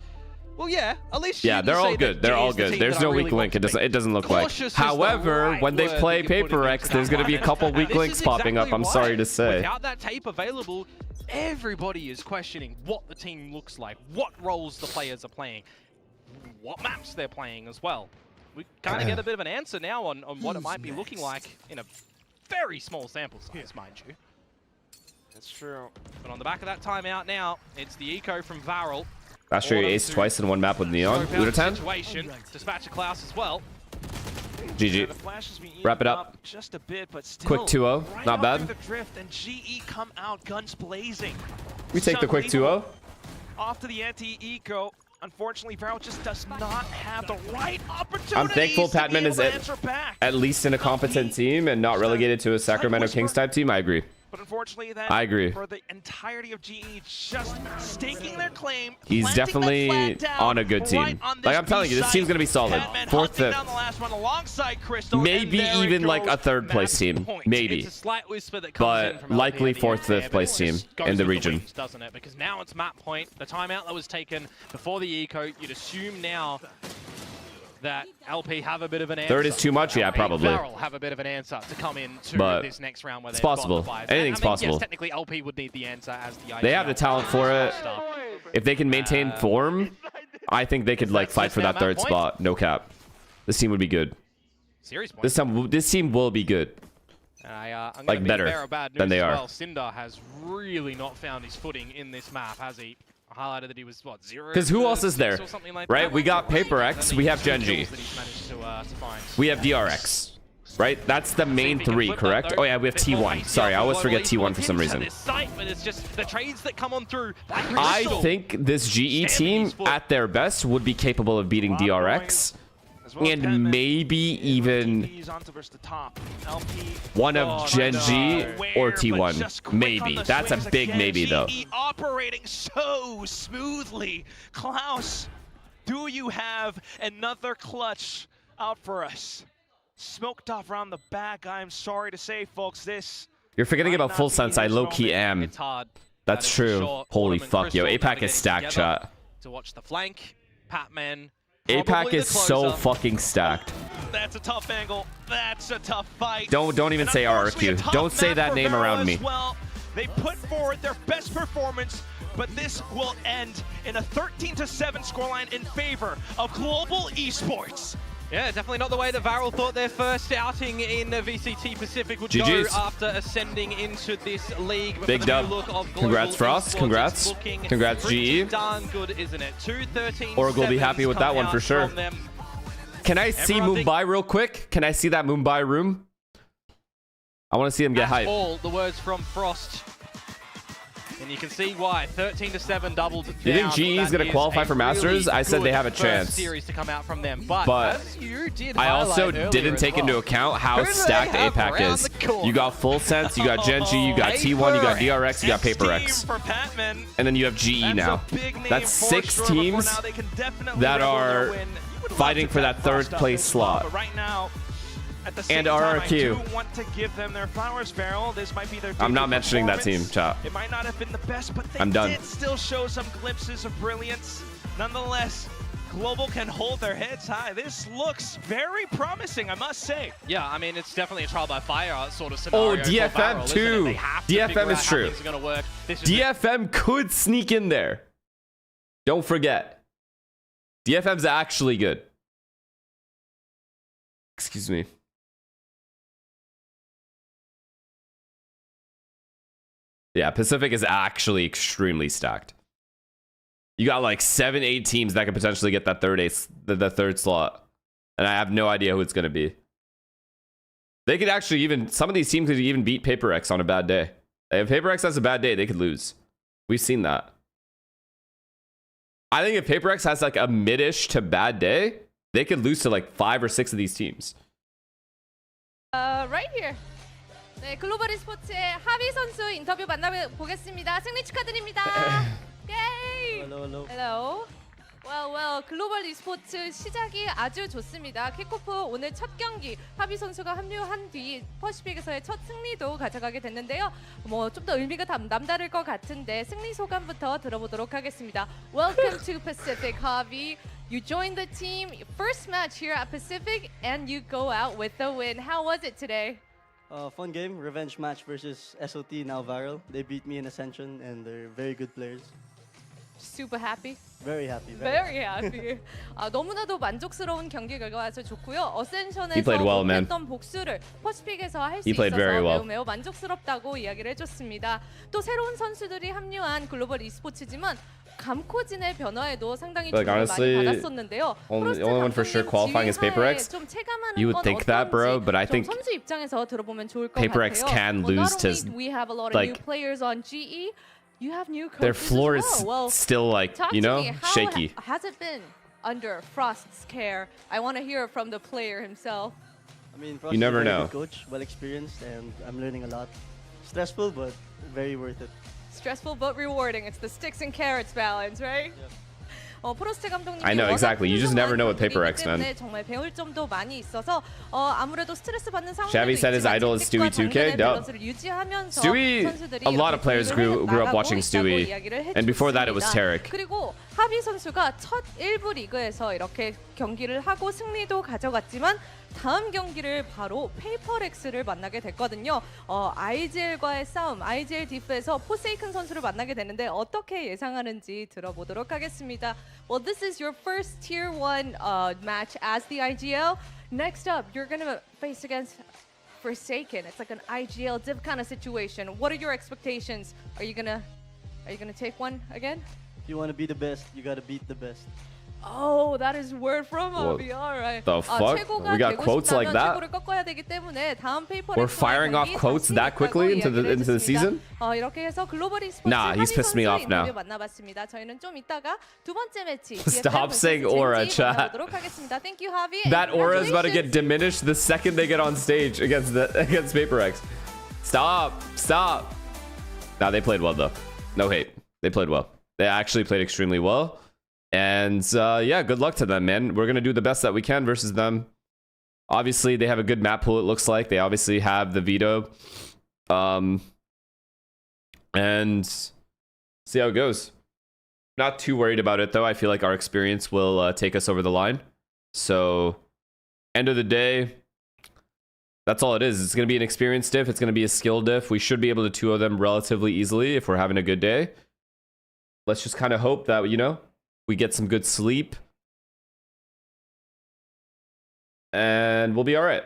Well, yeah, at least they're all good. They're all good. There's no weak link. It doesn't look like. However, when they play Paper X, there's going to be a couple weak links popping up. I'm sorry to say. Without that tape available, everybody is questioning what the team looks like, what roles the players are playing, what maps they're playing as well. We kind of get a bit of an answer now on what it might be looking like in a very small sample size, mind you. That's true. But on the back of that timeout now, it's the eco from Varel. Last year, ace twice in one map with Neon. Udatan. Situation. Dispatcher Klaus as well. GG. Wrap it up. Just a bit, but still Quick 2-0. right Not bad. The drift, and GE come out guns blazing. We take the quick 2-0. Off to the anti-eco. Unfortunately, Varel just does not have the right opportunity. I'm thankful Patman is at least in a competent team and not relegated to a Sacramento Kings type team. I agree. But unfortunately, then I agree. For the entirety of GE, just staking their claim. He's definitely on a good team. Like I'm telling you, this team's gonna be solid. 4th, 5th. Maybe even like a 3rd place team. Maybe. But likely 4th, 5th place team in the region. Doesn't it? Because now it's map point. The timeout that was taken before the eco, you'd assume now that LP have a bit of an answer. 3rd is too much, yeah, probably. Varel have a bit of an answer to come into this next round where it's possible. Anything's possible. Yes, technically LP would need the answer as the They have the talent for it. If they can maintain form, I think they could like fight for that 3rd spot. No cap. This team would be good. This team will be good. I'm like better than they are. Well. Cinder has really not found his footing in this map, has he? Highlighted that he was what, 0? Because who else is there, like right? We got Paper X, we have Genji, we have DRX, right? That's the main 3, correct? Oh yeah, we have T1. Sorry, I always forget T1 for some reason. I think this GE team, at their best, would be capable of beating DRX. And maybe even one of Genji or T1. Maybe. That's a big maybe, though. Operating so smoothly. Klaus, do you have another clutch out for us? Smoked off around the back. I'm sorry to say, folks, this... You're forgetting about full sense. I low-key am. That's true. Holy fuck, yo. APAC is stacked, chat. To watch the flank, Patman... APAC is so fucking stacked. That's a tough angle. That's a tough fight. Don't even say RRQ. Don't say that name around me. Well, they put forward their best performance, but this will end in a 13-7 scoreline in favor of Global Esports. Yeah, definitely not the way that Varel thought their first outing in the VCT Pacific would GG's. go after ascending into this league. But big dub. Congrats, Frost. Congrats. Congrats, GE. Darn good, isn't it? 2-13. Oracle will be happy with that one for sure. Can I see Mumbai real quick? Can I see that Mumbai room? I want to see them get hype. All the words from Frost. And you can see why. 13-7 doubled down. You think GE is going to qualify for Masters? I said they have a chance. Series to come out from them. But as you did I also didn't take into account how stacked APAC is. You got Full Sense, you got Genji, you got T1, you got DRX, you got Paper X. And then you have GE now. That's 6 teams that are fighting for that 3rd place slot. And RRQ. Want to give them their flowers, Varel. This might be their I'm not mentioning that team, chat. It might not have been the best, but they I'm done. did still show some glimpses of brilliance. Nonetheless, Global can hold their heads high. This looks very promising, I must say. Yeah, I mean, it's definitely a trial by fire sort of scenario. Oh, DFM too. DFM is true. DFM could sneak in there. Don't forget. DFM's actually good. Excuse me. Yeah, Pacific is actually extremely stacked. You got like 7-8 teams that could potentially get that 3rd slot. And I have no idea who it's going to be. They could actually even... Some of these teams could even beat Paper X on a bad day. If Paper X has a bad day, they could lose. We've seen that. I think if Paper X has like a mid-ish to bad day, they could lose to like 5 or 6 of these teams. Right here. 네, 글로벌 e스포츠의 하비 선수 인터뷰 만나보겠습니다. 승리 축하드립니다. Yay! Hello, hello. Hello. Well, 글로벌 e스포츠 시작이 아주 좋습니다. 킥오프 오늘 첫 경기 하비 선수가 합류한 뒤 퍼시픽에서의 첫 승리도 가져가게 됐는데요. 뭐 좀 더 의미가 남다를 것 같은데 승리 소감부터 들어보도록 하겠습니다. Welcome to Pacific, Javi. You joined the team, first match here at Pacific, and you go out with the win. How was it today? Fun game, revenge match versus SOT, now Viral. They beat me in Ascension and they're very good players. Super happy. Very happy. Very happy. 너무나도 만족스러운 경기 결과여서 좋고요. He played well, 어센션에서 man. 못했던 복수를 퍼시픽에서 할 수 He played 있어서 very well. 매우 만족스럽다고 이야기를 해줬습니다. 또 새로운 선수들이 합류한 글로벌 e스포츠지만 감코진의 변화에도 상당히 Like, 주목을 honestly, 많이 받았었는데요. only one for sure qualifying is Paper X. 좀 체감하는 You would 건 think that, bro, 어떤지 but I 좀 think 선수 입장에서 들어보면 좋을 것 Paper 같아요. X can Well, lose not to, only we have a lot of new like, players on GE, you have new coaches their floor as is well. Well, still like, talk you to know, me, how shaky. has it been under Frost's care? I want to hear from the player himself. I mean, You never know. Coach, well experienced, and I'm learning a lot. Stressful, but very worth it. Stressful but rewarding. It's the sticks and carrots balance, right? 프로스트 감독님이 I know, exactly. You just never know with Paper X, man. 정말 배울 점도 많이 있어서 아무래도 스트레스 받는 상황도 Xavi said his idol is Stewie 2K. Stewie, a lot of players grew up watching Stewie, and before that it was Tarek. 그리고 하비 선수가 첫 1부 리그에서 이렇게 경기를 하고 승리도 가져갔지만 다음 경기를 바로 페이퍼렉스를 만나게 됐거든요. IGL과의 싸움, IGL 디프에서 포세이큰 선수를 만나게 되는데 어떻게 예상하는지 들어보도록 하겠습니다. Well, this is your first Tier 1 match as the IGL. Next up, you're going to face against Forsaken. It's like an IGL div kind of situation. What are your expectations? Are you gonna take one again? If you want to be the best, you got to beat the best. Oh, that is word from What Javi. All right. the fuck? We got quotes like that? 최고를 꺾어야 되기 때문에 다음 We're firing off quotes that quickly into the season? 이렇게 해서 글로벌 e스포츠 Nah, he's pissed me off now. 만나봤습니다. 저희는 좀 이따가 두 번째 매치 Stop saying aura, chat. 만나보도록 하겠습니다. Thank you, Javi. That aura is about to get diminished the second they get on stage against Paper X. Stop. Nah, they played well though. No hate. They played well. They actually played extremely well. And yeah, good luck to them, man. We're going to do the best that we can versus them. Obviously, they have a good map pool, it looks like. They obviously have the veto. And see how it goes. Not too worried about it, though. I feel like our experience will take us over the line. So, end of the day, that's all it is. It's going to be an experience diff. It's going to be a skill diff. We should be able to 2-0 them relatively easily if we're having a good day. Let's just kind of hope that, you know, we get some good sleep. And we'll be all right.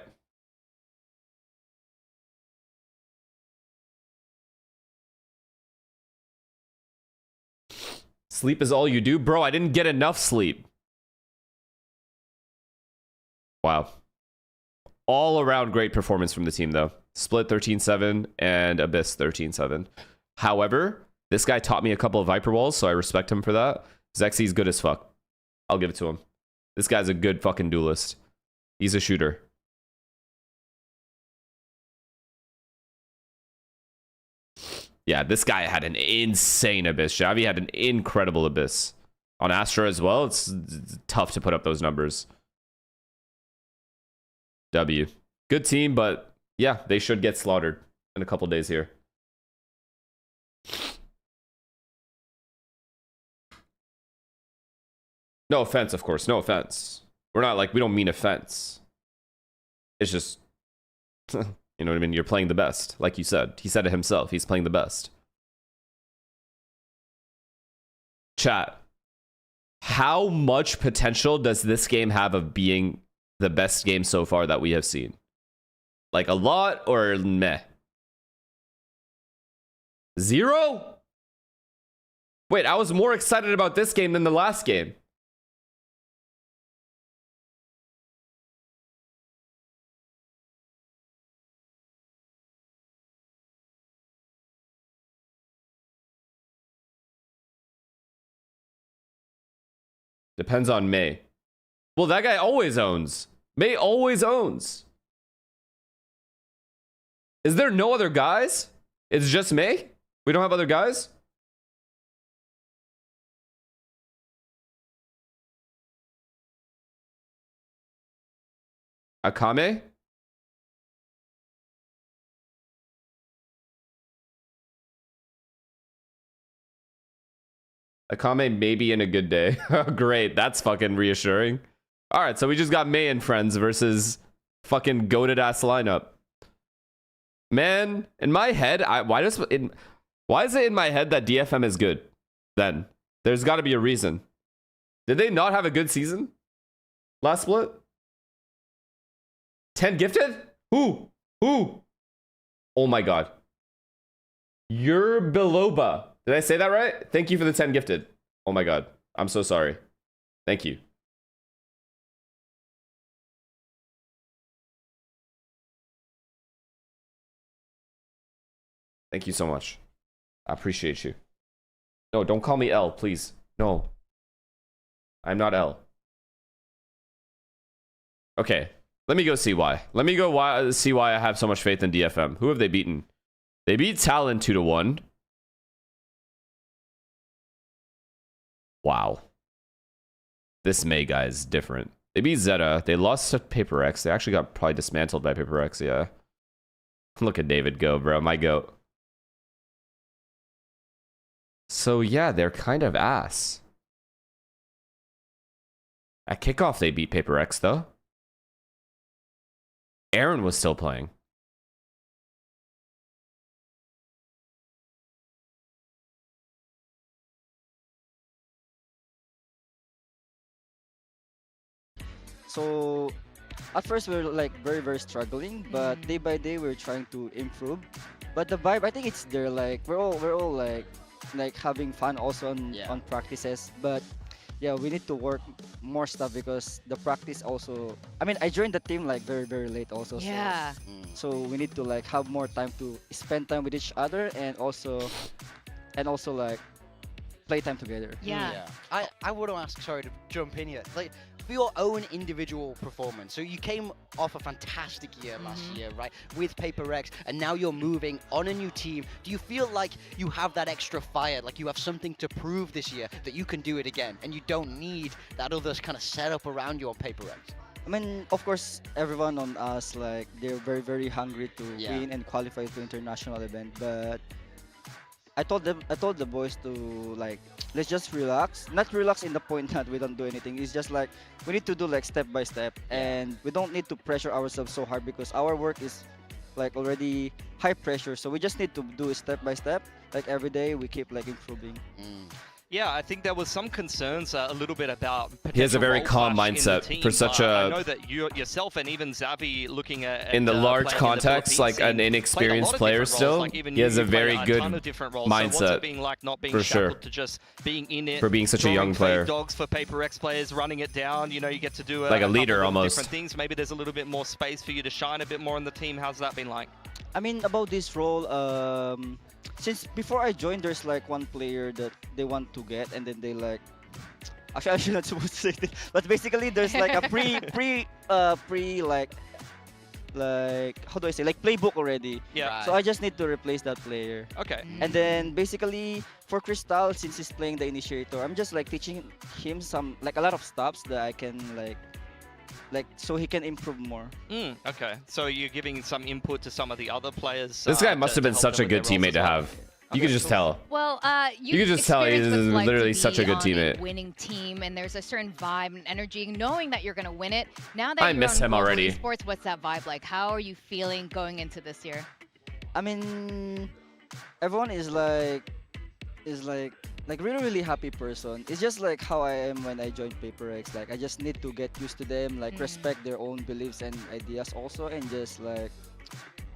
Sleep is all you do? Bro, I didn't get enough sleep. Wow. All around great performance from the team, though. Split 13-7 and Abyss 13-7. However, this guy taught me a couple of Viper walls, so I respect him for that. Zexi's good as fuck. I'll give it to him. This guy's a good fucking duelist. He's a shooter. Yeah, this guy had an insane Abyss. Xavi had an incredible Abyss. On Astra as well, it's tough to put up those numbers. W. Good team, but yeah, they should get slaughtered in a couple days here. No offense, of course. No offense. We're not like, we don't mean offense. It's just, you know what I mean? You're playing the best. Like you said. He said it himself. He's playing the best. Chat. How much potential does this game have of being the best game so far that we have seen? Like a lot or meh? 0? Wait, I was more excited about this game than the last game. Depends on May. Well, that guy always owns. May always owns. Is there no other guys? It's just May? We don't have other guys? Akame? Akame may be in a good day. Great, that's fucking reassuring. All right, so we just got May and friends versus fucking goated ass lineup. Man, in my head, why is it in my head that DFM is good? Then there's got to be a reason. Did they not have a good season last split? 10 gifted? Who? Oh my god. You're Biloba. Did I say that right? Thank you for the 10 gifted. Oh my god. I'm so sorry. Thank you. Thank you so much. I appreciate you. No, don't call me L, please. No. I'm not L. Okay. Let me go see why. Let me go see why I have so much faith in DFM. Who have they beaten? They beat Talon 2-1. Wow. This May guy is different. They beat Zeta. They lost to Paper X. They actually got probably dismantled by Paper X, yeah. Look at David go, bro. My goat. So yeah, they're kind of ass. At Kickoff, they beat Paper X, though. Aaron was still playing. So at first we were like very struggling, but day by day we're trying to improve. But the vibe, I think it's there. Like we're all like having fun also on practices. But yeah, we need to work more stuff because the practice also. I mean, I joined the team like very late also. Yeah. So we need to like have more time to spend time with each other and also like play time together. Yeah. I would ask, sorry to jump in here, like for your own individual performance. So you came off a fantastic year last year, right, with Paper X, and now you're moving on a new team. Do you feel like you have that extra fire, like you have something to prove this year that you can do it again, and you don't need that other kind of setup around you on Paper X? I mean, of course, everyone on us, like, they're very hungry to win and qualify to international event. But I told the boys to, like, let's just relax. Not relax in the point that we don't do anything. It's just like we need to do like step by step, and we don't need to pressure ourselves so hard because our work is like already high pressure. So we just need to do it step by step. Like every day, we keep like improving. Yeah, I think there was some concerns a little bit about. He has a very calm mindset for such a. I know that you yourself and even Zabi looking at in the large context, like an inexperienced player still, like he has a very good mindset. For sure. To just being in it, for being such a young player. Dogs for Paper X players, running it down. You know, you get to do like a leader almost. Different things. Maybe there's a little bit more space for you to shine a bit more in the team. How's that been like? I mean, about this role, since before I joined, there's like one player that they want to get, and then they like. Actually, I should not supposed to say this, but basically there's like a pre like how do I say, like playbook already. Yeah. Right. So I just need to replace that player. Okay. And then basically for Crystal, since he's playing the initiator, I'm just like teaching him some like a lot of stops that I can like so he can improve more. Okay, so you're giving some input to some of the other players. This guy must have been such a good teammate to have. You can just tell. Well, you can just tell he's literally such a good teammate. Winning team, and there's a certain vibe and energy, knowing that you're gonna win it. Now that I miss him already. Sports, what's that vibe like? How are you feeling going into this year? I mean, everyone is like really happy person. It's just like how I am when I joined Paper X. Like I just need to get used to them, like respect their own beliefs and ideas also, and just like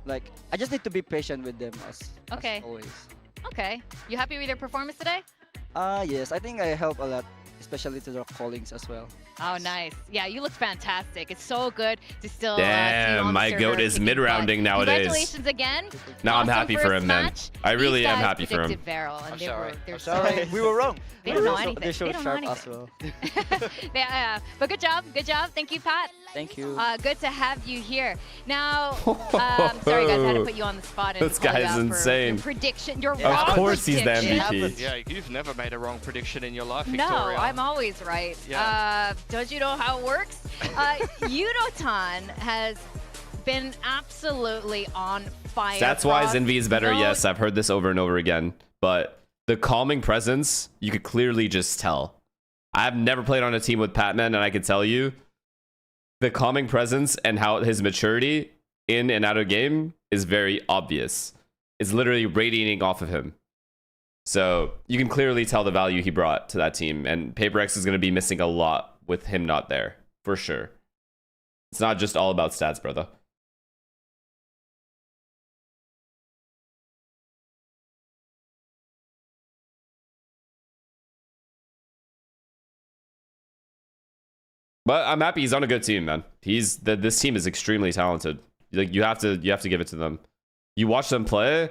I just need to be patient with them as always. Okay. You happy with your performance today? Yes. I think I help a lot, especially to the callings as well. Oh, nice. Yeah, you look fantastic. It's so good to still Damn, my goat is mid-rounding nowadays. Congratulations again. Now I'm happy for him, man. I really am happy for him. I'm sorry. I'm sorry. We were wrong. They don't know anything. They showed don't sharp know as well. But good job. Good job. Thank you, Pat. Thank you. Good to have you here. Now, sorry guys, I had to put you on the spot. And this guy is insane. Your prediction, your Of course he's the MVP. Yeah, you've never made a wrong prediction in your life, No, Victoria. I'm always right. Yeah. Don't you know how it works? Yudotan has been absolutely on fire. Stats-wise, Envy is better. No- Yes, I've heard this over and over again. But the calming presence, you could clearly just tell. I've never played on a team with Patman, and I could tell you the calming presence and how his maturity in and out of game is very obvious. It's literally radiating off of him. So you can clearly tell the value he brought to that team. And PaperX is going to be missing a lot with him not there, for sure. It's not just all about stats, brother. But I'm happy he's on a good team, man. This team is extremely talented. Like you have to give it to them. You watch them play,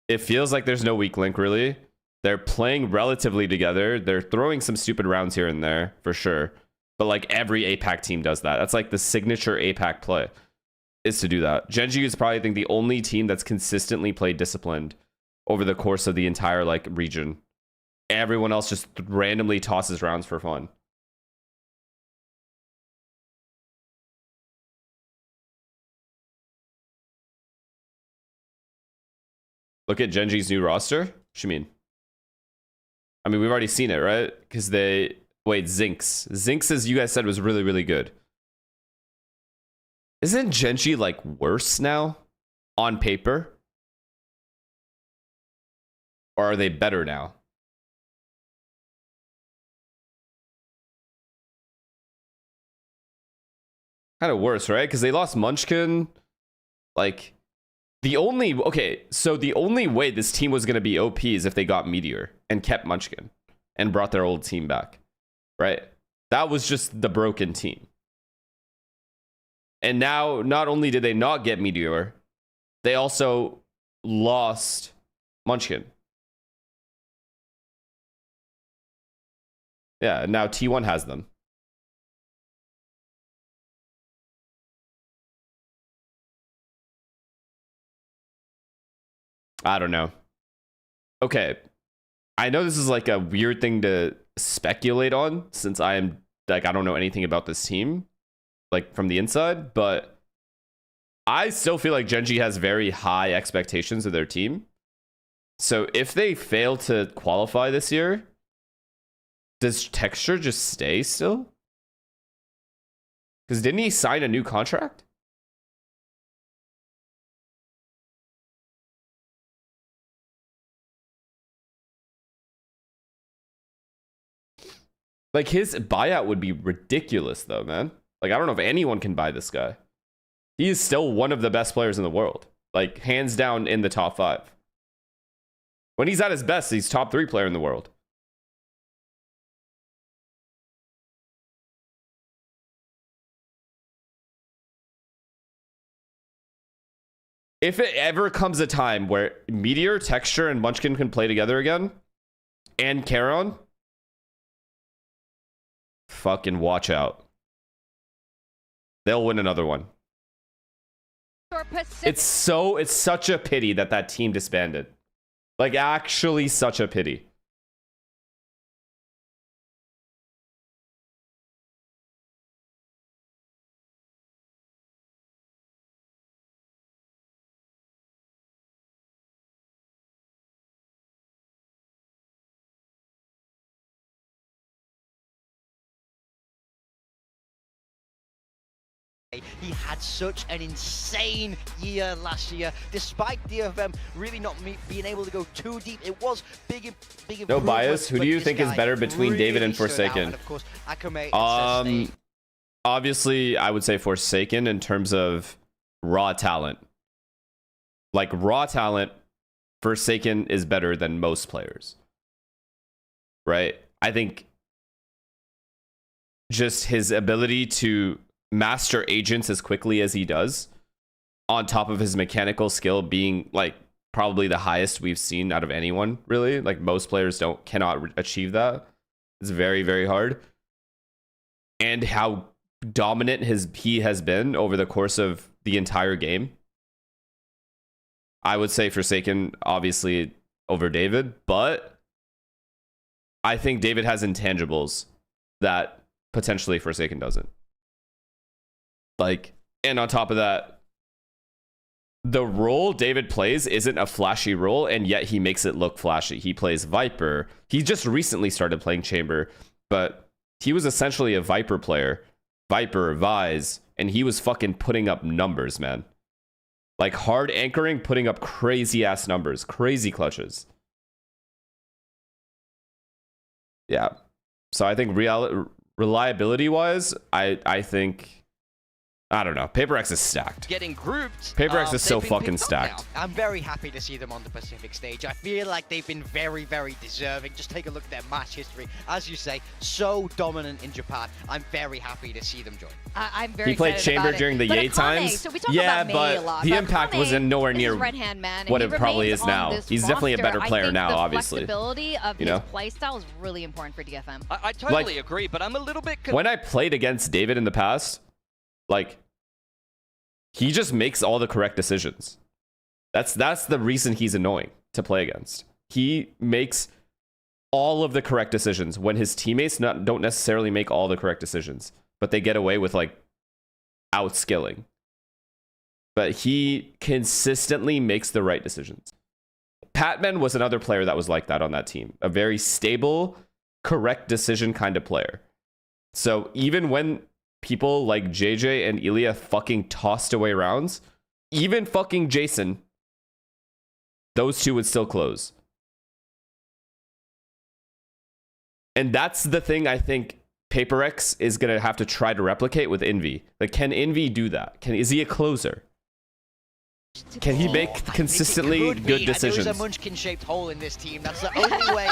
it feels like there's no weak link really. They're playing relatively together. They're throwing some stupid rounds here and there for sure. But like every APAC team does that. That's like the signature APAC play is to do that. Gen.G is probably I think the only team that's consistently played disciplined over the course of the entire like region. Everyone else just randomly tosses rounds for fun. Look at Gen.G's new roster. What you mean? I mean, we've already seen it, right? Because they... Wait, Zinx. Zinx, as you guys said, was really, really good. Isn't Gen.G, like, worse now? On paper? Or are they better now? Kind of worse, right? Because they lost Munchkin. Like... The only way this team was going to be OP is if they got Meteor and kept Munchkin and brought their old team back, right? That was just the broken team. And now, not only did they not get Meteor, they also lost Munchkin. Yeah, now T1 has them. I don't know. Okay. I know this is like a weird thing to speculate on since I am like I don't know anything about this team like from the inside, but I still feel like Gen.G has very high expectations of their team. So if they fail to qualify this year, does Texture just stay still? Because didn't he sign a new contract? Like, his buyout would be ridiculous, though, man. Like, I don't know if anyone can buy this guy. He is still one of the best players in the world. Like, hands down in the top 5. When he's at his best, he's top 3 player in the world. If it ever comes a time where Meteor, Texture, and Munchkin can play together again, and Charon... Fucking watch out. They'll win another one. It's such a pity that that team disbanded. Like, actually such a pity. He had such an insane year last year, despite DFM really not being able to go too deep. It was big No bias. Who do you think is better between David and Forsaken? And of course, Akame obviously, I would say Forsaken in terms of raw talent. Like, raw talent, Forsaken is better than most players. Right? I think just his ability to master agents as quickly as he does, on top of his mechanical skill being like probably the highest we've seen out of anyone, really. Like, most players cannot achieve that. It's very, very hard. And how dominant he has been over the course of the entire game. I would say Forsaken obviously over David, but I think David has intangibles that potentially Forsaken doesn't. Like, and on top of that, the role David plays isn't a flashy role, and yet he makes it look flashy. He plays Viper. He just recently started playing Chamber, but he was essentially a Viper player. Viper, Vise, and he was fucking putting up numbers, man. Like, hard anchoring, putting up crazy ass numbers, crazy clutches. Yeah. So I think reliability wise, I think, I don't know. Paper X is stacked. Getting grouped. Paper X is so fucking stacked. I'm very happy to see them on the Pacific stage. I feel like they've been very, very deserving. Just take a look at their match history. As you say, so dominant in Japan. I'm very happy to see them join. I'm very He played excited Chamber about during the it. But Yay Akane, times. So we talk Yeah, about Mei a but lot, the but impact Akane wasn't nowhere is near his right-hand man, and what he it probably remains is on now. this He's definitely a roster. better player I think now, the obviously. Flexibility of You his know? playstyle is really important for DFM. I totally agree, but I'm a little bit... When I played against David in the past, like, he just makes all the correct decisions. That's the reason he's annoying to play against. He makes all of the correct decisions when his teammates don't necessarily make all the correct decisions, but they get away with, like, outskilling. But he consistently makes the right decisions. Patman was another player that was like that on that team. A very stable, correct decision kind of player. So even when people like JJ and Ilya fucking tossed away rounds, even fucking Jason, those two would still close. And that's the thing I think Paper X is going to have to try to replicate with Envy. Like, can Envy do that? Is he a closer? Can he make consistently good decisions? There's a Munchkin-shaped hole in this team. That's the only way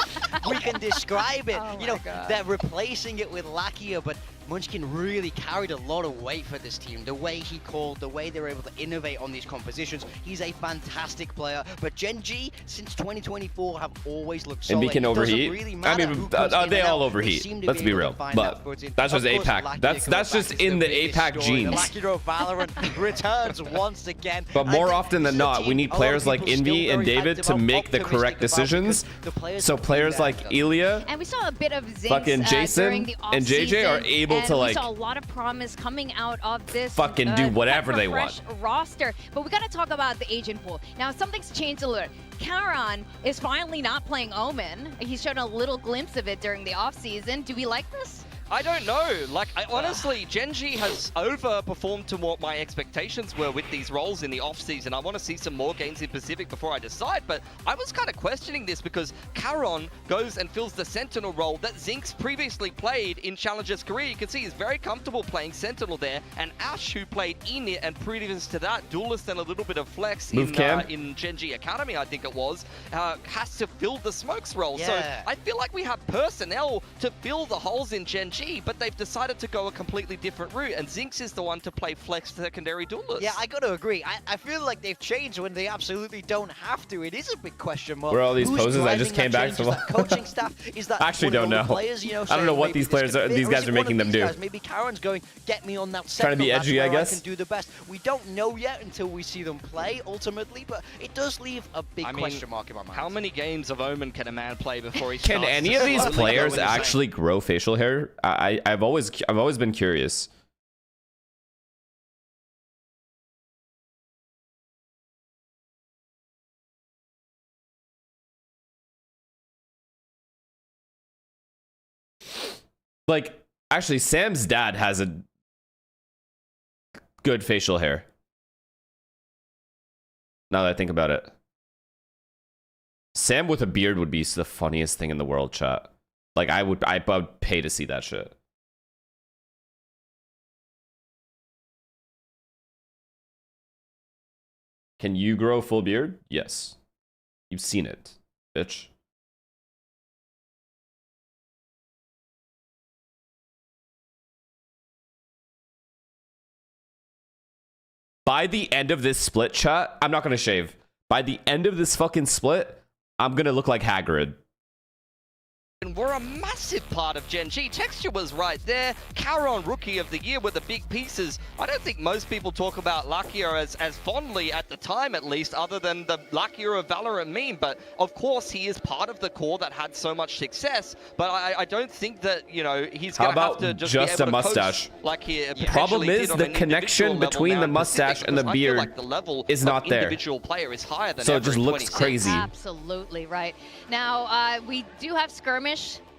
we can describe it. You know, they're replacing it with Lakia, but Munchkin really carried a lot of weight for this team. The way he called, the way they were able to innovate on these compositions. He's a fantastic player. But Gen G, since 2024, have always looked solid. Envy can overheat. Really I mean, they all overheat. Let's be real. But that's just APAC. That's just in the APAC genes. Lakiro Valorant returns once again. But more often than not, we need players like Envy and David to make the correct decisions. So players like Ilya, And we saw a bit of Zinx fucking Jason, during the and JJ are able to, like, we saw a lot of promise coming out of this fucking do whatever they fresh want. roster. But we got to talk about the agent pool. Now, something's changed a little. Karan is finally not playing Omen. He's shown a little glimpse of it during the offseason. Do we like this? I don't know. Like, honestly, Gen G has overperformed to what my expectations were with these roles in the off-season. I want to see some more games in Pacific before I decide, but I was kind of questioning this because Karon goes and fills the Sentinel role that Zinx previously played in Challenger's career. You can see he's very comfortable playing Sentinel there, and Ash, who played Enit and previous to that, Duelist and a little bit of Flex in Gen G Academy, I think it was, has to fill the Smokes role. Yeah. So I feel like we have personnel to fill the holes in Gen G, but they've decided to go a completely different route, and Zinx is the one to play Flex secondary Duelist. Yeah, I gotta agree. I feel like they've changed when they absolutely don't have to. It is a big question mark. Where are all these Who's poses? I just driving came that back change? Is that coaching staff? Is that I actually one of don't the know. Players, you know, I don't know saying what maybe these players are. These or guys is are it one making of them these do. guys? Maybe Karen's going, get me on that Trying to be Sentinel, edgy, that's I where guess. I can do the best. We don't know yet until we see them play ultimately, but it does leave a big question mark in my mind. How many games of Omen can a man play before he Can starts any to of these slowly go players insane? actually grow facial hair? I've always been curious. Like, actually, Sam's dad has a good facial hair. Now that I think about it. Sam with a beard would be the funniest thing in the world, chat. Like, I would pay to see that shit. Can you grow a full beard? Yes. You've seen it, bitch. By the end of this split, chat, I'm not going to shave. By the end of this fucking split, I'm going to look like Hagrid. were a massive part of Gen G. Texture was right there. Caron, Rookie of the Year with the big pieces. I don't think most people talk about Luckier as fondly at the time, at least, other than the Luckier of Valorant meme. But of course, he is part of the core that had so much success. But I don't think that, you know, he's going to have to just be able a to mustache? coast like he The problem is the connection between the mustache and the beard like the level is not there. Individual player is higher than So it just looks 26. crazy. Absolutely right. Now, we do have skirmish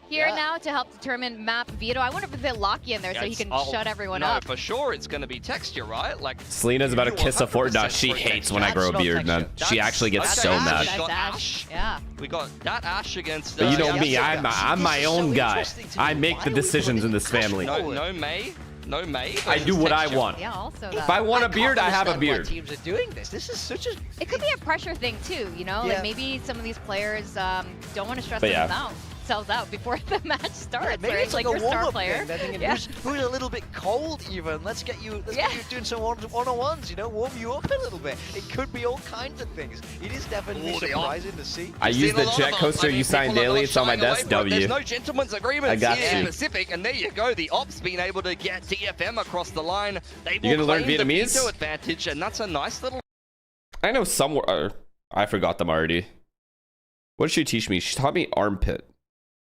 here now to help determine map veto. I wonder if there's a Locky in there so he can shut everyone up. No, for sure it's going to be Texture, right? Like Selena's about to kiss a Fortnite. She hates when I grow a beard, man. She actually gets so mad. Got Ash. Yeah. We got that Ash against. But you know me, I'm my own guy. I make the decisions in this family. No May. No May. I do what I want. Yeah, also If I want a beard, I have a beard. Teams are doing this. This is such a. It could be a pressure thing too, you know? Yeah. Like maybe some of these players don't want to stress But yeah. themselves out before the match starts. Maybe right? it's like your a star warm-up player. thing. They're thinking, Yeah. who's a little bit cold even? Let's get you doing some one-on-ones, you know, warm you up a little bit. It could be all kinds of things. It is definitely surprising to see. I use the jet coaster you signed daily. It's on my desk. W. There's no gentleman's agreement I got here in you. Pacific, and there you go. The Ops being able to get DFM across the line. They You will gonna learn claim the Vietnamese? veto advantage, and that's a nice little. I know somewhere. I forgot them already. What did she teach me? She taught me armpit.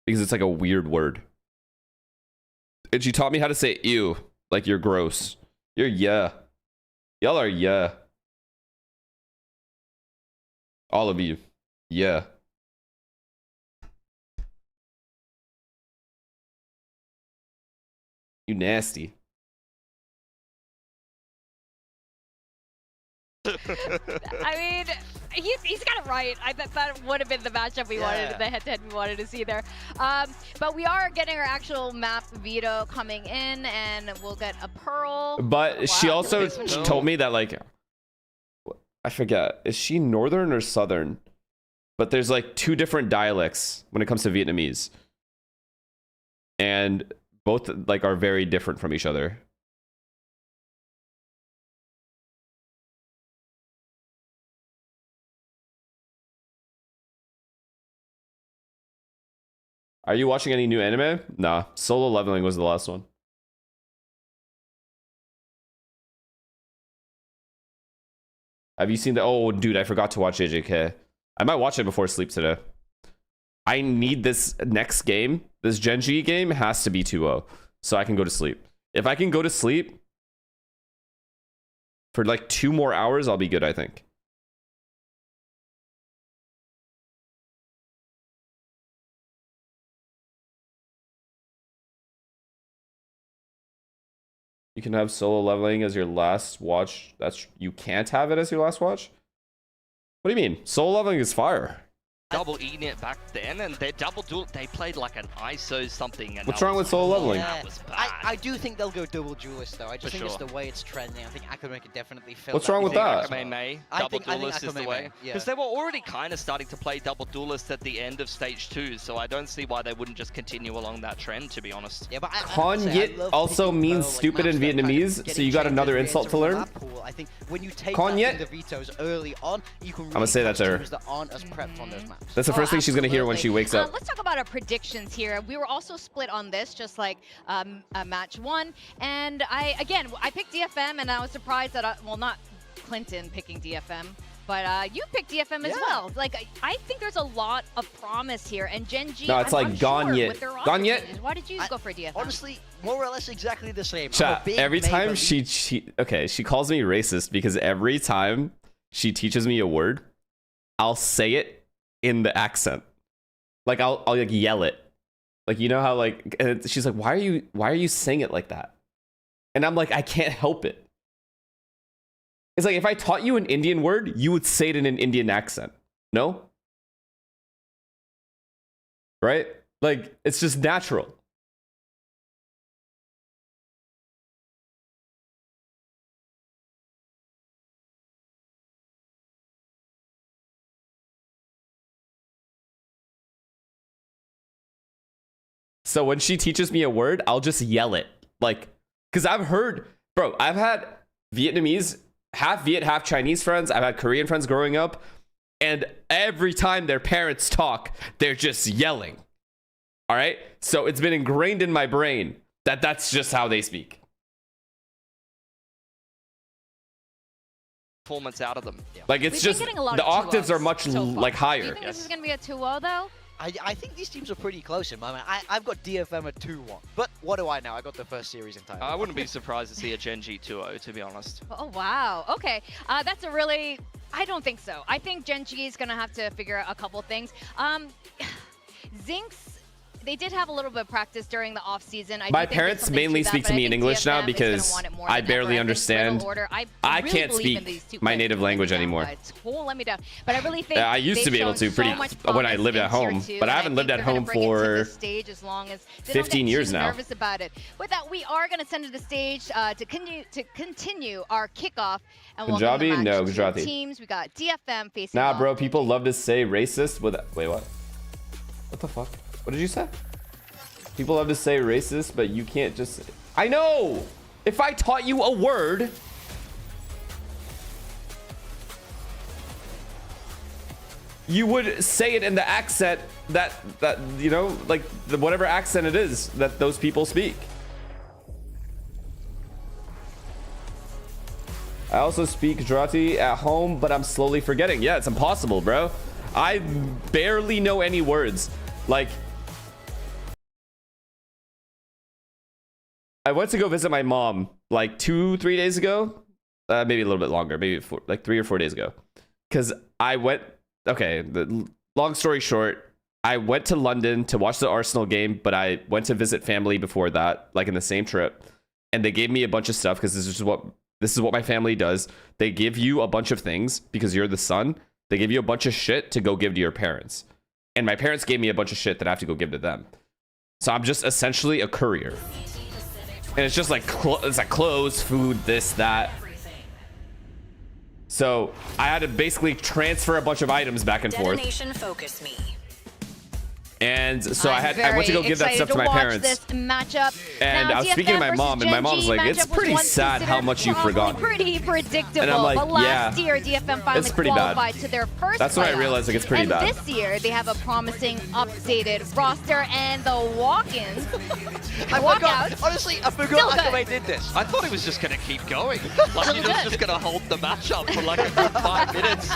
Because it's like a weird word. And she taught me how to say ew. Like you're gross. You're yeah. Y'all are yeah. All of you. Yeah. You nasty. I mean, he's got it right. I bet that would have been the matchup we wanted, the head-to-head we wanted to see there. But we are getting our actual map veto coming in, and we'll get a Pearl. But she also told me that, like, I forget, is she northern or southern? But there's like 2 different dialects when it comes to Vietnamese. And both like are very different from each other. Are you watching any new anime? Nah, Solo Leveling was the last one. Have you seen the... Oh, dude, I forgot to watch JJK. I might watch it before sleep today. I need this next game. This Gen G game has to be 2-0 so I can go to sleep. If I can go to sleep for like 2 more hours, I'll be good, I think. You can have Solo Leveling as your last watch. You can't have it as your last watch? What do you mean? Solo Leveling is fire. Double eating it back then, and their double duel, they played like an ISO something. And What's wrong with Solo Leveling? Yeah. That was bad. I do think they'll go double duelist though. I just For think it's sure. the way it's trending. I think Akame could definitely fill. What's wrong with that? Akame May, I double think duelist is the Akame way. May, yeah. Because they were already kind of starting to play double duelist at the end of stage 2, so I don't see why they wouldn't just continue along that trend, to be honest. Yeah, but Kon Yit also means stupid in Vietnamese, so you got another insult to learn? I think when you take Kon Yit? the vetoes early on, you can really I'ma say that to her. teams that aren't as prepped on those maps. That's the first thing she's gonna hear when she wakes up. Let's talk about our predictions here. We were also split on this, just like match 1. And I picked DFM, and I was surprised that, well, not Clinton picking DFM, but you picked DFM as well. Like, I think there's a lot of promise here, and Gen G, No, it's I'm like unsure Gone Yet. with their Gone Yet? opportunities. Why did you go for DFM? Honestly, more or less exactly the same. I'm a Chat, big every May time believer. she calls me racist because every time she teaches me a word, I'll say it in the accent. Like I'll like yell it. Like, you know how like she's like, why are you saying it like that? And I'm like, I can't help it. It's like if I taught you an Indian word, you would say it in an Indian accent. No? Right? Like, it's just natural. So when she teaches me a word, I'll just yell it. Like, because I've had Vietnamese, half Viet, half Chinese friends. I've had Korean friends growing up. And every time their parents talk, they're just yelling. All right? So it's been ingrained in my brain that that's just how they speak. Performance out of them. Like, it's just, the octaves are much, like, Do higher. you think this is going to be a 2-0, though? I think these teams are pretty close in my mind. I've got DFM at 2-1. But what do I know? I got the first series entirely. I wouldn't be surprised to see a Gen.G 2-0, to be honest. Oh, wow. Okay. That's a really... I don't think so. I think Gen.G is going to have to figure out a couple things. Zinx... They did have a little bit of practice during the off season. My parents mainly speak to me in English now because I barely understand. I can't speak my native language anymore. Let me down. But I really think I used to be able to when I lived at home, but I haven't lived at home for 15 years now. Nervous about it. With that, we are going to send to the stage to continue our kickoff. And Punjabi? No, Gujarati. Teams. We got DFM facing. Nah, bro. People love to say racist with. Wait, what? What the fuck? What did you say? People love to say racist, but you can't just... I know! If I taught you a word... you would say it in the accent that you know, like, whatever accent it is that those people speak. I also speak Gujarati at home, but I'm slowly forgetting. Yeah, it's impossible, bro. I barely know any words. Like... I went to go visit my mom like 2-3 days ago, maybe a little bit longer, maybe 3 or 4 days ago. Because I went, okay, long story short, I went to London to watch the Arsenal game, but I went to visit family before that, like in the same trip. And they gave me a bunch of stuff because this is what my family does. They give you a bunch of things because you're the son. They give you a bunch of shit to go give to your parents. And my parents gave me a bunch of shit that I have to go give to them. So I'm just essentially a courier. And it's just like it's like clothes, food, this, that. So I had to basically transfer a bunch of items back and forth. Focus me. And so I went to go give that stuff to my parents. This matchup. And I was speaking to my mom, and my mom's like, "It's pretty sad how much you've forgotten." Pretty predictable. And I'm like, but last year, DFM finally qualified to their first. That's when I realized like it's pretty bad. This year, they have a promising updated roster, and the walk-ins, walkouts. Honestly, I forgot how they did this. I thought he was just gonna keep going. Like he was just gonna hold the match up for like a good 5 minutes.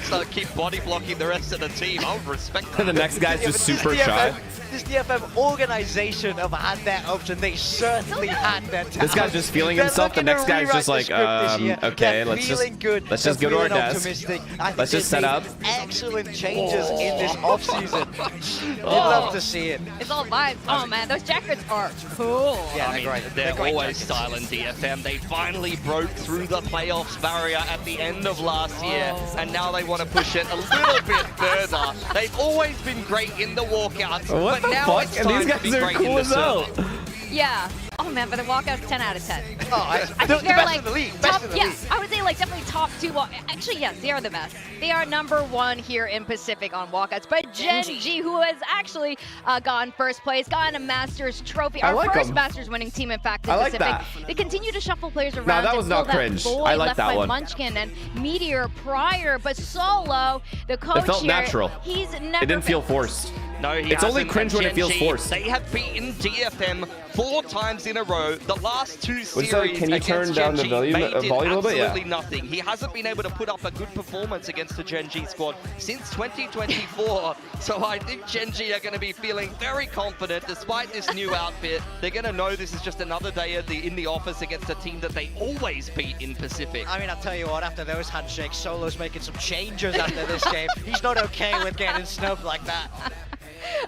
So keep body blocking the rest of the team. I would respect that. The next guy's just super shy. This DFM organization have had their option. They certainly had their talent. This guy's just feeling himself. The next guy's just like, okay, let's just go to our desk. Let's just set up. Excellent changes in this offseason. You'd love to see it. It's all vibes. Oh man, those jackets are cool. Yeah, they're always styling DFM. They finally broke through the playoffs barrier at the end of last year, and now they want to push it a little bit further. They've always been great in the walkouts, but now it's time to be great in the server. Yeah. Oh man, but the walkouts 10 out of 10. Oh, I think the they're best like in the league. top, I would say like definitely top 2. Actually, yes, they are the best. They are #1 here in Pacific on walkouts. But Gen.G, who has actually gotten first place, gotten a Masters trophy, our first Masters winning team, in fact, in Pacific. They continue to shuffle players around. Nah, that was not cringe. I like that one. Munchkin and Meteor prior, but Solo, the coach it felt here, natural. He's never It didn't feel forced. No, it's only cringe when it feels forced. They have beaten DFM 4 times in a row. The last 2 series can you turn down the volume a little bit? Absolutely nothing. He hasn't been able to put up a good performance against the Gen.G squad since 2024. So I think Gen.G are going to be feeling very confident despite this new outfit. They're going to know this is just another day in the office against a team that they always beat in Pacific. I mean, I'll tell you what, after those handshakes, Solo's making some changes after this game. He's not okay with getting snubbed like that.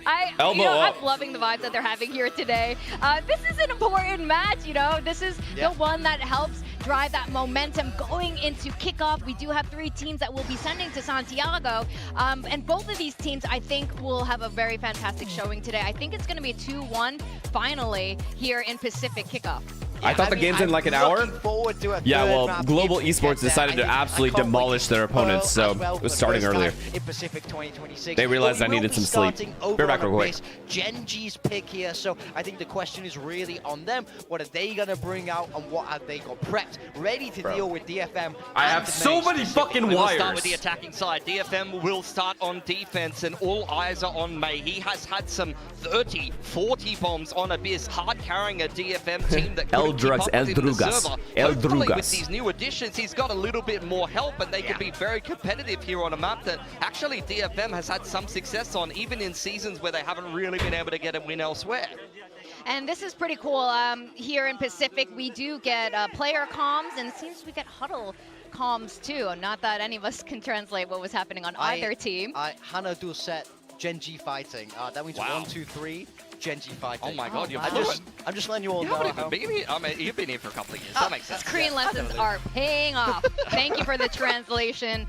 I'm loving the vibes that they're having here today. This is an important match, This is the one that helps drive that momentum going into kickoff. We do have 3 teams that we'll be sending to Santiago. And both of these teams, I think, will have a very fantastic showing today. I think it's going to be a 2-1 finally here in Pacific kickoff. I thought the game's in like an hour. Yeah, well, Global Esports decided to absolutely demolish their opponents, so it was starting earlier. They realized I needed some sleep. Bear back real quick. Gen G's pick here, so I think the question is really on them. What are they gonna bring out, and what have they got prepped, ready to deal with DFM? I have so many fucking We'll wires. start with the attacking side. DFM will start on defense, and all eyes are on May. He has had some 30, 40 bombs on Abyss, hard carrying a DFM team that couldn't keep up with him in the server. Hopefully, with these new additions, he's got a little bit more help, and they could be very competitive here on a map that actually DFM has had some success on, even in seasons where they haven't really been able to get a win elsewhere. And this is pretty cool. Here in Pacific, we do get player comms, and it seems we get huddle comms too. Not that any of us can translate what was happening on either team. Hannah do set Gen G fighting. That means 1, 2, 3. Gen G fighting. Oh my God, I'm just letting you all know. I mean, you've been here for a couple of years. That makes sense. Screen lessons are paying off. Thank you for the translation,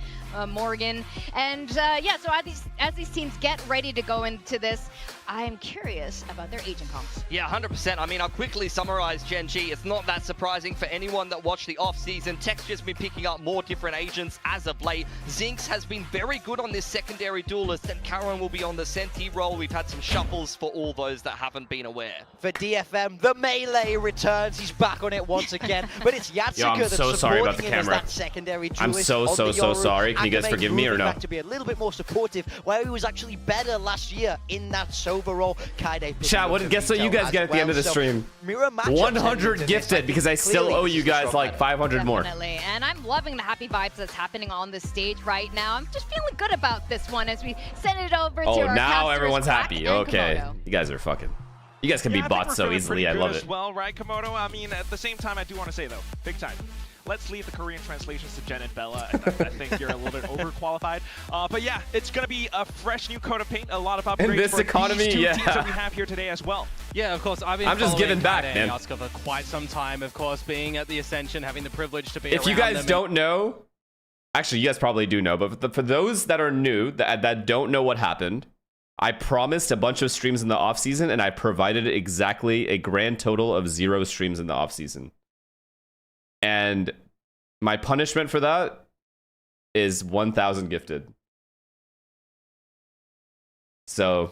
Morgan. And yeah, so as these teams get ready to go into this, I'm curious about their agent comps. Yeah, 100%. I mean, I'll quickly summarize Gen G. It's not that surprising for anyone that watched the off-season. Tech's just been picking up more different agents as of late. Zinx has been very good on this secondary duelist, and Karen will be on the Senti role. We've had some shuffles for all those that haven't been aware. For DFM, the melee returns. He's back on it once again, but it's Yatsuka that's so sorry about the supporting him as camera. that secondary duelist. I'm so sorry. Can you guys forgive me or no? Back to be a little bit more supportive, where he was actually better last year in that Sova role. Chat, guess what you guys get at the end of the stream? 100 gifted, because I still owe you guys like 500 more. Definitely, and I'm loving the happy vibes that's happening on this stage right now. I'm just feeling good about this one as we send it over to our Oh, now casters, everyone's Quack happy. and Okay. Komodo. You guys are fucking... You guys can be bots so easily. I love it. As well, right, Komodo? I mean, at the same time, I do want to say, though, big time. Let's leave the Korean translations to Jen and Bella. I think you're a little bit overqualified. But yeah, it's going to be a fresh new coat of paint, a lot of upgrades In this for economy, these two yeah. teams that we have here today as well. Yeah, of course. I'm just giving back, man. Oscar for quite some time, of course, being at the Ascension, having the privilege to be If you guys don't know, actually, you guys probably do know, but for those that are new, that don't know what happened, I promised a bunch of streams in the off season, and I provided exactly a grand total of 0 streams in the off season. And my punishment for that is 1,000 gifted. So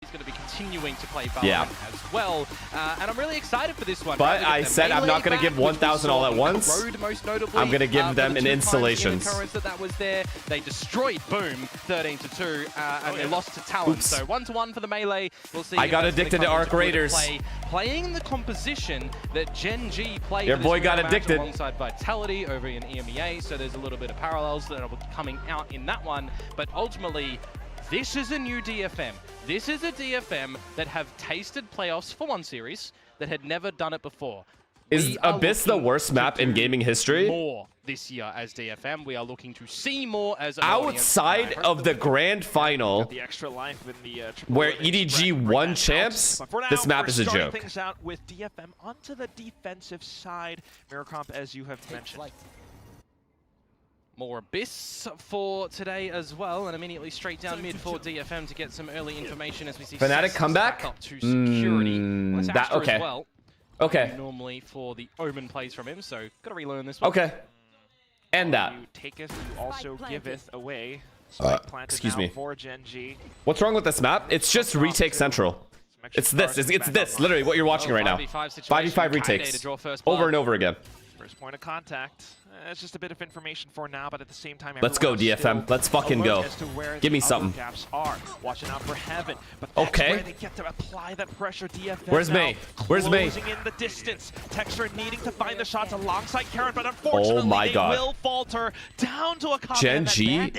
he's going to be continuing to play Valorant as well, and I'm really excited for this one. But I said I'm not going to give 1,000 all at once. I'm going to give them an installations. That was there. They destroyed Boom 13-2, and they lost to Talon. Oops. So 1-1 for the melee. We'll see. I got addicted to Arc Raiders. Playing the composition that Gen G played. Your boy got addicted alongside Vitality over in EMEA. So there's a little bit of parallels that are coming out in that one. But ultimately, this is a new DFM. This is a DFM that have tasted playoffs for one series that had never done it before. Is Abyss the worst map in gaming history? More this year as DFM. We are looking to see more as an outside of the grand final, The extra life in the where EDG won champs. This map is a joke. Things out with DFM onto the defensive side. Miracomp, as you have mentioned. More Abyss for today as well, and immediately straight down mid for DFM to get some early information as we see Fnatic comeback? Up to security. Well, That, okay. As well. Okay. Normally for the Omen plays from him, so gotta relearn this one. Okay. And that. You taketh, you also giveth away. Excuse me. For Gen G. What's wrong with this map? It's just retake central. It's this. It's this. Literally what you're watching right now. 5v5 retakes. Over and over again. First point of contact. It's just a bit of information for now, but at the same time, Let's go, DFM. Let's fucking go. Give me something. Gaps are. Watching out for Heaven, but that's where they get to apply that pressure. DFM Where's now May? Where's May? Closing in the distance. Texture needing to find the shots alongside Karen, but unfortunately, they will falter down to a Gen G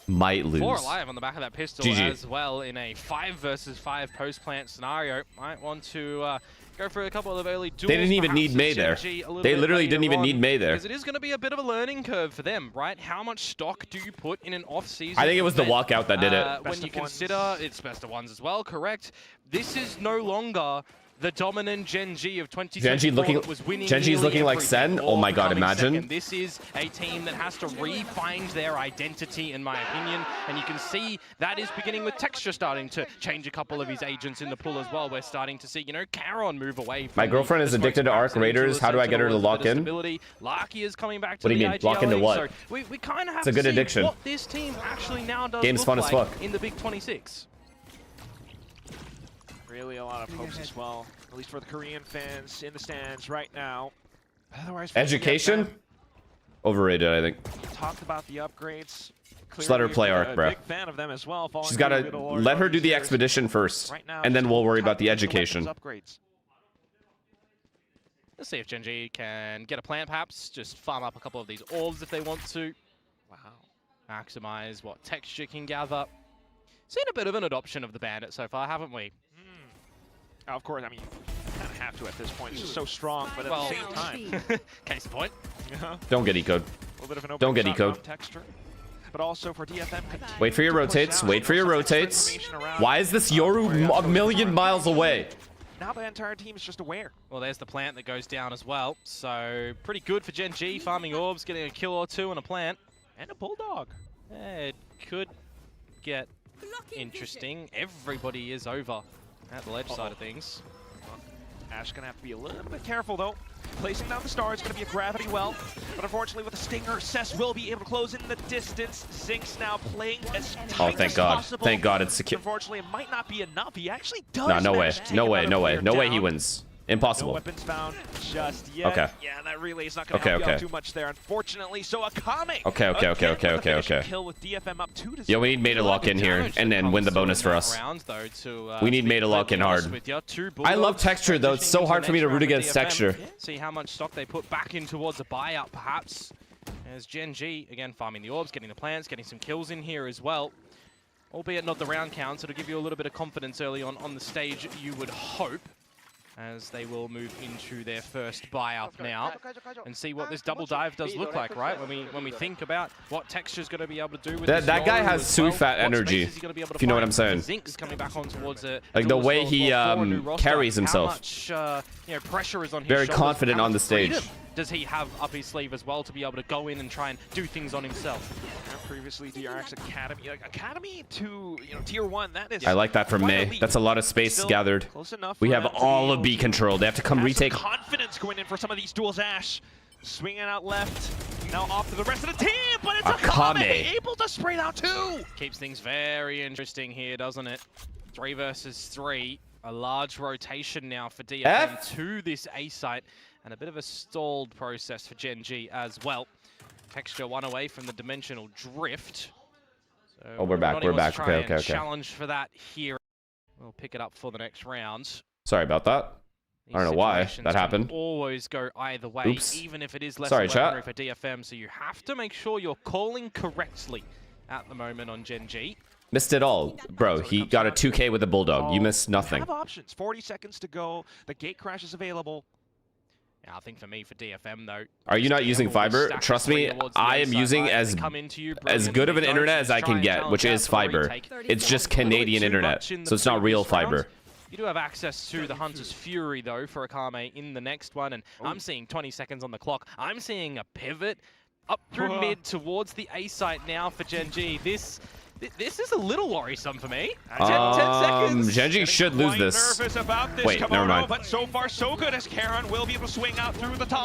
might lose. 4 alive on the back of that pistol GG. as well in a 5 versus 5 post-plant scenario. Might want to go for a couple of early duels. They didn't even need May there. They literally didn't even need May there. Because it is going to be a bit of a learning curve for them, right? How much stock do you put in an off-season I think it was the event, walkout that did it. when you consider it's best of ones as well, correct? This is no longer the dominant Gen G of 2024 Gen G that was winning Gen G is nearly looking like everything, Sen. Oh my all god, becoming imagine. second. This is a team that has to re-find their identity, in my opinion, and you can see that is beginning with Texture starting to change a couple of his agents in the pool as well. We're starting to see, you know, Caron move away from My girlfriend is addicted to Arc Raiders. How do I get her to lock in? Larky is coming back to What do you the mean? Lock into IGLE, what? so we kind of have It's a to good see addiction. what this team actually now does Game's look fun as like fuck. in the Big 26. Really a lot of hopes as well, at least for the Korean fans in the stands right now. Otherwise, for Education? DFM, Overrated, I think. talked about the upgrades. Just let her Clearly play a Arc, bro. big fan of them as well, following She's got through to with a large let her do the shares. expedition first, Right now, and then just we'll worry tough about the to select education. those upgrades. Let's see if Gen G can get a plant, perhaps. Just farm up a couple of these orbs if they want to. Wow. Maximize what Texture can gather. Seen a bit of an adoption of the Bandit so far, haven't we? Of course, I mean, you kind of have to at this point. It's just so strong, but at Well, the same time, case in point. yeah, Don't get ecoed. a little bit of an Don't get opening shot ecoed. from Texture. But also for DFM, Wait for your continue to push rotates. out, Wait you for know, your some extra rotates. information around Why is this Yoru a million miles away? Now the entire team is just aware. Well, there's the plant that goes down as well. So pretty good for Gen G, farming orbs, getting a kill or two on a plant. And a Bulldog. It could get interesting. Everybody is over at the ledge side of things. Ash gonna have to be a little bit careful though. Placing down the star is gonna be a gravity well, but unfortunately with the stinger, Cess will be able to close in the distance. Zinx now playing as tight Thank as God. possible. Thank God it's secure. Unfortunately, it might not be enough. He actually does. No, no way. manage to take No him way. out of No way. clear No way he down. wins. No Impossible. weapons found just yet. Okay. Yeah, that relay is not gonna Okay, help you out okay. too much there, unfortunately. So Akame. Okay, okay, okay, again okay, with a okay, finishing okay. Kill with DFM up 2-0. Yo, we need Meta lock in here and then win the bonus for us. We need Meta lock in hard. I love Texture though. It's so hard for me to root against Texture. See how much stock they put back in towards a buyout, perhaps. As Gen G, again, farming the orbs, getting the plants, getting some kills in here as well. Albeit not the round counts, it'll give you a little bit of confidence early on the stage, you would hope. As they will move into their first buy-up now and see what this double dive does look like, right? When we think about what Texture's going to be able to do with That guy has Sui-Fat energy, if you know what I'm saying. Zinx coming back on towards it. Like the way he carries himself. How much you know, pressure is on his Very shoulders, confident how on the much stage. freedom does he have up his sleeve as well to be able to go in and try and do things on himself? And previously, DRX Academy, like Academy to Tier 1. That is. I like that from quite May. elite. That's a lot of space Still gathered. close enough We for have them to all be of B able to control. They have to come have retake. some confidence going in for some of these duels. Ash swinging out left. Now off to the rest of the team, but it's Akame able to spray out too. Keeps things very interesting here, doesn't it? 3 versus 3. A large rotation now for DFM to this A site, and a bit of a stalled process for Gen G as well. Texture 1 away from the dimensional drift. So Oh, we're back. We're back. Okay, okay, okay. Challenge for that here. We'll pick it up for the next round. Sorry about that. I don't know why that happened. Always go either way, Oops. even if it is less Sorry, legendary chat. for DFM. So you have to make sure you're calling correctly at the moment on Gen G. Missed it all. Bro, he got a 2K with a Bulldog. You missed nothing. Have options. 40 seconds to go. The gate crash is available. Yeah, I think for me, for DFM though. Are you not using DFM will fiber? stack Trust three me, towards the I A am side, using right? as They come into you good of an brilliantly, internet don't as I try can and get, challenge which out is for the fiber. retake. It's just A little bit Canadian too internet, much in the so it's not real previous round. fiber. You do have access to the Hunter's Fury, though, for Akame in the next one, and I'm seeing 20 seconds on the clock. I'm seeing a pivot up through mid towards the A site now for Gen G. This is a little worrisome for me. 10 seconds. Gen G should lose this. Nervous about this Wait, never Kimono, mind. but so far so good as Karon will be able to swing out through the top.